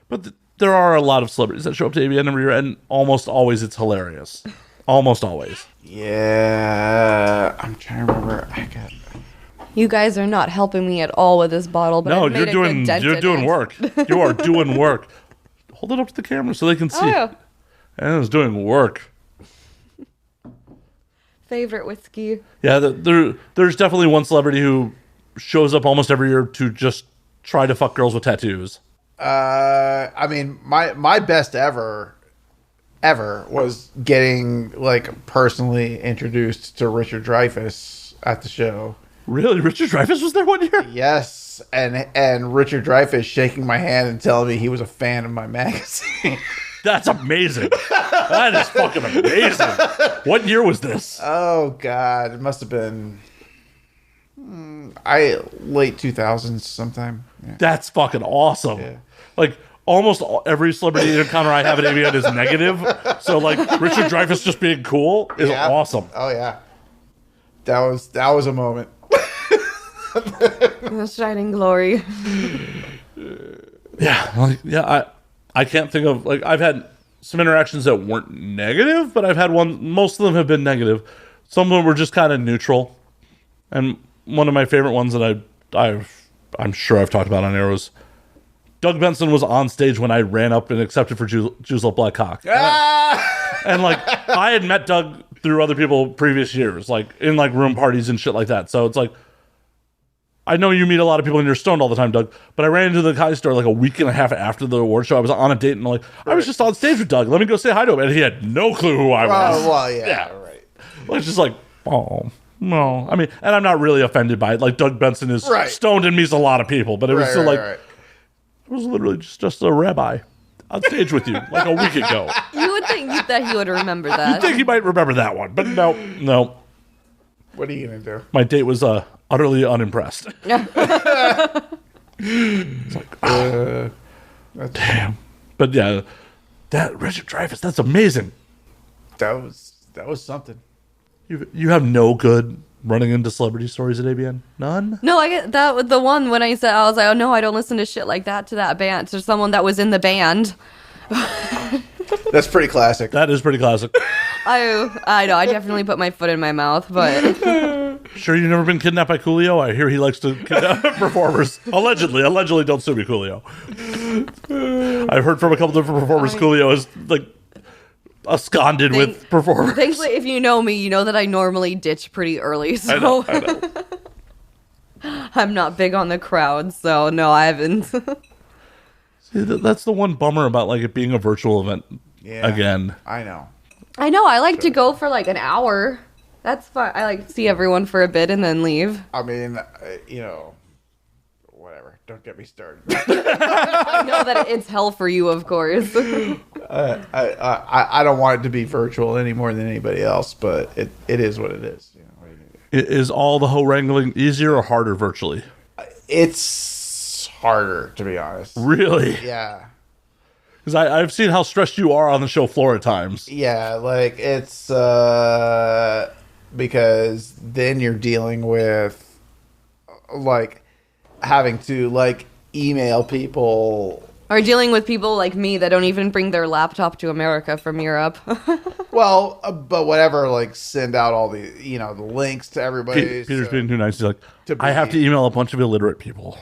But there are a lot of celebrities that show up to AVN every year, and almost always it's hilarious. Almost always.
Yeah, I'm trying to remember.
You guys are not helping me at all with this bottle. But
No,
I've made
you're doing work. You are doing work. Hold it up to the camera so they can see.
Oh, yeah.
And it's doing work.
Favorite whiskey.
Yeah, there's definitely one celebrity who shows up almost every year to just try to fuck girls with tattoos.
I mean, my best ever was getting like personally introduced to Richard Dreyfuss at the show.
Really? Richard Dreyfuss was there one year?
Yes, and Richard Dreyfuss shaking my hand and telling me he was a fan of my magazine.
That's amazing. That is fucking amazing. What year was this?
Oh God, it must have been late 2000s sometime. Yeah.
That's fucking awesome.
Yeah.
Like almost every celebrity encounter I have at AVN is negative. So like Richard Dreyfuss just being cool is awesome.
Oh yeah, that was a moment.
The shining glory.
Yeah, I can't think of, like, I've had some interactions that weren't negative, but I've had most of them have been negative. Some of them were just kind of neutral. And one of my favorite ones that I'm sure I've talked about on air was Doug Benson was on stage when I ran up and accepted for Jews Love Black Cock. And like, I had met Doug through other people previous years, like in like room parties and shit like that. So it's like, I know you meet a lot of people and you're stoned all the time, Doug, but I ran into the Comedy Store like a week and a half after the award show. I was on a date and like, I was just on stage with Doug. Let me go say hi to him. And he had no clue who I was.
Well, yeah, right.
Well, it's just like, oh, no. I mean, and I'm not really offended by it. Like, Doug Benson is stoned and meets a lot of people, but it was still it was literally just a rabbi on stage with you like a week ago.
You would think that he would remember that.
You'd think he might remember that one, but no.
What are you going to do?
My date was utterly unimpressed. It's like, damn. But yeah, that Richard Dreyfuss, that's amazing.
That was something.
You have no good running into celebrity stories at ABN? None?
No, I get that with the one when I said, I was like, oh no, I don't listen to shit like that to that band. To someone that was in the band.
That's pretty classic.
That is pretty classic.
I know, I definitely put my foot in my mouth, but...
Sure you've never been kidnapped by Coolio? I hear he likes to kidnap performers. Allegedly, don't sue me, Coolio. I've heard from a couple different performers Coolio is like absconded with performers.
Thankfully, if you know me, you know that I normally ditch pretty early, so...
I know.
I'm not big on the crowd, so no, I haven't.
See, that's the one bummer about like it being a virtual event again.
I know.
I like to go for like an hour. That's fine. I like to see everyone for a bit and then leave.
I mean, whatever. Don't get me started.
I know that it's hell for you, of course.
I don't want it to be virtual any more than anybody else, but it is what it is. You know,
is all the hoe wrangling easier or harder virtually?
It's harder, to be honest.
Really?
Yeah.
Because I've seen how stressed you are on the show floor at times.
Yeah, like it's because then you're dealing with like having to like email people
Or dealing with people like me that don't even bring their laptop to America from Europe.
Well, but whatever, like send out all the the links to everybody.
Peter's being too nice. He's like, I have to email a bunch of illiterate people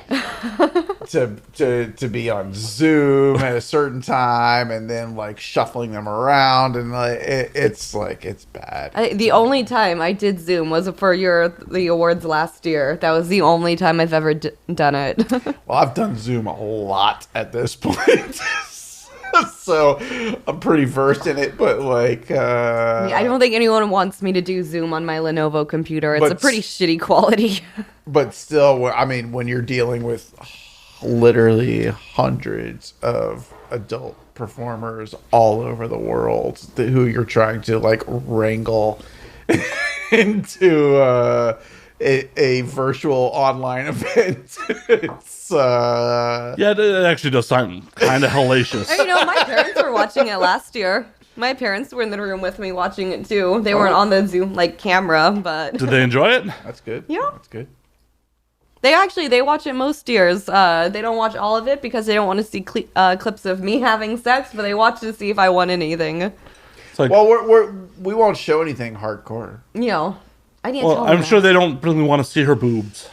to be on Zoom at a certain time, and then like shuffling them around, and like it's bad.
The only time I did Zoom was for the awards last year. That was the only time I've ever done it.
Well, I've done Zoom a lot at this point. So I'm pretty versed in it, but like
I don't think anyone wants me to do Zoom on my Lenovo computer. It's a pretty shitty quality.
But still, I mean, when you're dealing with literally hundreds of adult performers all over the world who you're trying to like wrangle into a virtual online event. It's
yeah, it actually does sound kind of hellacious.
My parents were watching it last year. My parents were in the room with me watching it too. They weren't on the Zoom camera, but
did they enjoy it?
That's good.
Yeah,
that's good.
They watch it most years. They don't watch all of it because they don't want to see clips of me having sex, but they watch to see if I want anything.
It's like,
well, we won't show anything hardcore.
I need to tell them
I'm sure they don't really want to see her boobs.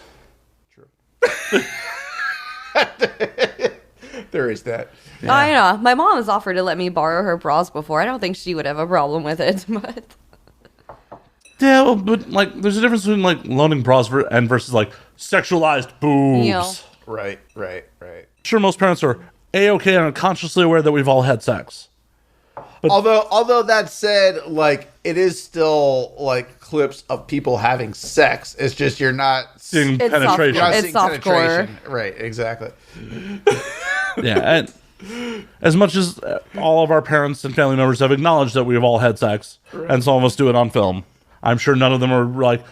True. There is that.
Yeah. I know. My mom has offered to let me borrow her bras before. I don't think she would have a problem with it, but...
Yeah, well, but like, there's a difference between like loaning bras versus like sexualized boobs.
Right.
Sure, most parents are A-okay and consciously aware that we've all had sex. But
although that said, like it is still like clips of people having sex. It's just you're not
seeing penetration.
It's softcore.
Right, exactly.
Yeah, and as much as all of our parents and family members have acknowledged that we've all had sex, and some of us do it on film, I'm sure none of them are like,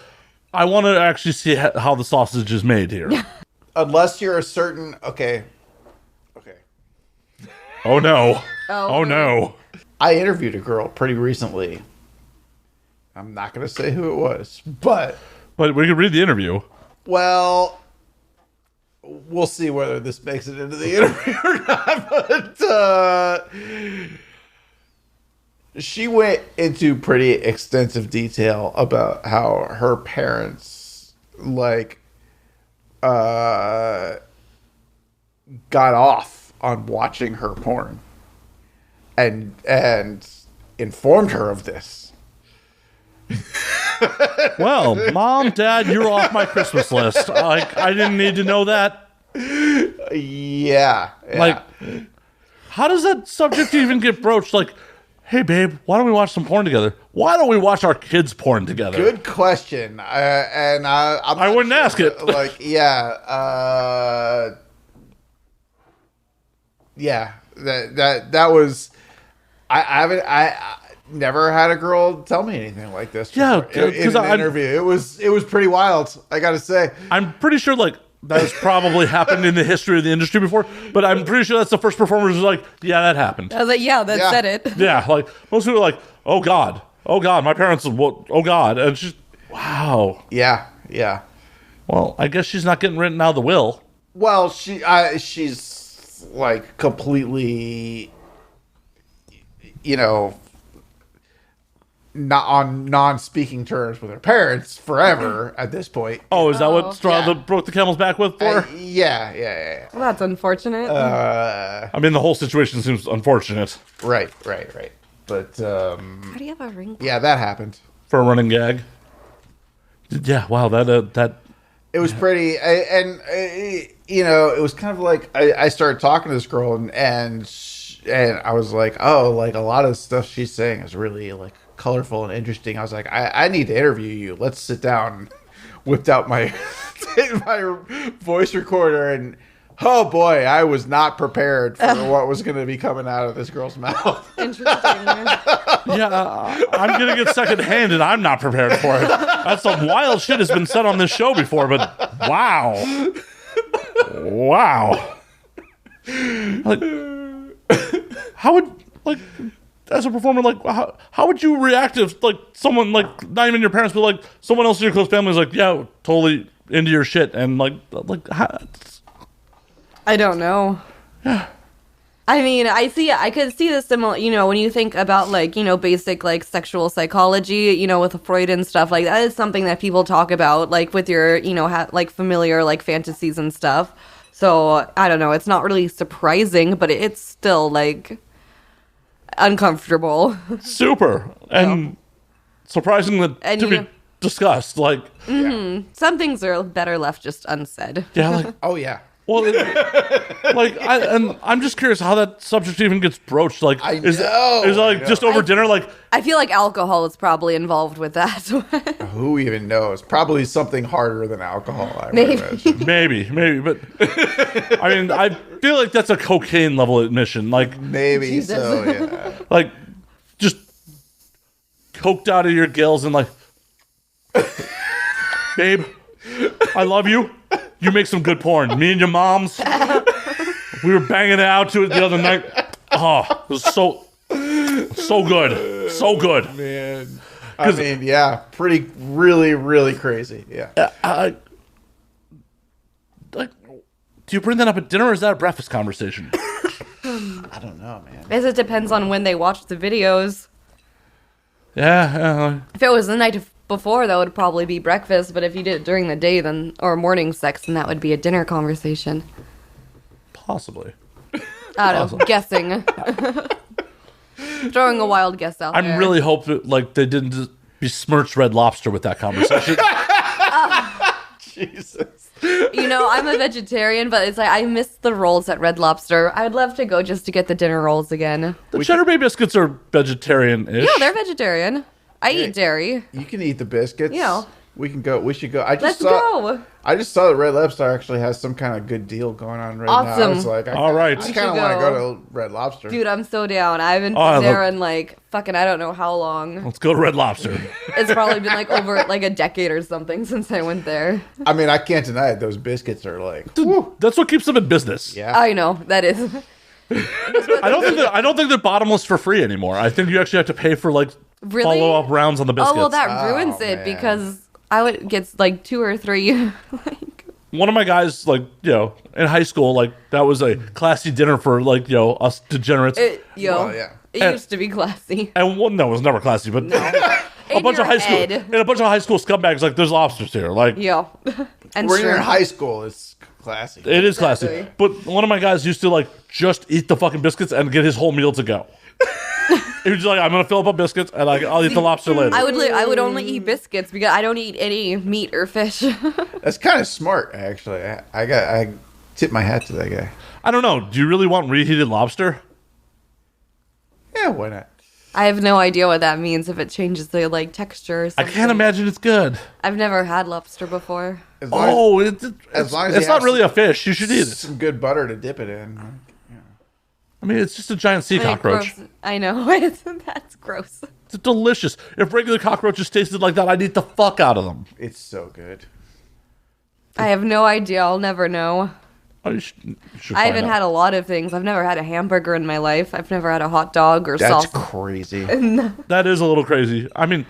I want to actually see how the sausage is made here.
Unless you're a certain... Okay.
Oh, no. Oh, no.
I interviewed a girl pretty recently. I'm not going to say who it was, but
we could read the interview.
Well, we'll see whether this makes it into the interview or not, but she went into pretty extensive detail about how her parents got off on watching her porn and informed her of this.
Well, Mom, Dad, you're off my Christmas list. I didn't need to know that.
Yeah.
Like, how does that subject even get broached? Like, hey, babe, why don't we watch some porn together? Why don't we watch our kids' porn together?
Good question. I
wouldn't ask it.
That was. I never had a girl tell me anything like this before.
Yeah,
in an interview. It was pretty wild, I gotta say.
I'm pretty sure that has probably happened in the history of the industry before, but I'm pretty sure that's the first performer who's like, yeah, that happened.
I was like, yeah, that said it.
Yeah, like most people are like, oh God, my parents, oh God, and she's, wow.
Yeah.
Well, I guess she's not getting written out of the will.
Well, she's like completely, not on non-speaking terms with her parents forever at this point.
Oh, is that what straw that broke the camel's back with for?
Yeah.
Well, that's unfortunate.
I mean, the whole situation seems unfortunate.
Right. But
how do you have a ring?
Yeah, that happened
for a running gag. Yeah, wow, that.
It was pretty, and it was kind of like I started talking to this girl, and I was like, oh, like a lot of stuff she's saying is really like colorful and interesting. I was like, I need to interview you. Let's sit down. Whipped out my voice recorder, and oh boy, I was not prepared for what was going to be coming out of this girl's mouth.
Interesting.
Yeah, I'm going to get secondhand, and I'm not prepared for it. That's some wild shit has been said on this show before, but wow. Like, how would, like, as a performer, like, how would you react if, like, someone, like, not even your parents, but, like, someone else in your close family is like, yeah, totally into your shit, and, like, how?
I don't know.
Yeah.
I mean, I could see the similar, when you think about, like, basic, like, sexual psychology, with Freud and stuff, like, that is something that people talk about, like, with your, like, familiar, like, fantasies and stuff. So, I don't know, it's not really surprising, but it's still, like, uncomfortable.
Super. And surprising that to be discussed, like...
Mm-hmm. Some things are better left just unsaid.
Yeah, like...
Oh, yeah.
Well, I'm just curious how that subject even gets broached. Like, is it like just over dinner? Like,
I feel like alcohol is probably involved with that.
Who even knows? Probably something harder than alcohol.
Maybe, but I mean, I feel like that's a cocaine level admission. Like,
maybe
Jesus.
So. Yeah.
Like, just coked out of your gills and like, babe, I love you. You make some good porn. Me and your moms, we were banging it out to it the other night. Oh, it was so good. So good.
Man. I mean, yeah, really crazy. Yeah.
Like, do you bring that up at dinner or is that a breakfast conversation?
I don't know, man.
As it depends on when they watch the videos.
Yeah.
If it was the night before, that would probably be breakfast, but if you did it during the day or morning sex, then that would be a dinner conversation.
Possibly.
I don't know, guessing. Throwing a wild guess out there.
I'm really hoping like they didn't just besmirch Red Lobster with that conversation.
Jesus.
I'm a vegetarian, but it's like I miss the rolls at Red Lobster. I'd love to go just to get the dinner rolls again.
The Cheddar Bay biscuits are vegetarian-ish.
Yeah, they're vegetarian. I eat dairy.
You can eat the biscuits.
Yeah.
We can go. We should go.
Let's go.
I just saw that Red Lobster actually has some kind of good deal going on right now.
Awesome.
It's like,
all right.
I kind of want to go to Red Lobster.
Dude, I'm so down. I haven't been there in like fucking I don't know how long.
Let's go to Red Lobster.
It's probably been like over like a decade or something since I went there.
I mean, I can't deny it. Those biscuits are like, woo.
That's what keeps them in business.
Yeah.
I know that is.
I don't think they're bottomless for free anymore. I think you actually have to pay for like follow-up rounds on the biscuits.
Oh well, that ruins it
man.
because I would get like 2 or 3. Like,
one of my guys, like, in high school, like, that was a classy dinner for, like, us degenerates.
It
yeah.
used to be classy.
And one, no, it was never classy, but a bunch of high school scumbags, like, there's lobsters here. Like,
And
when you're in high school, it's classy.
It is classy. But one of my guys used to, like, just eat the fucking biscuits and get his whole meal to go. He was like, I'm going to fill up biscuits and I'll eat the lobster later.
I would only eat biscuits because I don't eat any meat or fish.
That's kind of smart, actually. I tip my hat to that guy.
I don't know. Do you really want reheated lobster?
Yeah, why not?
I have no idea what that means if it changes the like texture or something.
I can't imagine it's good.
I've never had lobster before.
It's not really a fish. You should eat it.
Some good butter to dip it in.
I mean, it's just a giant sea cockroach.
I know. That's gross.
It's delicious. If regular cockroaches tasted like that, I'd eat the fuck out of them.
It's so good.
I have no idea. I'll never know.
Oh, you should
I haven't had a lot of things. I've never had a hamburger in my life. I've never had a hot dog or
That's
salsa.
crazy.
That is a little crazy. I mean,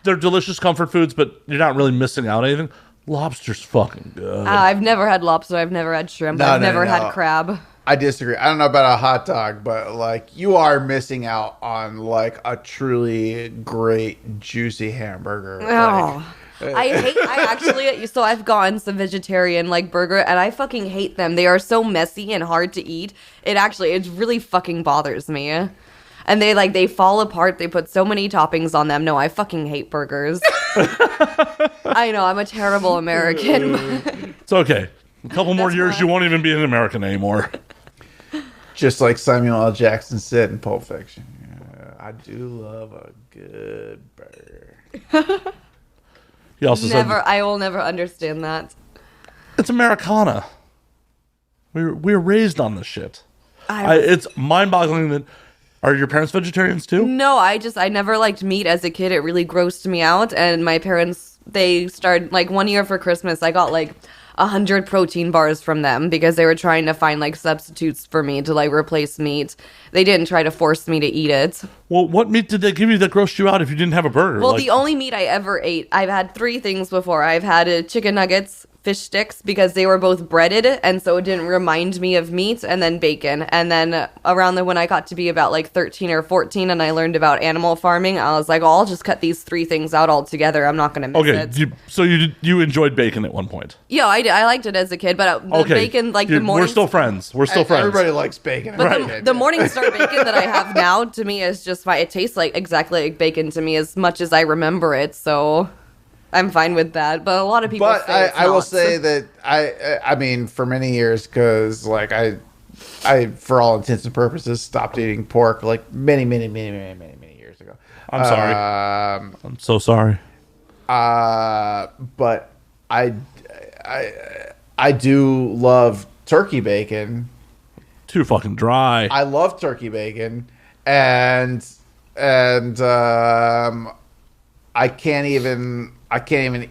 they're delicious comfort foods, but you're not really missing out on anything. Lobster's fucking good.
I've never had lobster. I've never had shrimp. I've never had crab.
I disagree. I don't know about a hot dog, but like you are missing out on like a truly great juicy hamburger.
Oh. I've gotten some vegetarian like burger and I fucking hate them. They are so messy and hard to eat. It really fucking bothers me. And they fall apart. They put so many toppings on them. No, I fucking hate burgers. I know, I'm a terrible American.
It's okay. A couple more years, you won't even be an American anymore.
Just like Samuel L. Jackson said in Pulp Fiction. I do love a good burger.
He also said,
I will never understand that.
It's Americana. We were raised on this shit. It's mind-boggling that... Are your parents vegetarians too?
No, I never liked meat as a kid. It really grossed me out. And my parents, they started, like, one year for Christmas, I got, like, 100 protein bars from them because they were trying to find, like, substitutes for me to, like, replace meat. They didn't try to force me to eat it.
Well, what meat did they give you that grossed you out if you didn't have a burger?
Well, the only meat I ever ate, I've had 3 things before. I've had chicken nuggets, fish sticks because they were both breaded, and so it didn't remind me of meat, and then bacon. And then around when I got to be about like 13 or 14 and I learned about animal farming, I was like, oh, I'll just cut these 3 things out altogether. I'm not going to miss it.
So you enjoyed bacon at one point?
Yeah, I did. I liked it as a kid, but bacon, like the morning...
We're still friends.
Everybody likes bacon.
But the Morningstar bacon that I have now, to me, is just fine. It tastes like exactly like bacon to me as much as I remember it, so... I'm fine with that, but a lot of people say it's
I will say that I mean, for many years, because like I, for all intents and purposes, stopped eating pork like many years ago.
I'm sorry. I'm so sorry.
But I do love turkey bacon.
Too fucking dry.
I love turkey bacon, and I can't even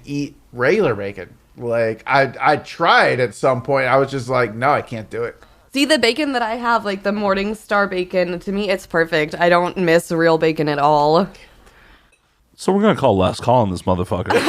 eat regular bacon. Like I tried at some point. I was just like, no, I can't do it.
See, the bacon that I have, like the Morningstar bacon, to me, it's perfect. I don't miss real bacon at all.
So we're gonna call last call on this motherfucker.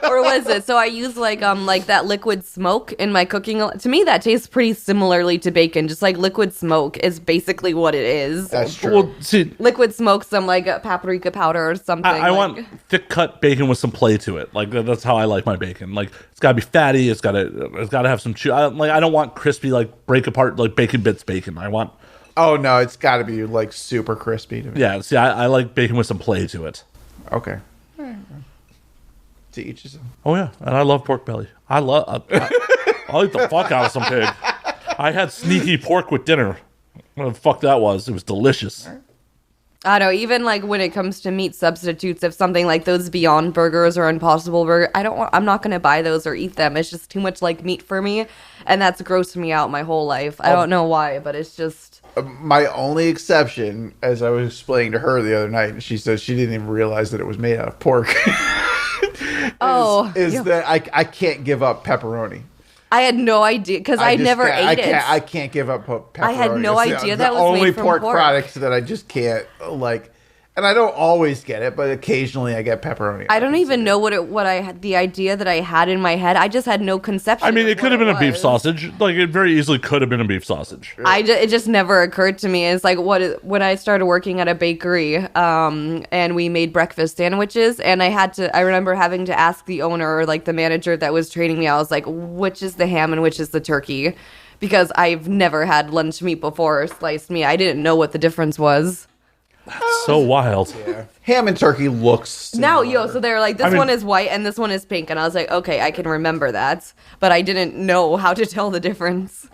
Or what is it? So I use like that liquid smoke in my cooking. To me, that tastes pretty similarly to bacon. Just like liquid smoke is basically what it is.
That's true.
Well, see,
liquid smoke, some like paprika powder or something.
I want thick cut bacon with some play to it. Like that's how I like my bacon. Like it's gotta be fatty. It's gotta have some chew. I don't want crispy like break apart like bacon bits bacon. I want.
Oh no, it's got to be like super crispy to me.
Yeah, see, I like bacon with some play to it.
Okay. To each his own.
Oh yeah, and I love pork belly. I'll eat the fuck out of some pig. I had sneaky pork with dinner. What the fuck that was? It was delicious.
I don't know, even like when it comes to meat substitutes, if something like those Beyond Burgers or Impossible Burger, I'm not going to buy those or eat them. It's just too much like meat for me, and that's grossed me out my whole life. I don't know why, but it's just...
My only exception, as I was explaining to her the other night, she said she didn't even realize that it was made out of pork. is that I can't give up pepperoni.
I had no idea because I never ate it.
I can't give up pepperoni.
I had no idea that was
only
made from pork
products that I just can't like. And I don't always get it, but occasionally I get pepperoni.
I don't even know the idea that I had in my head. I just had no conception.
I mean, it could have been a beef sausage. Like it very easily could have been a beef sausage.
It just never occurred to me. It's like when I started working at a bakery, and we made breakfast sandwiches, and I remember having to ask the owner or like the manager that was training me. I was like, which is the ham and which is the turkey? Because I've never had lunch meat before or sliced meat. I didn't know what the difference was.
That's so wild.
Yeah. Ham and turkey looks similar.
So they're like, this one is white and this one is pink. And I was like, okay, I can remember that. But I didn't know how to tell the difference.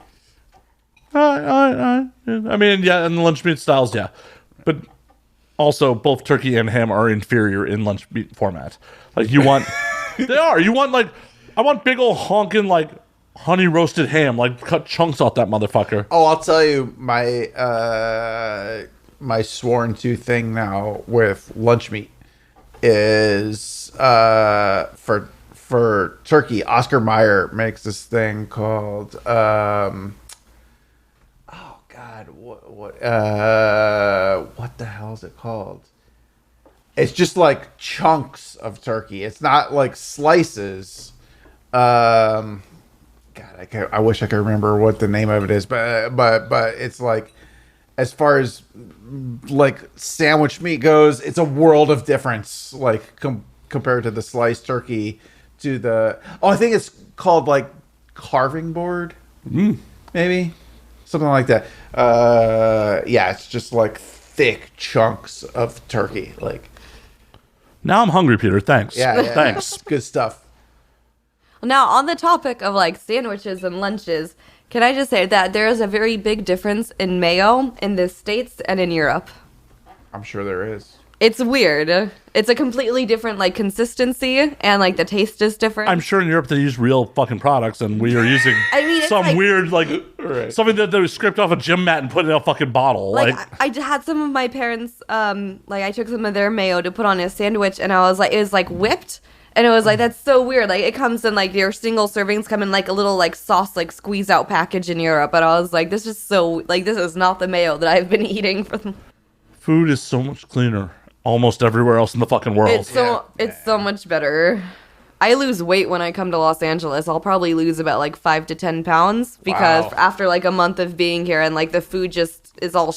I mean, yeah, in lunch meat styles, yeah. But also, both turkey and ham are inferior in lunch meat format. Like, you want... They are. You want, like... I want big old honking, like, honey roasted ham. Like, cut chunks off that motherfucker.
Oh, I'll tell you, my sworn to thing now with lunch meat is for turkey. Oscar Mayer makes this thing called what the hell is it called? It's just like chunks of turkey. It's not like slices. I wish I could remember what the name of it is, but it's like, as far as like sandwich meat goes, it's a world of difference. Like compared to the sliced turkey, to the I think it's called like carving board, maybe something like that. Yeah, it's just like thick chunks of turkey. Like
now I'm hungry, Peter. Thanks.
Yeah,
thanks.
Good stuff.
Now on the topic of like sandwiches and lunches. Can I just say that there is a very big difference in mayo in the States and in Europe?
I'm sure there is.
It's weird. It's a completely different, like, consistency, and, like, the taste is different.
I'm sure in Europe they use real fucking products, and we are using some weird, like, something that they was scraped off a gym mat and put in a fucking bottle.
Like, I had some of my parents, I took some of their mayo to put on a sandwich, and I was like, it was, like, whipped. And it was like, that's so weird. Like, it comes in, like, your single servings come in, like, a little, like, sauce, like, squeeze-out package in Europe. But I was like, this is so, like, this is not the mayo that I've been eating for them.
Food is so much cleaner almost everywhere else in the fucking world.
It's so much better. I lose weight when I come to Los Angeles. I'll probably lose about like 5 to 10 pounds because after like a month of being here and like the food just is all,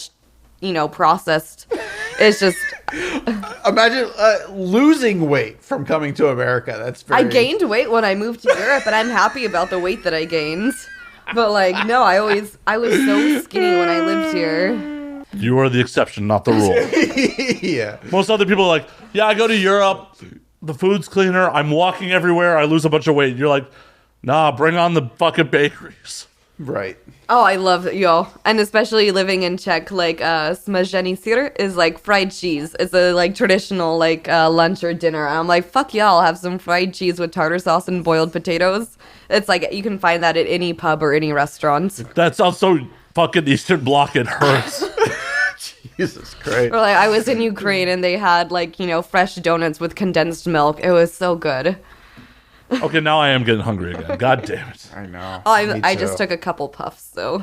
processed. It's just...
Imagine losing weight from coming to America. That's very...
I gained weight when I moved to Europe, and I'm happy about the weight that I gained. But like, no, I was so skinny when I lived here.
You are the exception, not the rule.
Yeah.
Most other people are like, yeah, I go to Europe, the food's cleaner, I'm walking everywhere, I lose a bunch of weight. You're like, nah, bring on the fucking bakeries.
Right.
Oh, I love it, and especially living in Czech, like smažený syr is like fried cheese. It's a like traditional like lunch or dinner. I'm like, fuck yeah, I'll have some fried cheese with tartar sauce and boiled potatoes. It's like you can find that at any pub or any restaurant.
That sounds so fucking Eastern Bloc. It hurts.
Jesus Christ.
Or like I was in Ukraine and they had like fresh donuts with condensed milk. It was so good.
Okay, now I am getting hungry again. God damn it.
I know.
I just took a couple puffs, so.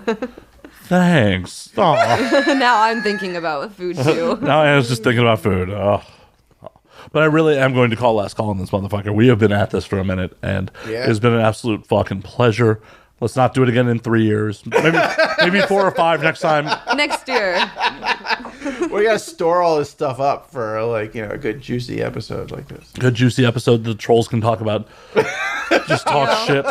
Thanks. Aw.
Now I'm thinking about food, too.
Now I was just thinking about food. Oh. But I really am going to call last call on this motherfucker. We have been at this for a minute, and it's been an absolute fucking pleasure. Let's not do it again in 3 years. Maybe 4 or 5 next time.
Next year.
We gotta store all this stuff up for a good juicy episode like this.
Good juicy episode the trolls can talk about. Just talk shit.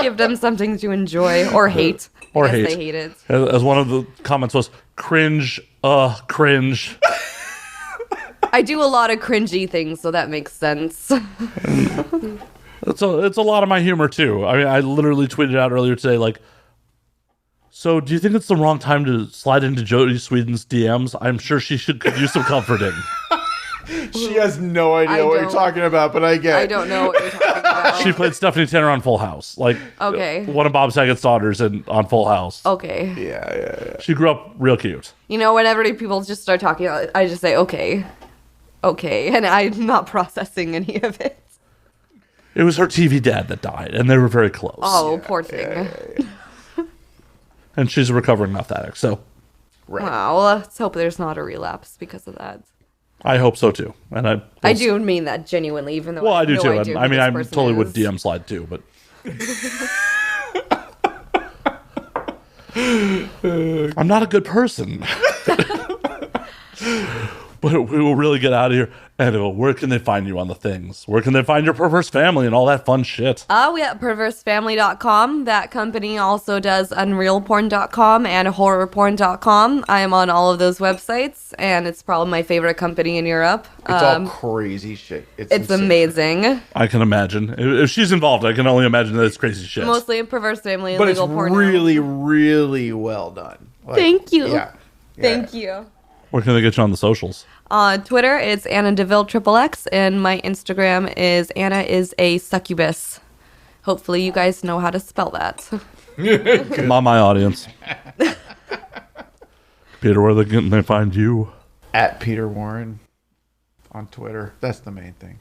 Give them something to enjoy or hate.
Or
I guess
hate.
They hate it.
As one of the comments was, cringe, cringe.
I do a lot of cringy things, so that makes sense.
It's a lot of my humor too. I mean, I literally tweeted out earlier today, like, so do you think it's the wrong time to slide into Jodie Sweetin's DMs? I'm sure she could use some comforting.
She has no idea what you're talking about, but I get it.
I don't know what you're talking about.
She played Stephanie Tanner on Full House. Like, one of Bob Saget's daughters on Full House.
Okay.
Yeah.
She grew up real cute.
Whenever people just start talking, I just say, okay. And I'm not processing any of it.
It was her TV dad that died, and they were very close.
Oh, poor thing.
Yeah.
And she's a recovering meth addict, so.
Right.
Wow, well, let's hope there's not a relapse because of that.
I hope so, too. And
I do mean that genuinely, even though
I do, too. I mean, I totally
is.
would DM slide, too, but... I'm not a good person. But we will really get out of here. And where can they find you on the things? Where can they find your perverse family and all that fun shit?
We at perversefamily.com. That company also does unrealporn.com and horrorporn.com. I am on all of those websites, and it's probably my favorite company in Europe.
It's all crazy shit.
It's amazing.
I can imagine. If she's involved, I can only imagine that it's crazy shit.
Mostly in perverse family and
but
legal
it's
porn.
really, really well done.
Thank you.
Yeah.
Thank you.
Where can they get you on the socials?
On Twitter, it's Anna DeVille XXX, and my Instagram is Anna is a succubus. Hopefully, you guys know how to spell that.
Not my audience. Peter, where can they find you?
At Peter Warren on Twitter. That's the main thing.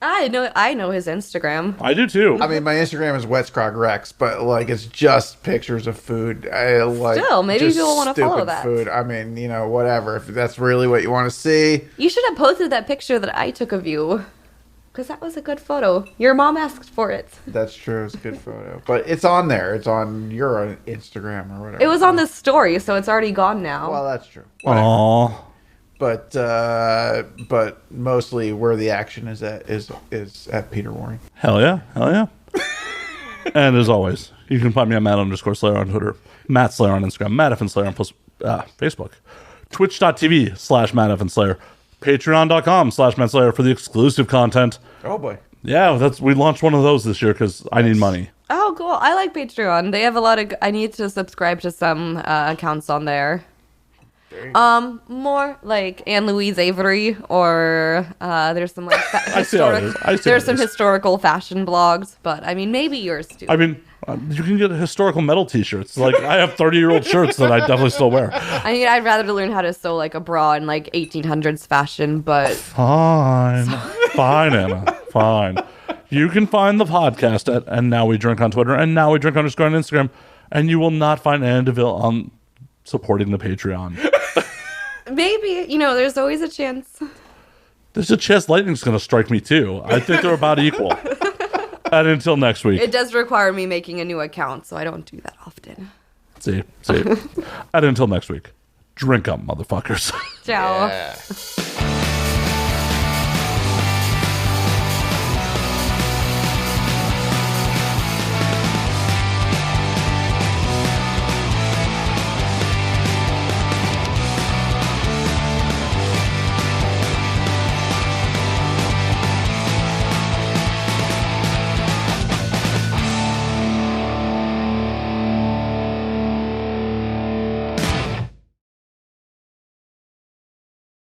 I know his Instagram.
I do too.
I mean, my Instagram is WetScrogRex, but it's just pictures of food.
Still, maybe people want to follow that.
Food. I mean, whatever. If that's really what you want to see,
you should have posted that picture that I took of you, because that was a good photo. Your mom asked for it.
That's true. It's a good photo, but it's on there. It's on your Instagram or whatever.
It was on the story, so it's already gone now.
Well, that's true.
Aww.
But mostly where the action is at Peter Warren.
Hell yeah. And as always, you can find me at Matt_Slayer on Twitter, Matt Slayer on Instagram, Matt F. Slayer on Facebook, Twitch.tv/Matt F. Slayer, Patreon.com/Matt Slayer for the exclusive content.
Oh boy.
Yeah, we launched one of those this year because I need money.
Oh, cool. I like Patreon. They have a lot of... I need to subscribe to some accounts on there. More like Anne Louise Avery, or there's some like there's some historical fashion blogs, but I mean maybe yours too.
I mean, you can get historical metal T-shirts. Like I have 30-year-old shirts that I definitely still wear.
I mean, I'd rather learn how to sew like a bra in like 1800s fashion, but
fine, Anna, fine. You can find the podcast at And Now We Drink on Twitter and Now We Drink _ on Instagram, and you will not find Anna DeVille on supporting the Patreon.
Maybe, there's always a chance.
There's a chance lightning's going to strike me too. I think they're about equal. And until next week.
It does require me making a new account, so I don't do that often.
See. And until next week, drink up, motherfuckers.
Ciao.
Yeah.